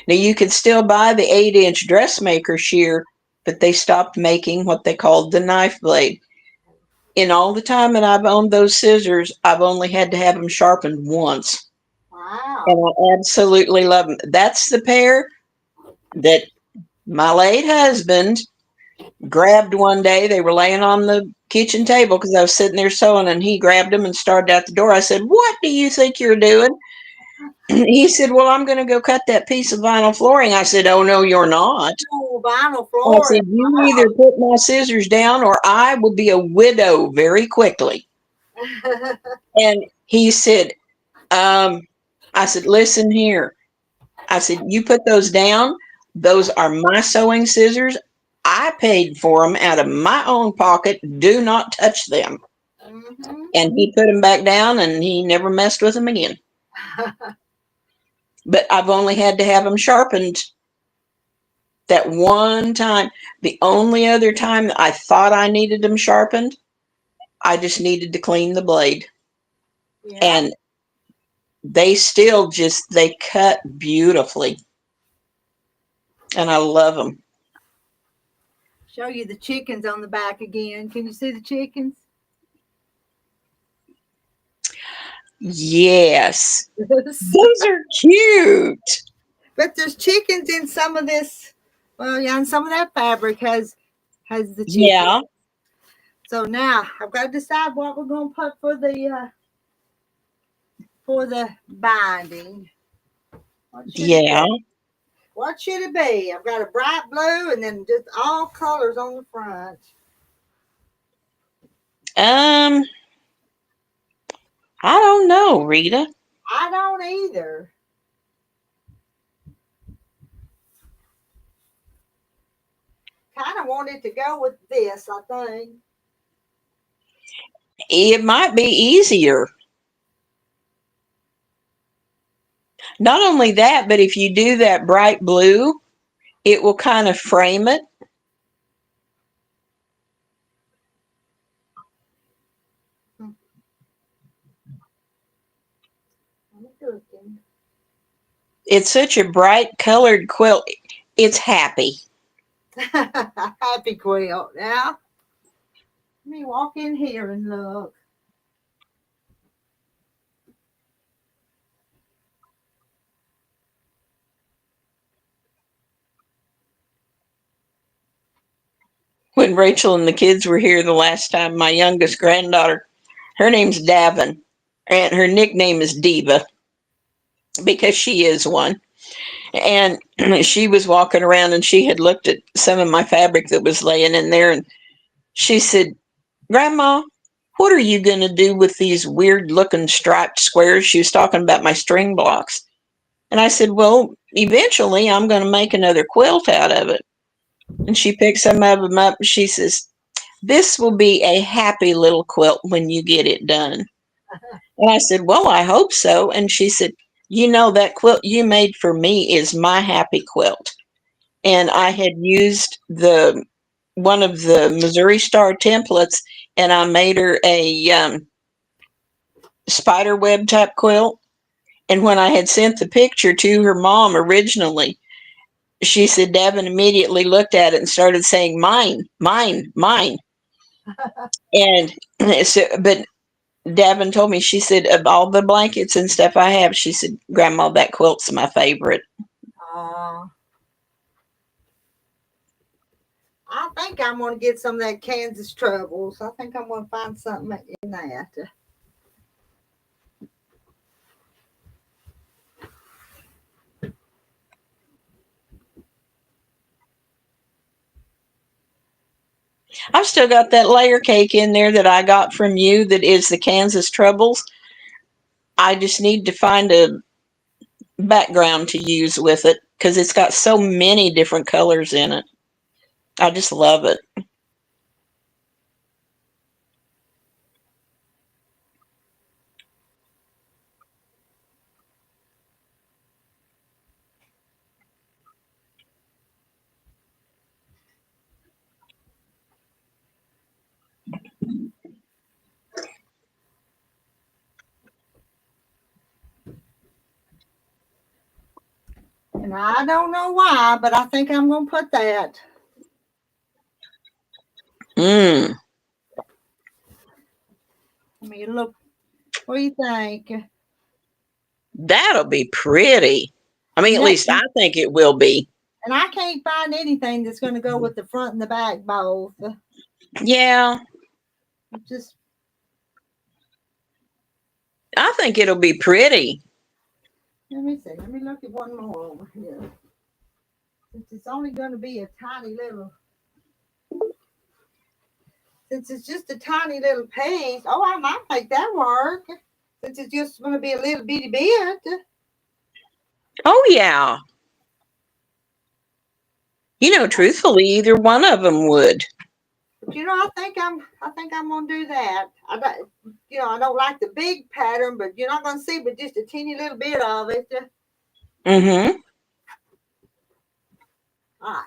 Now, you could still buy the 8-inch dressmaker shear, but they stopped making what they called the knife blade. In all the time that I've owned those scissors, I've only had to have them sharpened once. Wow. And I absolutely love them. That's the pair that my late husband grabbed one day. They were laying on the kitchen table because I was sitting there sewing, and he grabbed them and started out the door. I said, "What do you think you're doing?" He said, "Well, I'm going to go cut that piece of vinyl flooring." I said, "Oh, no, you're not." Oh, vinyl I said, flooring. "You either put my scissors down or I will be a widow very quickly." And he said, I said, "Listen here." I said, "You put those down. Those are my sewing scissors. I paid for them out of my own pocket. Do not touch them." Mhm. And he put them back down, and he never messed with them again. But I've only had to have them sharpened that one time. The only other time that I thought I needed them sharpened, I just needed to clean the blade. Yeah. And they still they cut beautifully. And I love them. Show you the chickens on the back again. Can you see the chickens? Yes. Those are cute. But there's chickens in some of this. Well, yeah, and some of that fabric has the chicken. Yeah. So now I've got to decide what we're going to put for the binding. Yeah. What should it be? I've got a bright blue and then just all colors on the front. I don't know, Rita. I don't either. Kind of wanted to go with this, I think. It might be easier. Not only that, but if you do that bright blue, it will kind of frame it. It's such a bright colored quilt. It's happy. Happy quilt. Now, let me walk in here and look. When Rachel and the kids were here the last time, my youngest granddaughter, her name's Davin, and her nickname is Diva because she is one. And she was walking around and she had looked at some of my fabric that was laying in there, and she said, "Grandma, what are you going to do with these weird looking striped squares?" She was talking about my string blocks. And I said, "Well, eventually I'm going to make another quilt out of it." And she picked some of them up and she says, "This will be a happy little quilt when you get it done." And I said, "Well, I hope so." And she said, "You know, that quilt you made for me is my happy quilt." And I had used one of the Missouri Star templates, and I made her a spider web type quilt. And when I had sent the picture to her mom originally, she said Davin immediately looked at it and started saying, "Mine, mine, mine." And so, but Davin told me, she said, "Of all the blankets and stuff I have," she said, "Grandma, that quilt's my favorite." I think I'm going to get some of that Kansas Troubles. I think I'm going to find something in that. I've still got that layer cake in there that I got from you that is the Kansas Troubles. I just need to find a background to use with it because it's got so many different colors in it. I just love it. And I don't know why, but I think I'm going to put that. Mm. I mean, look, what do you think? That'll be pretty. I mean, at least I think it will be. And I can't find anything that's going to go with the front and the back both. Yeah. Just, I think it'll be pretty. let me see. Let me look at one more over here. Since it's only going to be a tiny little, since it's just a tiny little piece. Oh, I might make that work. Since it's just going to be a little bitty bit. Oh, yeah. Truthfully, either one of them would. But I think I'm gonna do that. I don't like the big pattern, but you're not gonna see but just a teeny little bit of it. Mm-hmm. All right.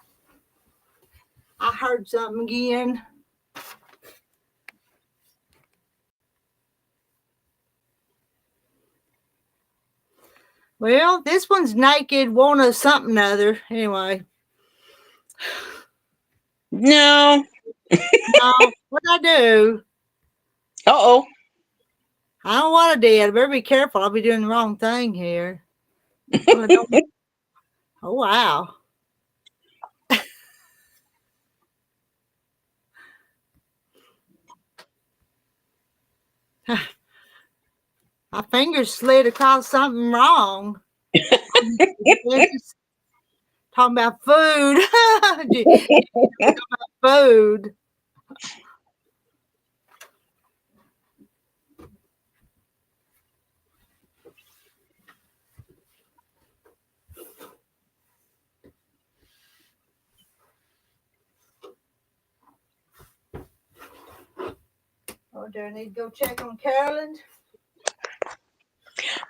I heard something again. Well, this one's naked, want a something other. Anyway. No. No, what'd I do? Uh-oh. I don't know what I did. I better be careful. I'll be doing the wrong thing here. Well, oh, wow. My fingers slid across something wrong. Talking about food. Food. Oh, do I need to go check on Carolyn?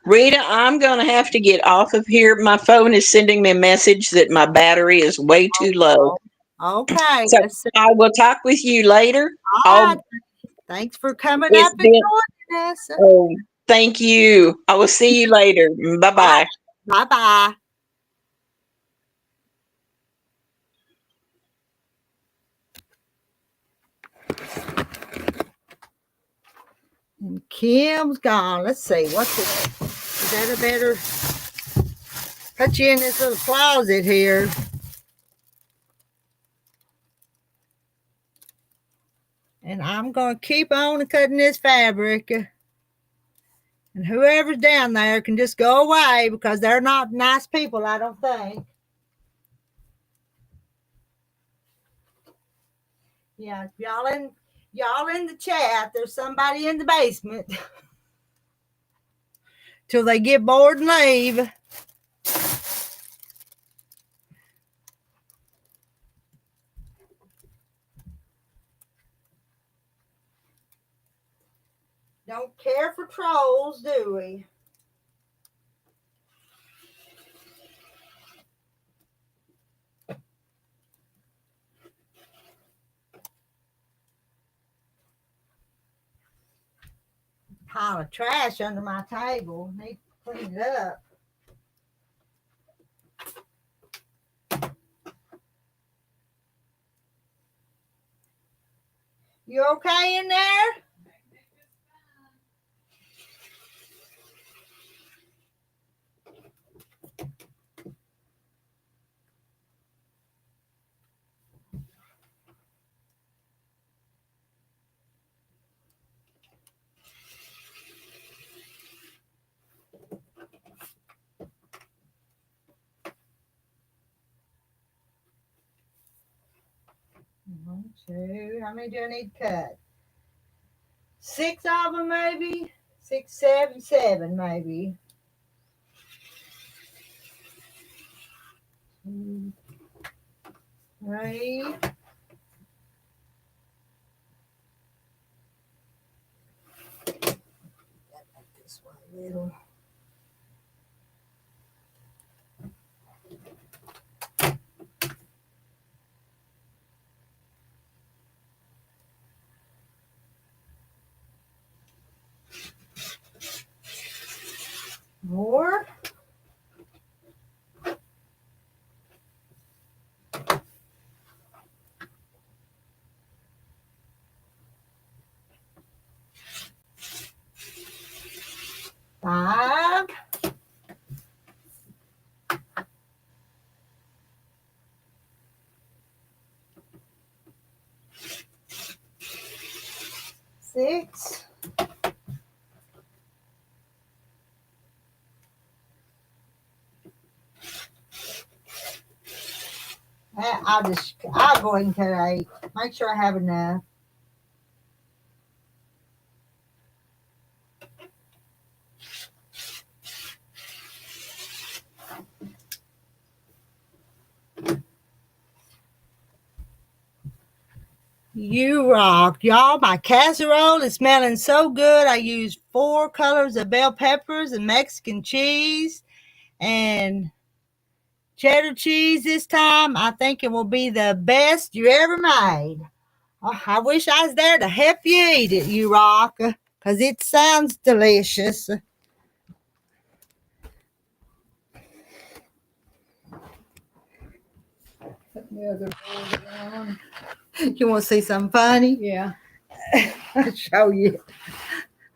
Rita, I'm going to have to get off of here. My phone is sending me a message that my battery is way too low. Okay. So I will talk with you later. All right. Thanks for coming It's up and joining us. Oh, thank you. I will see you later. Bye-bye. Bye-bye. And Kim's gone. Let's see. What's it? Is that a better? Put you in this little closet here. And I'm going to keep on cutting this fabric. And whoever's down there can just go away because they're not nice people, I don't think. Yeah, y'all in the chat. There's somebody in the basement. Till they get bored and leave. Don't care for trolls, do we? Pile of trash under my table. Need to clean it up. You okay in there? One, two. How many do I need to cut? 6 of them, maybe. 6, 7, 7, maybe. 2, 3. This one a little. More. Five. 6. I'll go ahead and cut 8. Make sure I have enough. You rock, y'all. My casserole is smelling so good. I used 4 colors of bell peppers and Mexican cheese and cheddar cheese this time. I think it will be the best you ever made. Oh, I wish I was there to help you eat it, you rock, because it sounds delicious. Put the other board on. You want to see something funny? Yeah. I'll show you.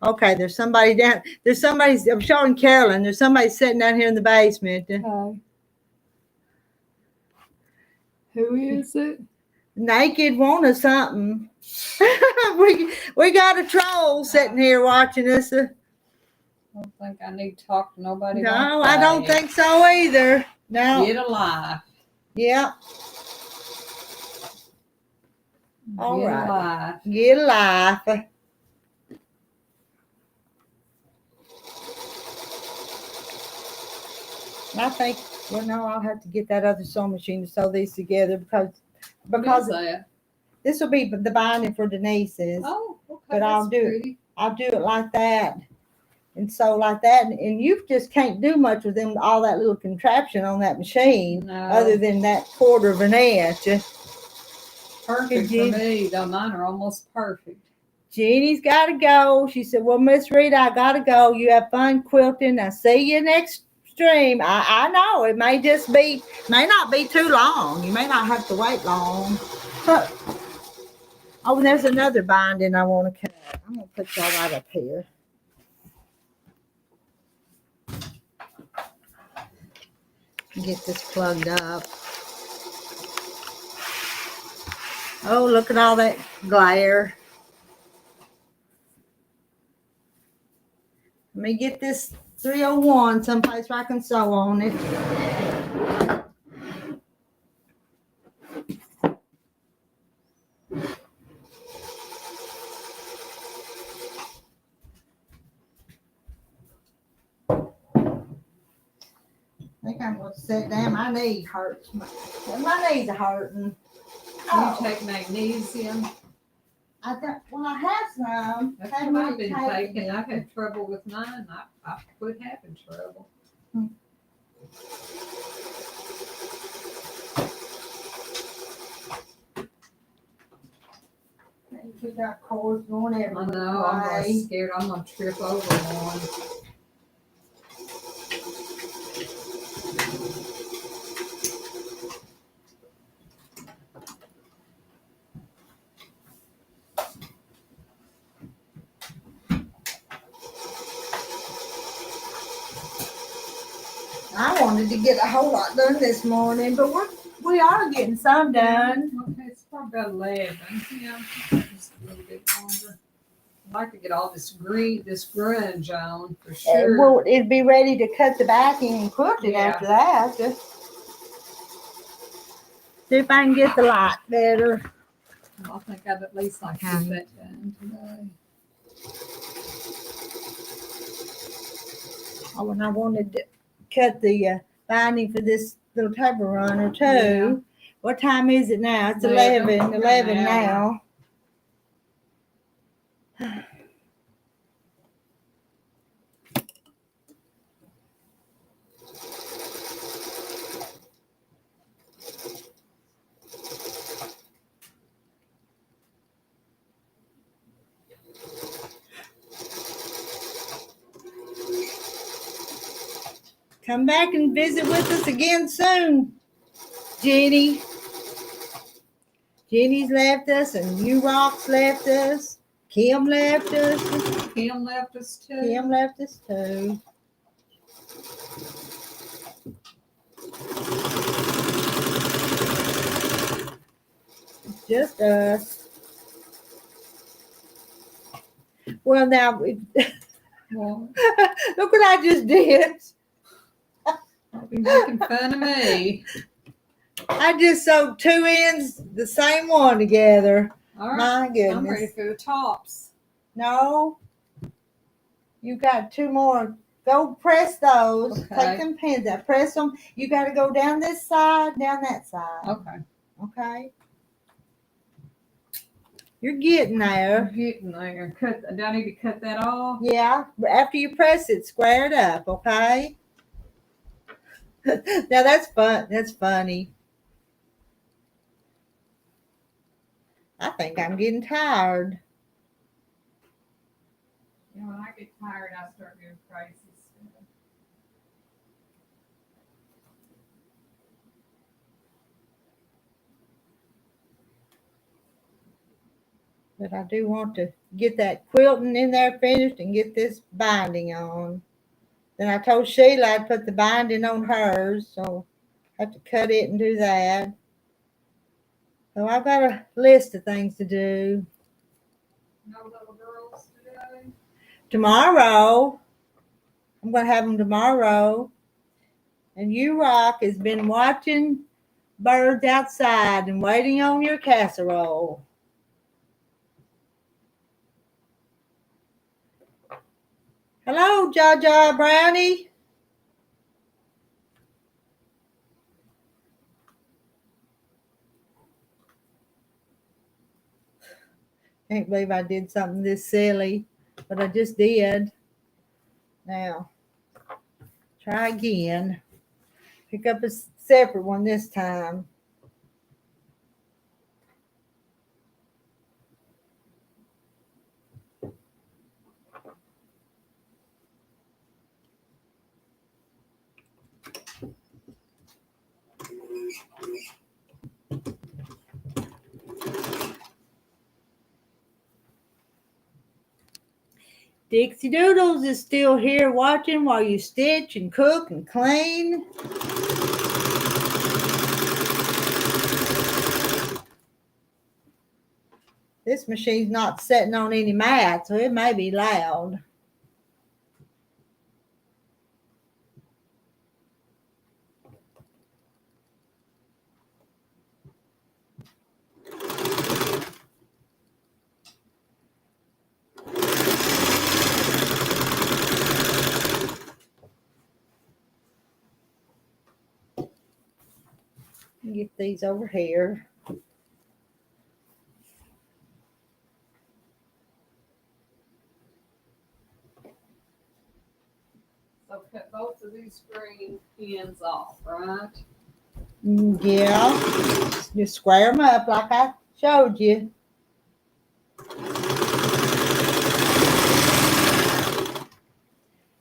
Okay, there's somebody down. I'm showing Carolyn. There's somebody sitting down here in the basement. Okay. Who is it? Naked one or something. we got a troll sitting here watching us. I don't think I need to talk to nobody. No, I don't think so either. No. Get alive. Yep. All Get right. alive. Get alive. I think, well, no, I'll have to get that other sewing machine to sew these together because That? this will be the binding for Denise's. Oh, okay. But I'll do it. I'll do it like that and sew like that. And you just can't do much with them, all that little contraption on that machine, other than that quarter of an inch. Perfect for me, though mine are almost perfect. Jeannie's got to go. She said, well, Miss Rita, I got to go. You have fun quilting. I'll see you next stream. I know it may not be too long. You may not have to wait long. But, oh, there's another binding I want to cut. I'm going to put y'all right up here. Get this plugged up. Oh, look at all that glare. Let me get this 301 someplace where I can sew on it. I think I'm going to sit down. My knee hurts. My knees are hurting. You take magnesium. I have some. That's what I've been taking. I've had trouble with mine. I quit having trouble. You got cords going everywhere. I know. I'm really scared I'm going to trip over one. I wanted to get a whole lot done this morning, but we are getting some done. Okay, it's probably about 11. Yeah, just a little bit longer. I'd like to get all this grunge on for sure. Well, it'd be ready to cut the backing and quilt it after that. Just see if I can get the light better. I think I'd at least like to get that done today. Oh, and I wanted to cut the binding for this little table runner too. Yeah. What time is it now? It's 11 now. Come back and visit with us again soon, Jenny. Jenny's left us, and you rocks left us. Kim left us. Kim left us too. Kim left us too. Just us. Well, now, Well, look what I just did. you're making fun of me. I just sewed 2 ends, the same one together. All right. My goodness. I'm ready for the tops. No. You got 2 more. Go press those. Okay. Take them pins out. Press them. You got to go down this side, down that side. Okay. Okay. You're getting I'm there. getting there. Do I need to cut that off? Yeah. But after you press it, square it up. Okay. Now that's fun. That's funny. I think I'm getting tired. You know, when I get tired, I start doing crazy stuff. But I do want to get that quilting in there finished and get this binding on. Then I told Sheila I'd put the binding on hers, so I have to cut it and do that. So I've got a list of things to do. No little girls today? Tomorrow, I'm going to have them tomorrow. And you, Rock, has been watching birds outside and waiting on your casserole. Hello, Jaja Brownie. Can't believe I did something this silly, but I just did. Now, try again. Pick up a separate one this time. Dixie Doodles is still here watching while you stitch and cook and clean. This machine's not sitting on any mat, so it may be loud. Get these over here. So cut both of these green ends off, right? Yeah. Just square them up like I showed you.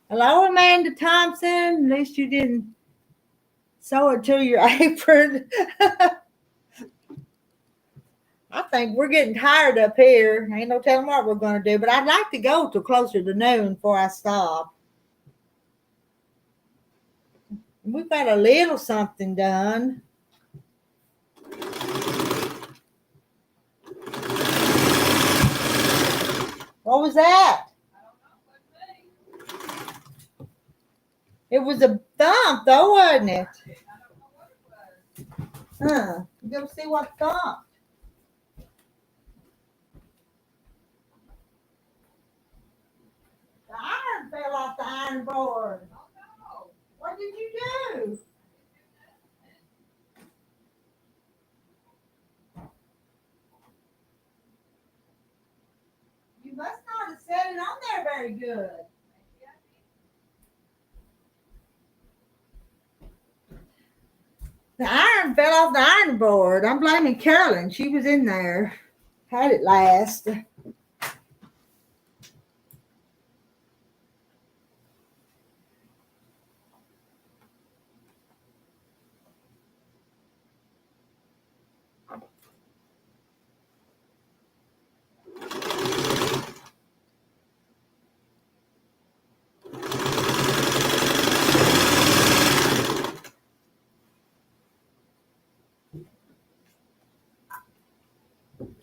Hello, Amanda Thompson. At least you didn't sew it to your apron. I think we're getting tired up here. Ain't no telling what we're going to do, but I'd like to go till closer to noon before I stop. We've got a little something done. What was that? It was a thump, though, wasn't it? Huh. You go see what thump. The iron fell off the iron board. What did you do? You must not have set it on there very good. The iron fell off the iron board. I'm blaming Carolyn. She was in there. Had it last.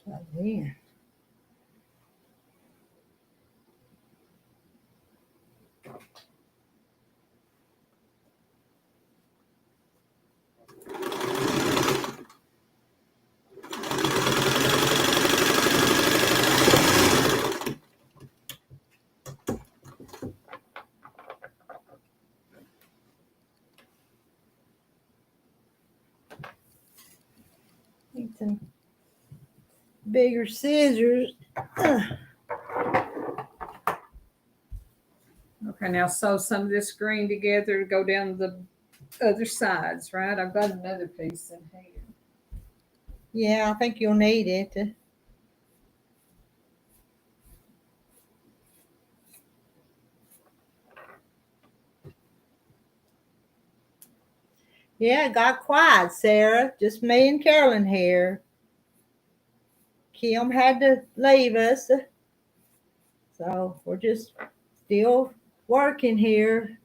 Try again. Need some bigger scissors. Okay, now sew some of this green together to go down the other sides, right? I've got another piece in here. Yeah, I think you'll need it. Yeah, it got quiet, Sarah. Just me and Carolyn here. Kim had to leave us. So we're just still working here.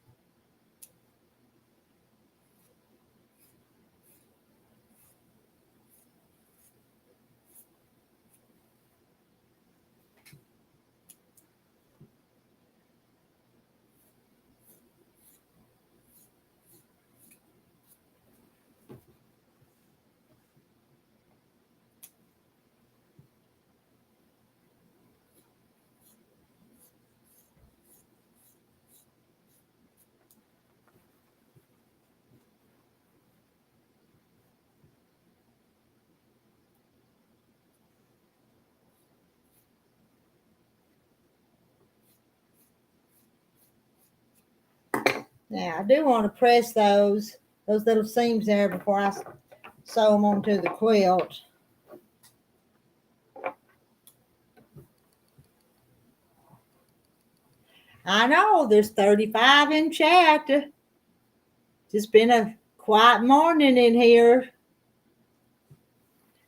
Now I do want to press those little seams there before I sew them onto the quilt. I know there's 35 in chat. Just been a quiet morning in here.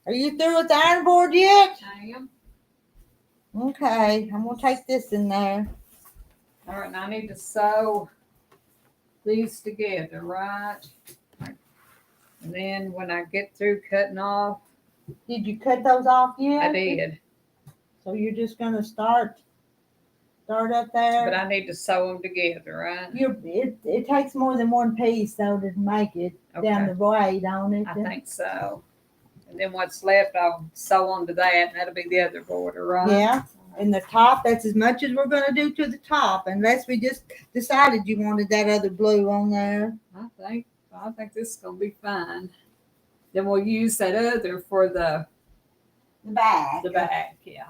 Are you through with the iron board yet? I am. Okay, I'm gonna take this in there. All right, now I need to sew these together, right? And then when I get through cutting off, Did you cut those off yet? I did. So you're just gonna start up there. But I need to sew them together, right? It takes more than one piece though to make it down the blade on it. I think so. And then what's left, I'll sew onto that, and that'll be the other border, right? Yeah. And the top, that's as much as we're gonna do to the top, unless we just decided you wanted that other blue on there. I think this is gonna be fine. Then we'll use that other for the back. The back, yeah.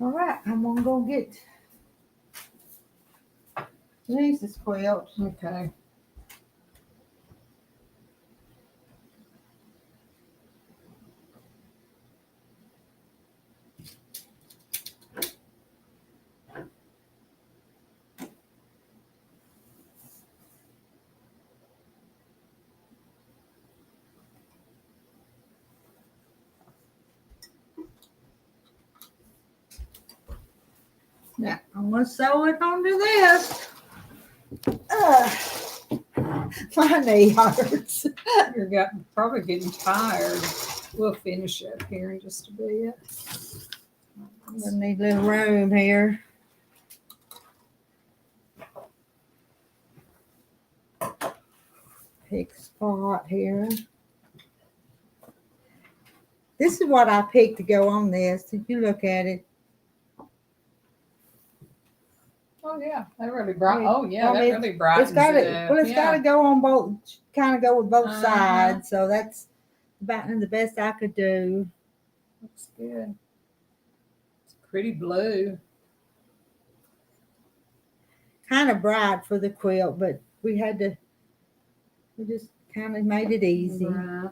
All right, I'm gonna go get Lisa's quilt. Okay. Now I'm gonna sew it onto this. My knee hurts. You're probably getting tired. We'll finish up here in just a bit. I'm gonna need a little room here. Pick spot here. This is what I picked to go on this. If you look at it. Oh yeah, that really bright. Oh yeah, that really brightens it's got it. Well, it's got to go on both. Kind of go with both Uh-huh. sides. So that's about the best I could do. Looks good. It's pretty blue. Kind of bright for the quilt, but we just kind of made it easy. Right.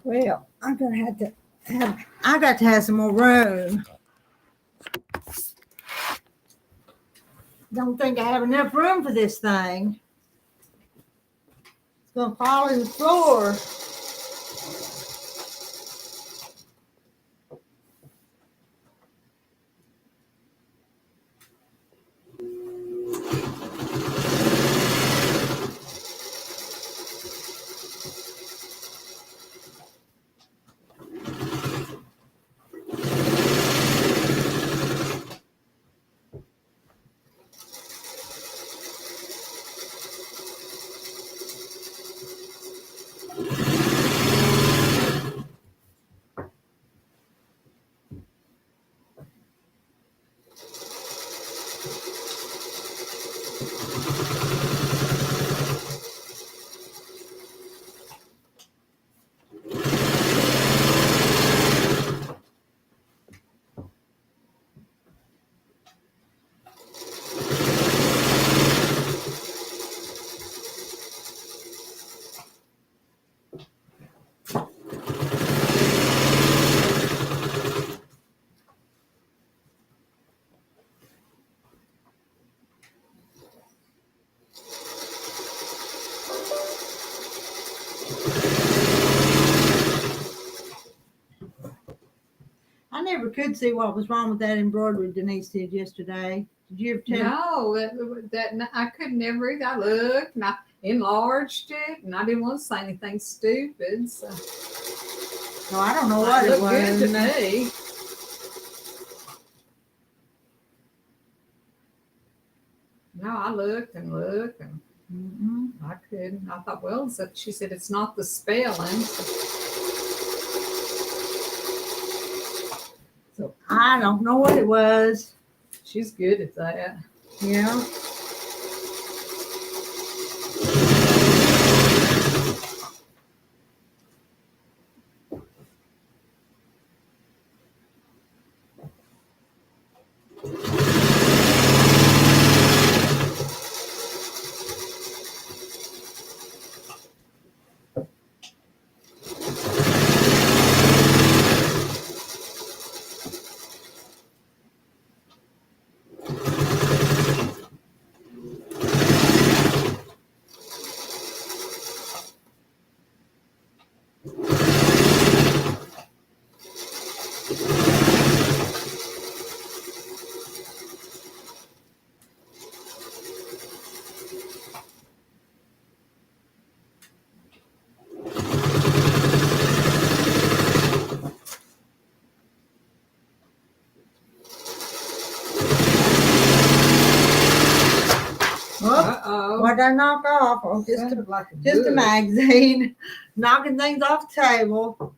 Well, I'm gonna have to have. I got to have some more room. Don't think I have enough room for this thing. It's gonna fall in the floor. I never could see what was wrong with that embroidery Denise did yesterday. Did you ever tell? No, that I could never either. I looked and I enlarged it, and I didn't want to say anything stupid. So No, I don't know what it it looked was. good to me. No, I looked and looked, and I couldn't. I thought, well, so she said it's not the spelling. So I don't know what it was. She's good at that. Yeah. What did I knock off? Oh, just a magazine. Knocking things off the table.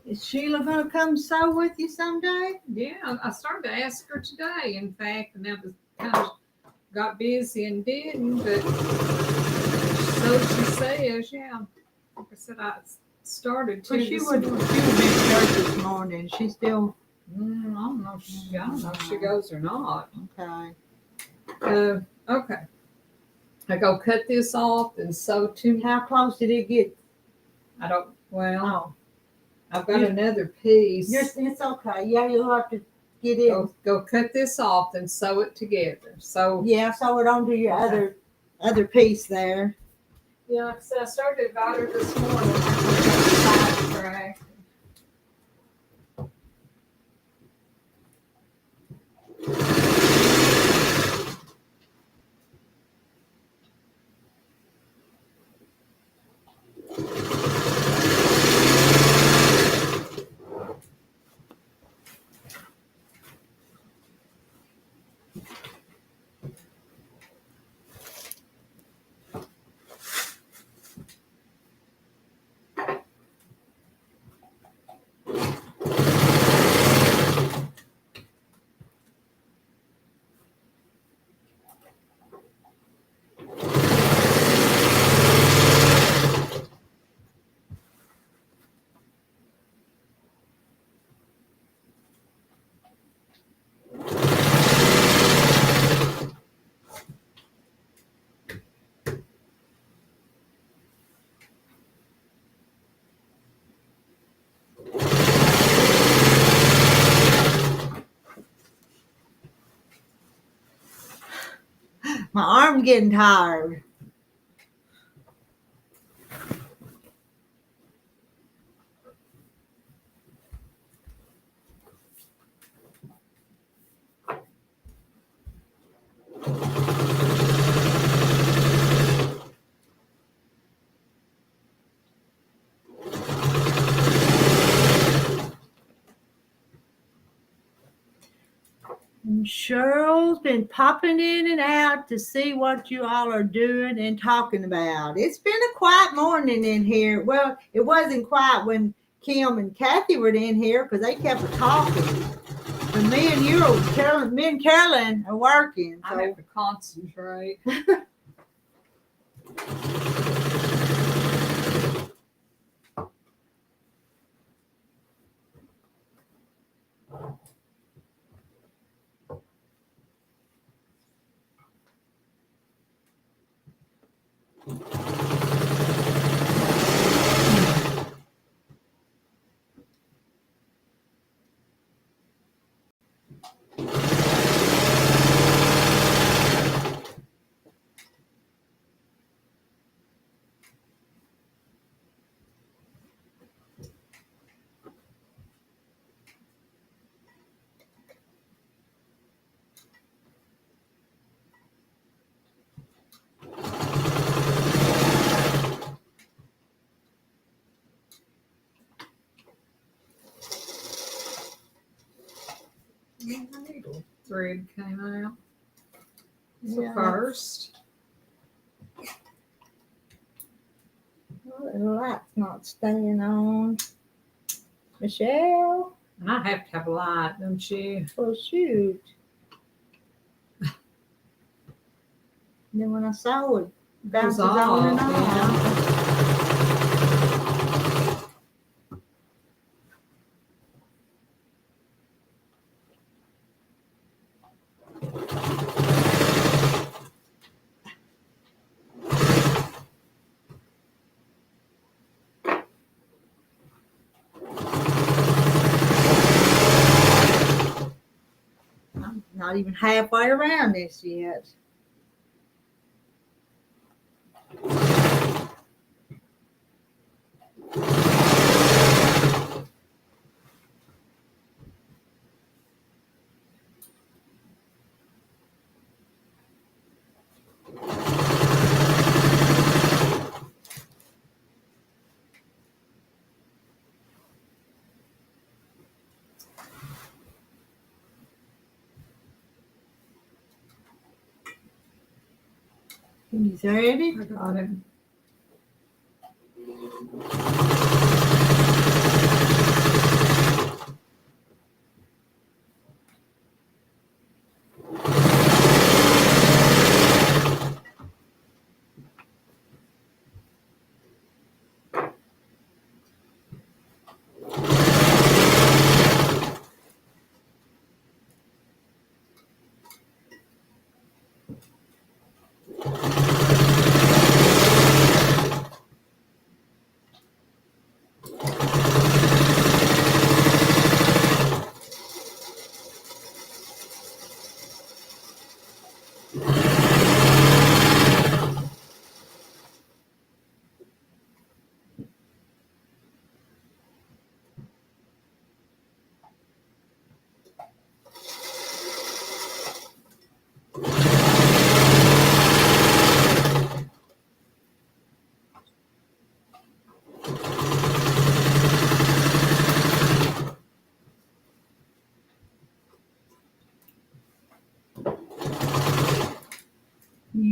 Is Sheila gonna come sew with you someday? Yeah, I started to ask her today, in fact, and that was kind of got busy and didn't, but so she says, yeah. Like I said, I started to. Well, she would be in church this morning. She still I don't know if she goes or not. okay. Okay. I go cut this off and sew two. How close did it get? I don't. Well, Oh, I've got another piece. it's okay. Yeah, you'll have to get it. Go cut this off and sew it together. So Yeah, sew it onto your Okay. other piece there. yeah, like I said, I started about her this morning. Sidetracked. My arm's getting tired. And Cheryl's been popping in and out to see what you all are doing and talking about. It's been a quiet morning in here. Well, it wasn't quiet when Kim and Kathy were in here because they kept talking. But me and Carolyn are working. So. I have to concentrate. Thread came out. So Yeah. first. Well, the light's not staying on. Michelle? And I have to have a light, don't you? Well, shoot. Then when I saw it, bounces on and on. I'm not even halfway around this yet. You ready? I got it.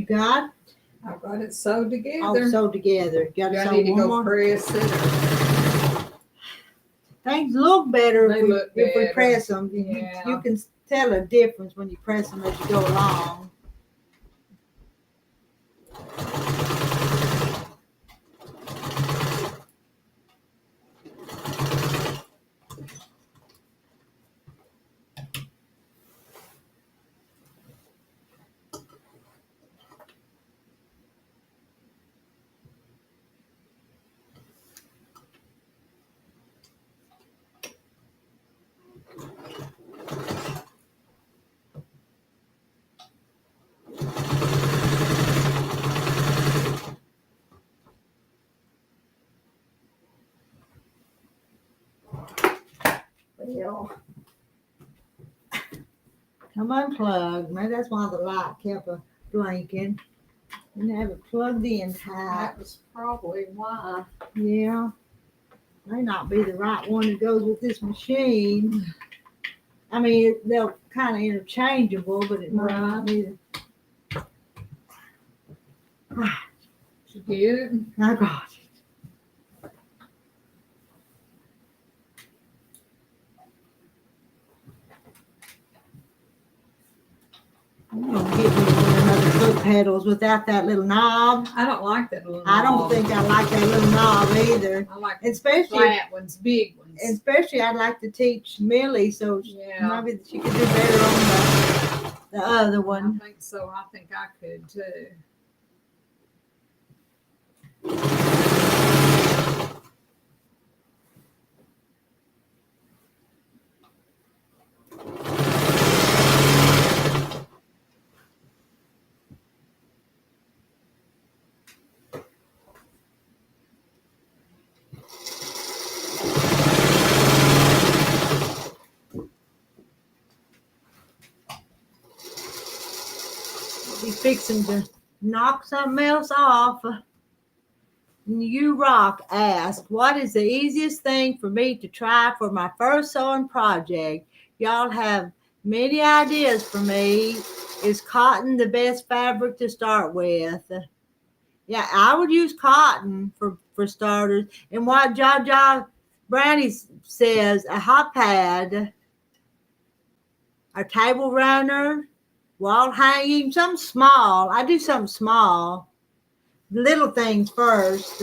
You got? I've got it sewed Oh, together. sewed together. Got Do to I sew need to one go more. press it? Or... Things look better They if we, look if we better. press them. Yeah. You can tell a difference when you press them as you go along. Well, come unplugged. Maybe that's why the light kept blinking. Didn't have it plugged in tight. That was probably why. Yeah. May not be the right one that goes with this machine. I mean, they're kind of interchangeable, but it might not be. Did you get it? I got it. I'm gonna get me one of those foot pedals without that little knob. I don't like that little knob. I don't think I like that little knob either. I like Especially flat ones, big ones. Especially, I'd like to teach Millie, so maybe she could do better on the other one. I think so. I think I could too. Be fixing to knock something else off. You Rock asked, what is the easiest thing for me to try for my first sewing project? Y'all have many ideas for me. Is cotton the best fabric to start with? Yeah, I would use cotton for starters. And what Jaja Brownie says, a hot pad, a table runner, wall hanging, something small. I do something small. Little things first.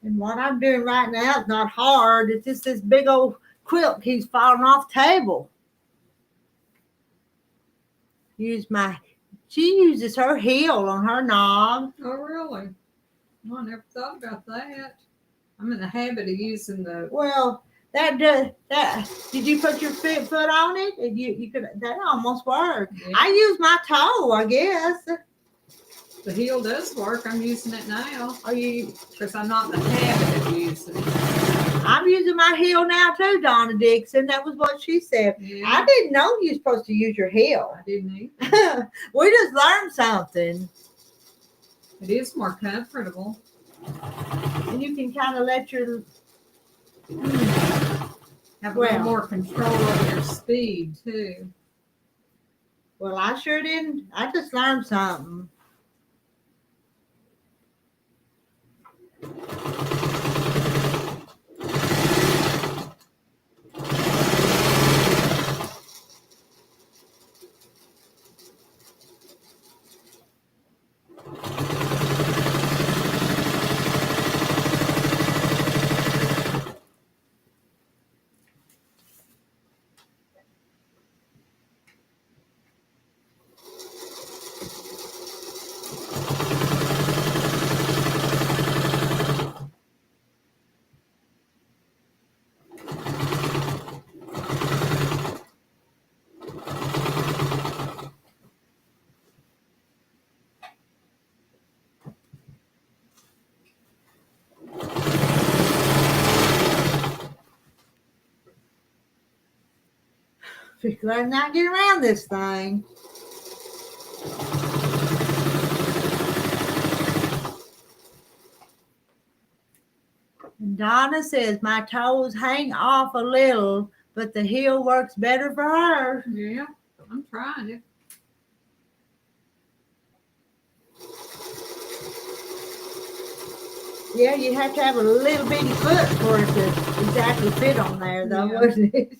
And what I'm doing right now is not hard. It's just this big old quilt keeps falling off the table. She uses her heel on her knob. Oh, really? Oh, I never thought about that. I'm in the habit of using the. Well, that did you put your foot on it? You could, that almost worked. Yeah. I use my toe, I guess. The heel does work. I'm using it now. Are you? Because I'm not in the habit of using it. I'm using my heel now too, Donna Dixon. That was what she said. Yeah. I didn't know you're supposed to use your heel. I didn't either. We just learned something. It is more comfortable. And you can kind of let your Have a little more control over your speed too. Well, I sure didn't. I just learned something. Glad not get around this thing. And Donna says my toes hang off a little, but the heel works better for her. Yeah, I'm trying it. Yeah, you have to have a little bitty foot for it to exactly fit on there, though, Yeah. wouldn't it?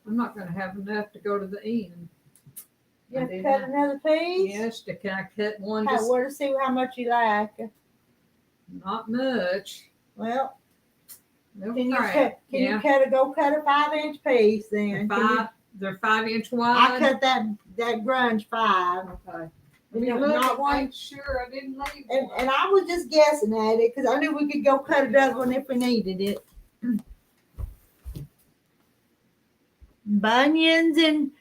I'm not going to have enough to go to the end. You have to cut another piece? Yes, can I cut one? I want to see how much you like. Not much. Well, No can you crap. you cut a 5-inch piece then? They're 5-inch wide. I cut that grunge 5. Okay. Not one. Sure, I didn't leave And I was just guessing at it because I knew we could go cut another one if we needed it. Bunions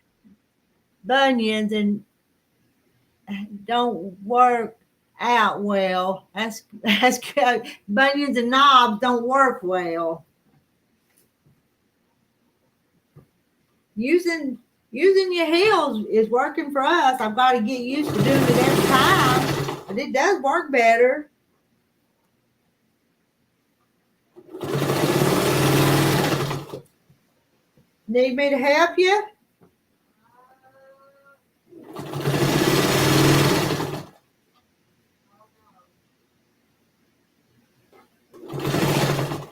don't work out well. That's good. Bunions and knobs don't work well. Using your heels is working for us. I've got to get used to doing it every time, but it does work better. Need me to help you?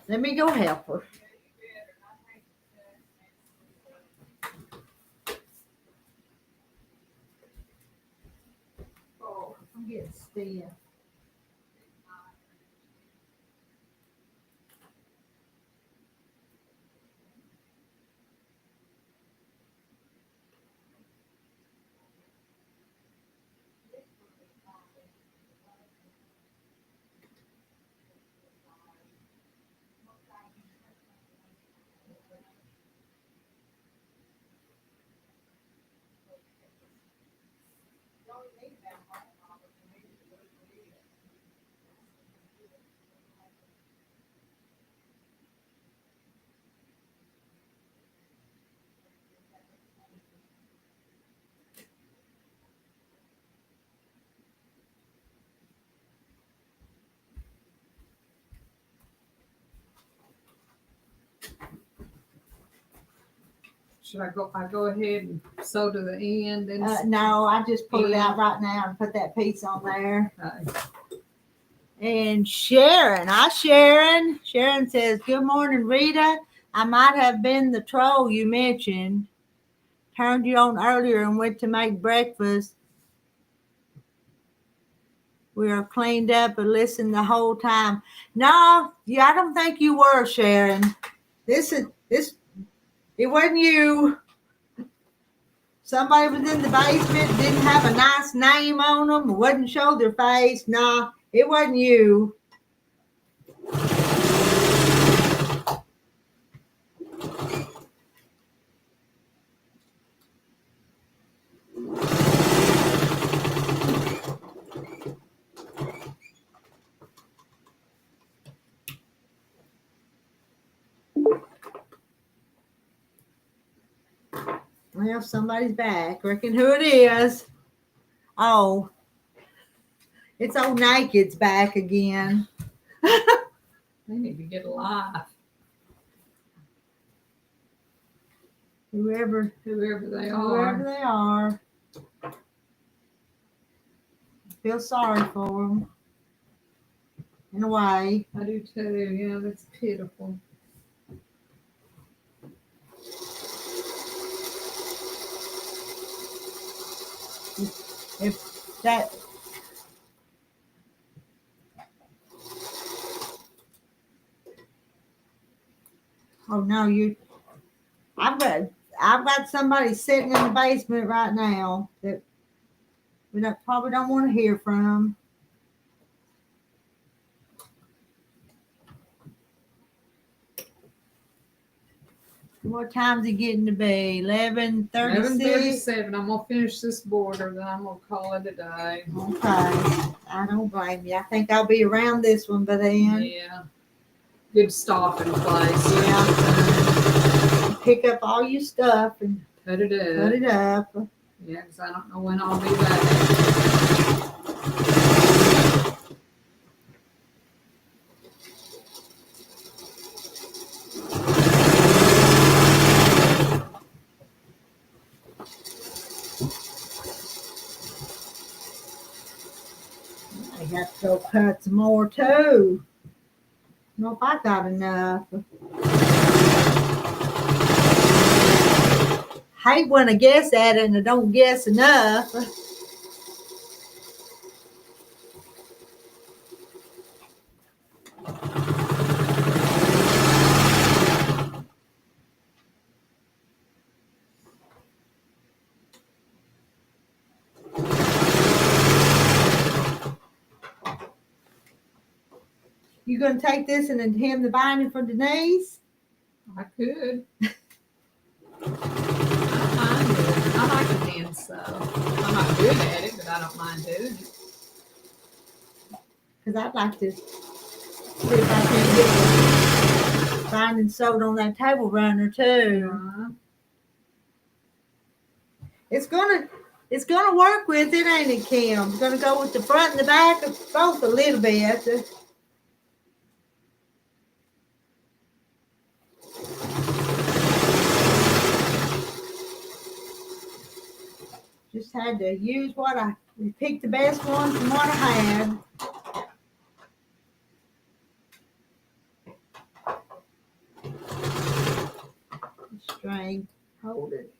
Let me go help her. Oh, I'm getting stiff. Should I go ahead and sew to the end? And no, I just pull it out right now and put that piece on there. And Sharon says, good morning, Rita. I might have been the troll you mentioned. Turned you on earlier and went to make breakfast. We are cleaned up and listened the whole time. No, yeah, I don't think you were, Sharon. It wasn't you. Somebody was in the basement, didn't have a nice name on them, wouldn't show their face. Nah, it wasn't you. Well, somebody's back. Reckon who it is. Oh, it's old Naked's back again. They need to get alive. Whoever they are. Feel sorry for them. In a way. I do too. Yeah, that's pitiful. If that oh no, I've got somebody sitting in the basement right now that we probably don't want to hear from. What time's it getting to be? 11:36? 11:37. I'm gonna finish this border, then I'm gonna call it a day. Okay. I don't blame you. I think I'll be around this one by then. Yeah. Good stopping place. Yeah. Pick up all your stuff and Put it up. put it up. Yeah, because I don't know when I'll be back. I got to go cut some more too. I don't know if I got enough. Hate when I guess at it and I don't guess enough. You gonna take this and then hem the binding for Denise? I could. I don't mind doing it. I like a hand sew. I'm not good at it, but I don't mind doing it. Because I'd like to see if I can get the binding sewed on that table runner too. It's gonna work with it, ain't it, Kim? It's gonna go with the front and the back of both a little bit. Just had to use what I picked the best ones from what I had. String, hold it.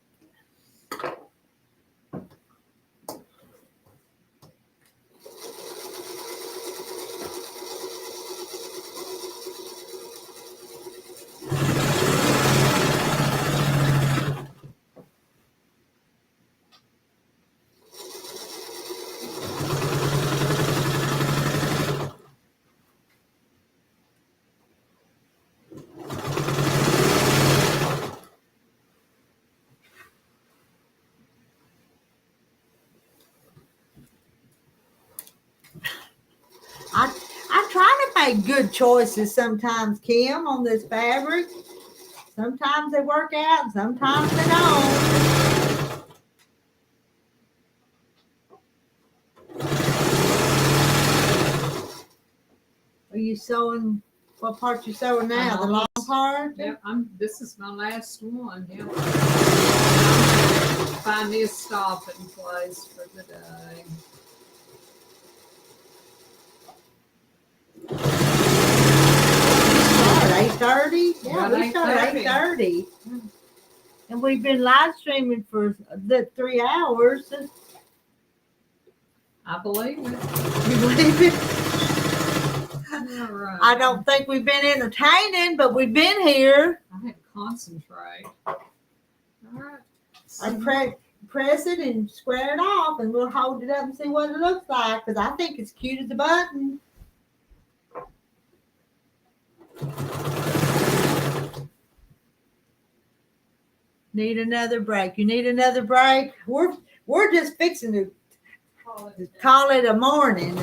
I try to make good choices sometimes, Kim, on this fabric. Sometimes they work out, and sometimes they don't. Are you sewing? What part you sewing now? The long part? Yep, this is my last one. Yep. Find me a stopping place for the day. Start 8:30? Yeah, About we start at 8:30. And we've been live streaming for the 3 hours. I believe it. You believe it? All right. I don't think we've been entertaining, but we've been here. I had to concentrate. All right. I press it and square it off, and we'll hold it up and see what it looks like, because I think it's cute as a button. Need another break. You need another break? We're just fixing to call it a morning.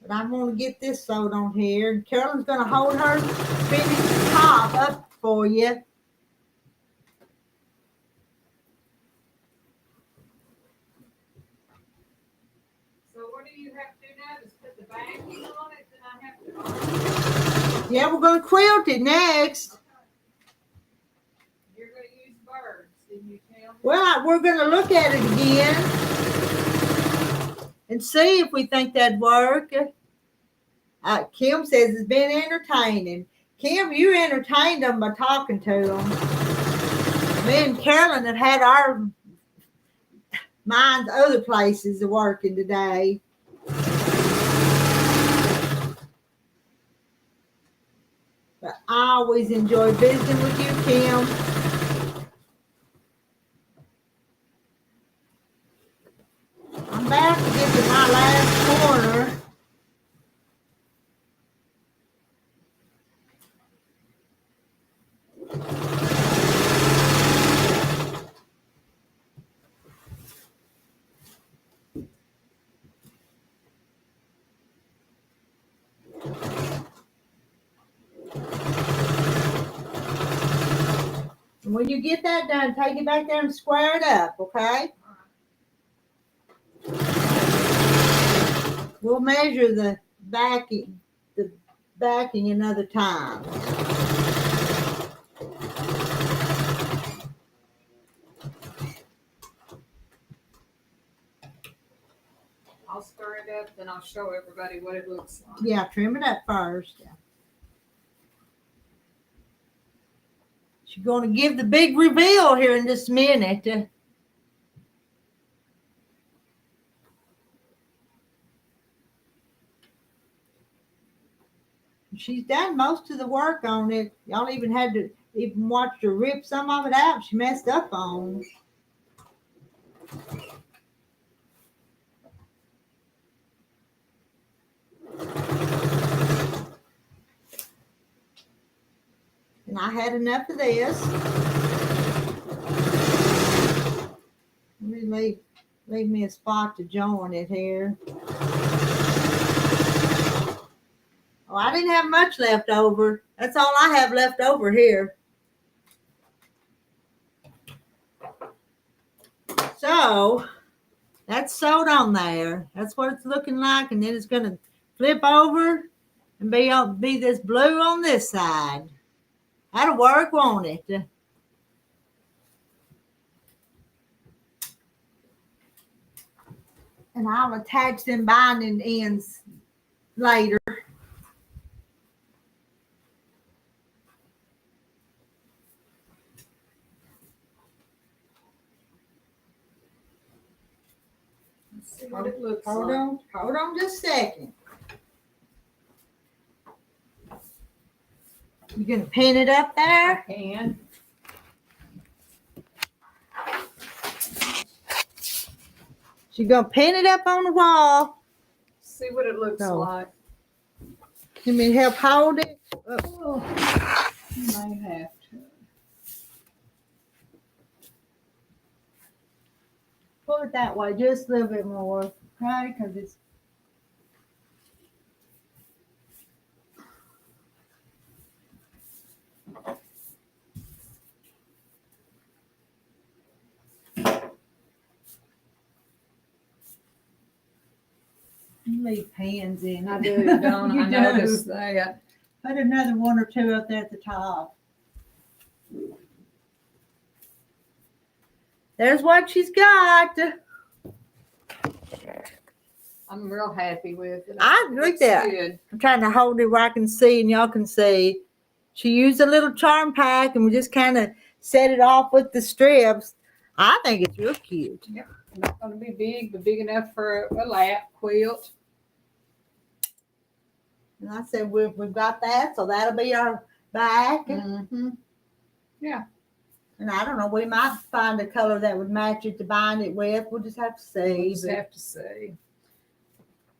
But I'm going to get this sewed on here. Carolyn's going to hold her finished top up for you. So what do you have to do now? Just put the backing on it, then I have to. Yeah, we're going to quilt it next. Okay. You're going to use birds, didn't you tell me? Well, we're going to look at it again and see if we think that'd work. Kim says it's been entertaining. Kim, you entertained them by talking to them. Me and Carolyn have had our minds other places of working today. But I always enjoy visiting with you, Kim. I'm back to get to my last corner. And when you get that done, take it back there and square it up, okay? We'll measure the backing another time. I'll stir it up, then I'll show everybody what it looks like. Yeah, trim it up first. She's going to give the big reveal here in just a minute. She's done most of the work on it. Y'all even had to watch her rip some of it out. She messed up on. And I had enough of this. Let me leave me a spot to join it here. Oh, I didn't have much left over. That's all I have left over here. So that's sewed on there. That's what it's looking like. And then it's going to flip over and be this blue on this side. That'll work, won't it? And I'll attach them binding ends later. Let's see what it looks Hold like. Hold on just a second. You gonna pin it up I there? can. She's gonna pin it up on the wall. See what it looks Oh. like. Give me help hold it. Oh, you may have to. Pull it that way just a little bit more, okay? Because it's you leave pans in. I do, don't You I? do. Noticed that. Put another one or two up there at the top. There's what she's got. I'm real happy with it. I It like looks that. good. I'm trying to hold it where I can see and y'all can see. She used a little charm pack and we just kind of set it off with the strips. I think it's real cute. Not going to be big, but big enough for a lap quilt. And I said, we've got that, so that'll be our back. Mm-hmm. And I don't know, we might find a color that would match it to bind it with. We'll just have to see. Just But have to see.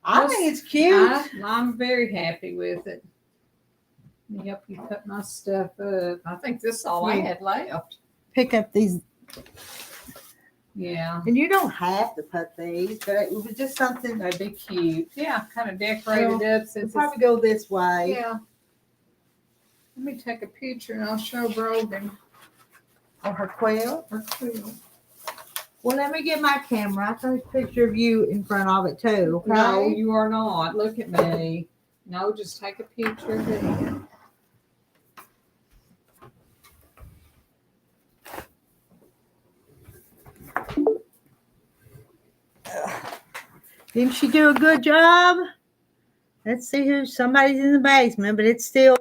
I think it's cute. I'm very happy with it. Let me help you cut my stuff up. I think this is all I had left. Pick up these. Yeah, And you don't have to put these, but it was just something. that'd be cute. Yeah, kind of decorated up We'll since it's, probably go this way. yeah. Let me take a picture and I'll show Brogan Or her quilt. her quilt. Well, let me get my camera. I take a picture of you in front of it too. Okay. No, you are not. Look at me. No, just take a picture of it. Didn't she do a good job? Let's see who. Somebody's in the basement, but it's still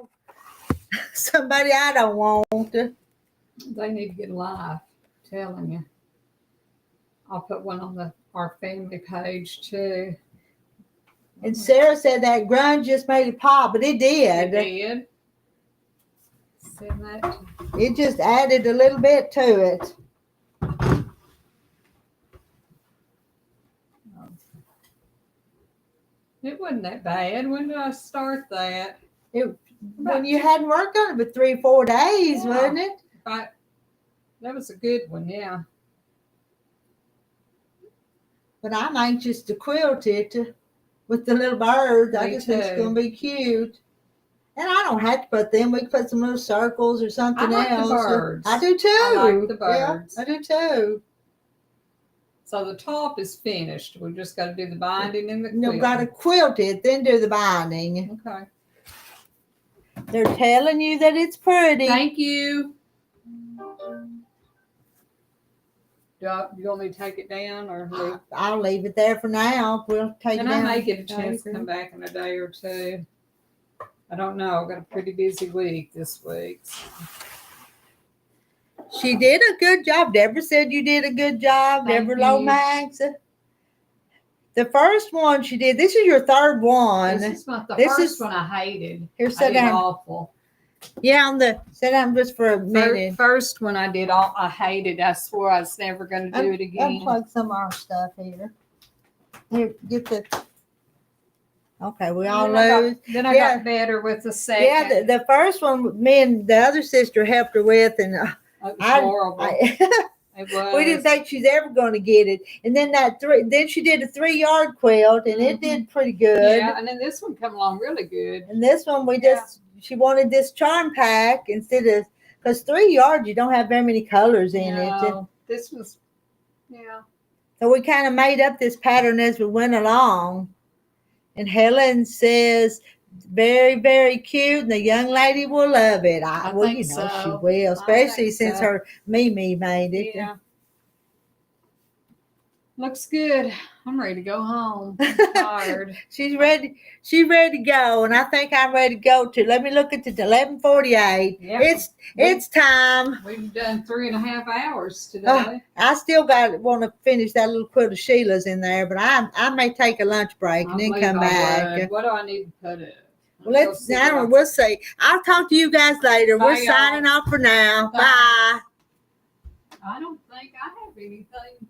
somebody I don't want. They need to get live. I'm telling you. I'll put one on our family page too. And Sarah said that grunge just made it pop, but it It did. did. Send that to It just added a little bit to it. It wasn't that bad. When did I start that? When you hadn't worked on it for 3 or 4 days, Yeah. wasn't it? But that was a good one, yeah. But I'm anxious to quilt it with the little birds. I Me just think it's too. going to be cute. And I don't have to put them. We can put some little circles or something I like else. the birds. I do too. I like the birds. Yeah, I do too. So the top is finished. We just got to do the binding and the quilt. You've got to quilt it, then do the binding. Okay. They're telling you that it's pretty. Thank you. You want me to take it down or leave? I'll leave it there for now. We'll take And it I down. may get a chance to come back in a day or two. I don't know. I've got a pretty busy week this week. So. She did a good job. Deborah said you did a good job. Thank Deborah you. Lomax. The first one she did. This is your third one. This is not the This first is- one I hated. Here, I sit did down. awful. Yeah, on the sit down just for a minute. First one I did all I hated. I swore I was never going to do it again. Unplug some of our stuff here. Here, get the. Okay, we all lose. Then I Yeah. got better with the second. Yeah, the first one, me and the other sister helped her with, and It was horrible. It was. we didn't think she's ever going to get it. And then then she did a 3-yard quilt, and it did pretty good. Yeah, and then this one come along really good. And this one, she wanted this charm pack instead of, because 3 yards, you don't have very many colors in it. No, this was, yeah. So we kind of made up this pattern as we went along. And Helen says, very, very cute, and the young lady will love it. I well, think you know so. she will, especially think since so. her Mimi made it. Yeah. Looks good. I'm ready to go home. I'm tired. She's ready. She's ready to go, and I think I'm ready to go too. Let me look at the 11:48. Yeah. It's time. We've done 3.5 hours today. I still want to finish that little quilt of Sheila's in there, but I may take a lunch break and then come back. What do I need to put in? We'll see. I'll talk to you guys later. Bye, We're y'all. signing off for now. Bye. Bye. I don't think I have anything.